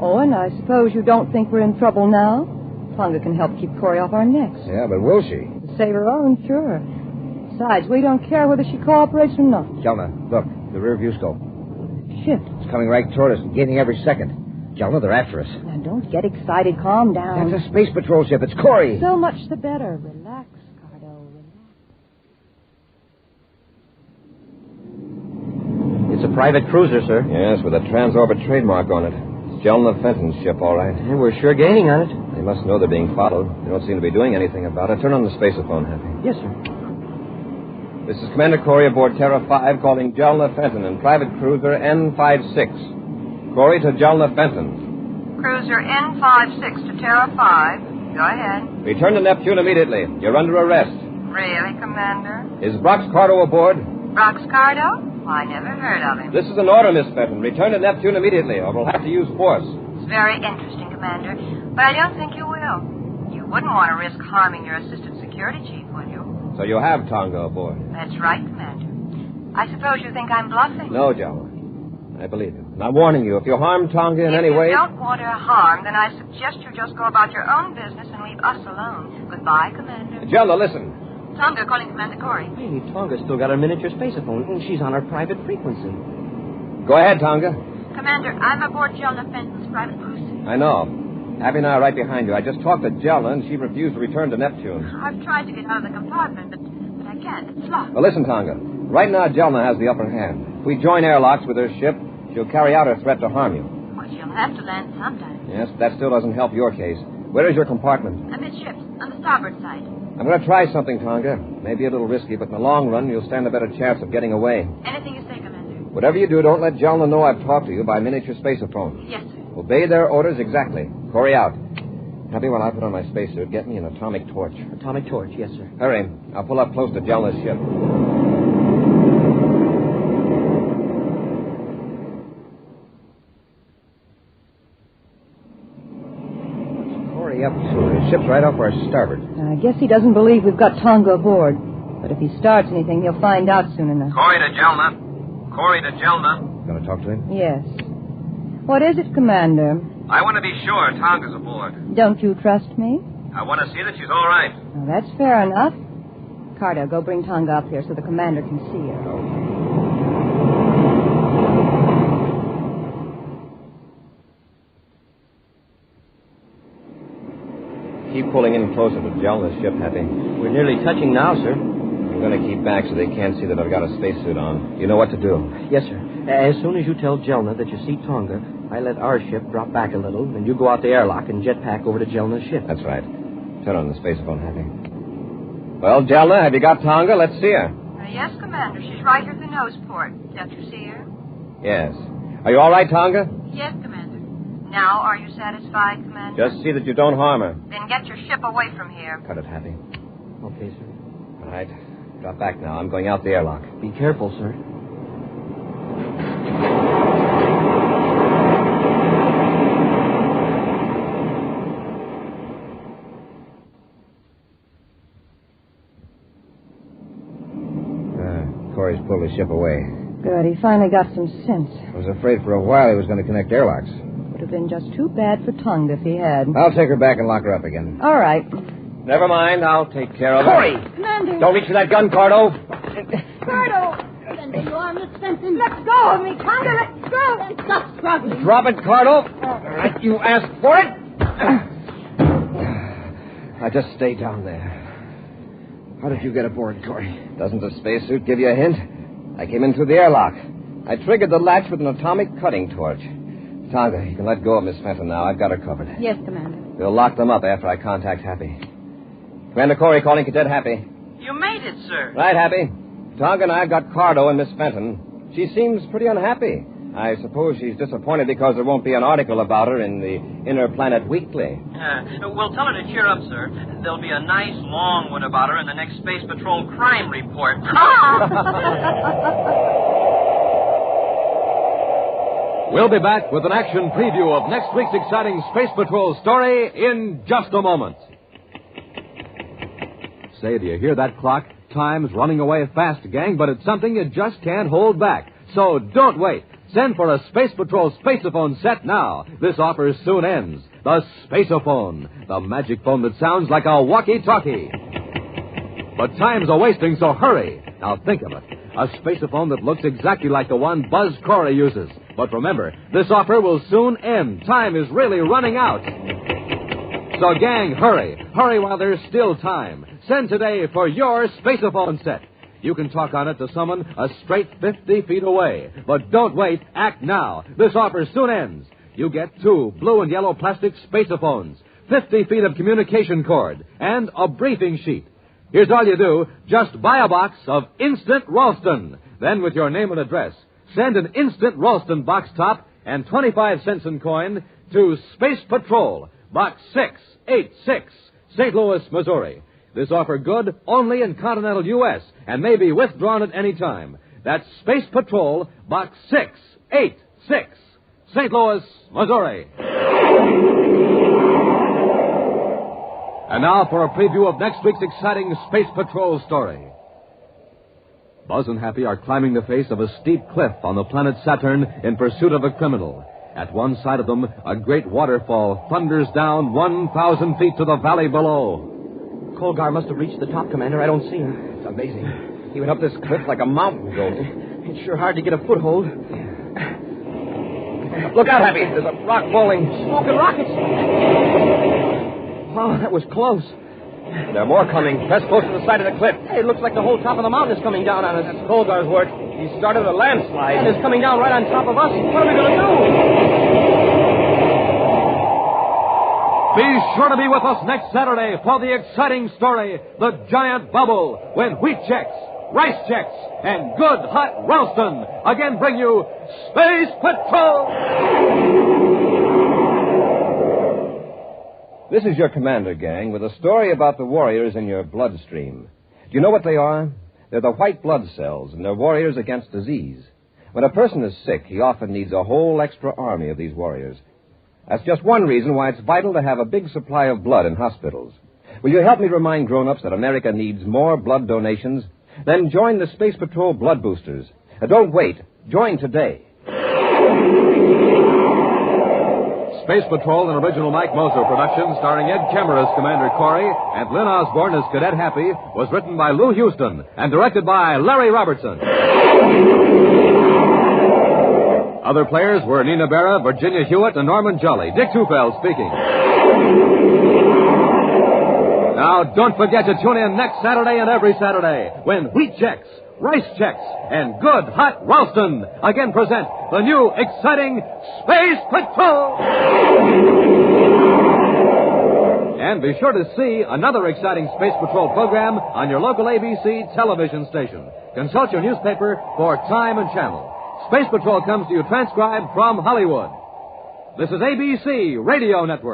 Oh, and I suppose you don't think we're in trouble now? Tonga can help keep Corey off our necks. Yeah, but will she? To save her own, sure. Besides, we don't care whether she cooperates or not. Jelna, look, the rear view scope. Ship. It's coming right toward us and gaining every second. Jelna, they're after us. Now, don't get excited. Calm down. That's a space patrol ship. It's Corey. So much the better. Relax, Cardo. Relax. It's a private cruiser, sir. Yes, with a Transorbit trademark on it. It's Jelna Fenton's ship, all right. And we're sure gaining on it. They must know they're being followed. They don't seem to be doing anything about it. Turn on the spaceophone, Happy. Yes, sir. This is Commander Corey aboard Terra 5 calling Jelna Fenton in private cruiser N56. Corey to Jelna Fenton. Cruiser N56 to Terra 5. Go ahead. Return to Neptune immediately. You're under arrest. Really, Commander? Is Brox Cardo aboard? Brox Cardo? I never heard of him. This is an order, Miss Fenton. Return to Neptune immediately, or we'll have to use force. It's very interesting, Commander, but I don't think you will. You wouldn't want to risk harming your Assistant Security Chief, would you? So you have Tonga aboard? That's right, Commander. I suppose you think I'm bluffing? No, Jelna. I believe you. And I'm warning you, if you harm Tonga in any way... If you don't want her harmed, then I suggest you just go about your own business and leave us alone. Goodbye, Commander. Jelna, listen. Tonga calling Commander Corey. Hey, Tonga's still got her miniature spaceophone, and she's on her private frequency. Go ahead, Tonga. Commander, I'm aboard Jelna Fenton's private cruiser. I know. Happy and I are right behind you. I just talked to Jelna, and she refused to return to Neptune. I've tried to get out of the compartment, but I can't. It's locked. Well, listen, Tonga. Right now, Jelna has the upper hand. If we join airlocks with her ship, she'll carry out her threat to harm you. Well, she'll have to land sometime. Yes, that still doesn't help your case. Where is your compartment? Amidships, on the starboard side. I'm going to try something, Tonga. Maybe a little risky, but in the long run, you'll stand a better chance of getting away. Anything you say, Commander. Whatever you do, don't let Jelna know I've talked to you by miniature spaceophone. Yes, sir. Obey their orders exactly. Corey out. Happy, while I put on my spacesuit, get me an atomic torch. Atomic torch, yes, sir. Hurry. I'll pull up close to Jelna's ship. What's Corey up to? His ship's right off our starboard. I guess he doesn't believe we've got Tonga aboard. But if he starts anything, he'll find out soon enough. Corey to Jelna. Corey to Jelna. Going to talk to him? Yes. What is it, Commander? I want to be sure Tonga's aboard. Don't you trust me? I want to see that she's all right. Well, that's fair enough. Cardo, go bring Tonga up here so the commander can see her. Keep pulling in closer to Jelna's ship, Happy. We're nearly touching now, sir. I'm going to keep back so they can't see that I've got a spacesuit on. You know what to do. Yes, sir. As soon as you tell Jelna that you see Tonga, I let our ship drop back a little, and you go out the airlock and jetpack over to Jelna's ship. That's right. Turn on the spacephone, Happy. Well, Jelna, have you got Tonga? Let's see her. Yes, Commander. She's right here at the nose port. Don't you see her? Yes. Are you all right, Tonga? Yes, Commander. Now, are you satisfied, Commander? Just see that you don't harm her. Then get your ship away from here. Cut it, Happy. Okay, sir. All right. Drop back now. I'm going out the airlock. Be careful, sir. Corey's pulled his ship away. Good. He finally got some sense. I was afraid for a while he was going to connect airlocks. Would have been just too bad for Tonga if he had. I'll take her back and lock her up again. All right. Never mind. I'll take care of Corey! her. Commander! Don't reach for that gun, Cardo. Cardo! Then you are, Miss Benson. Let go of me, Tonga! Let go! Stop struggling. Drop it, Cardo. All right, you asked for it. I just stay down there. How did you get aboard, Corey? Doesn't the spacesuit give you a hint? I came in through the airlock. I triggered the latch with an atomic cutting torch. Tonga, you can let go of Miss Fenton now. I've got her covered. Yes, Commander. We'll lock them up after I contact Happy. Commander Corey calling Cadet Happy. You made it, sir. Right, Happy. Tonga and I have got Cardo and Miss Fenton. She seems pretty unhappy. I suppose she's disappointed because there won't be an article about her in the Inner Planet Weekly. We'll tell her to cheer up, sir. There'll be a nice long one about her in the next Space Patrol crime report. We'll be back with an action preview of next week's exciting Space Patrol story in just a moment. Say, do you hear that clock? Time's running away fast, gang, but it's something you just can't hold back. So don't wait. Send for a Space Patrol Spaceophone set now. This offer soon ends. The Spaceophone, the magic phone that sounds like a walkie-talkie. But time's a-wasting, so hurry. Now think of it. A Spaceophone that looks exactly like the one Buzz Corey uses. But remember, this offer will soon end. Time is really running out. So, gang, hurry. Hurry while there's still time. Send today for your Spaceophone set. You can talk on it to someone a straight 50 feet away. But don't wait. Act now. This offer soon ends. You get 2 blue and yellow plastic Spaceophones, 50 feet of communication cord, and a briefing sheet. Here's all you do. Just buy a box of Instant Ralston. Then, with your name and address, send an Instant Ralston box top and 25 cents in coin to Space Patrol, Box 686, St. Louis, Missouri. This offer good only in continental U.S. and may be withdrawn at any time. That's Space Patrol, Box 686, St. Louis, Missouri. And now for a preview of next week's exciting Space Patrol story. Buzz and Happy are climbing the face of a steep cliff on the planet Saturn in pursuit of a criminal. At one side of them, a great waterfall thunders down 1,000 feet to the valley below. Colgar must have reached the top, Commander. I don't see him. It's amazing. He went up this cliff like a mountain goat. It's sure hard to get a foothold. Look out, Happy. There's a rock falling. Smoke and rockets. Oh, that was close. There are more coming. Press close to the side of the cliff. Hey, it looks like the whole top of the mountain is coming down on us. That's Colgar's work. He started a landslide. And it's coming down right on top of us. What are we going to do? Be sure to be with us next Saturday for the exciting story, The Giant Bubble, when wheat checks, rice checks, and good hot Ralston again bring you Space Patrol! This is your commander, gang, with a story about the warriors in your bloodstream. Do you know what they are? They're the white blood cells, and they're warriors against disease. When a person is sick, he often needs a whole extra army of these warriors. That's just one reason why it's vital to have a big supply of blood in hospitals. Will you help me remind grown-ups that America needs more blood donations? Then join the Space Patrol Blood Boosters. Don't wait. Join today. Space Patrol, an original Mike Moser production starring Ed Kemmer as Commander Corey and Lynn Osborne as Cadet Happy, was written by Lou Houston and directed by Larry Robertson. Other players were Nina Berra, Virginia Hewitt, and Norman Jolly. Dick Tufeld speaking. Now, don't forget to tune in next Saturday and every Saturday when wheat checks, rice checks, and good hot Ralston again present the new exciting Space Patrol. And be sure to see another exciting Space Patrol program on your local ABC television station. Consult your newspaper for time and channel. Space Patrol comes to you transcribed from Hollywood. This is ABC Radio Network.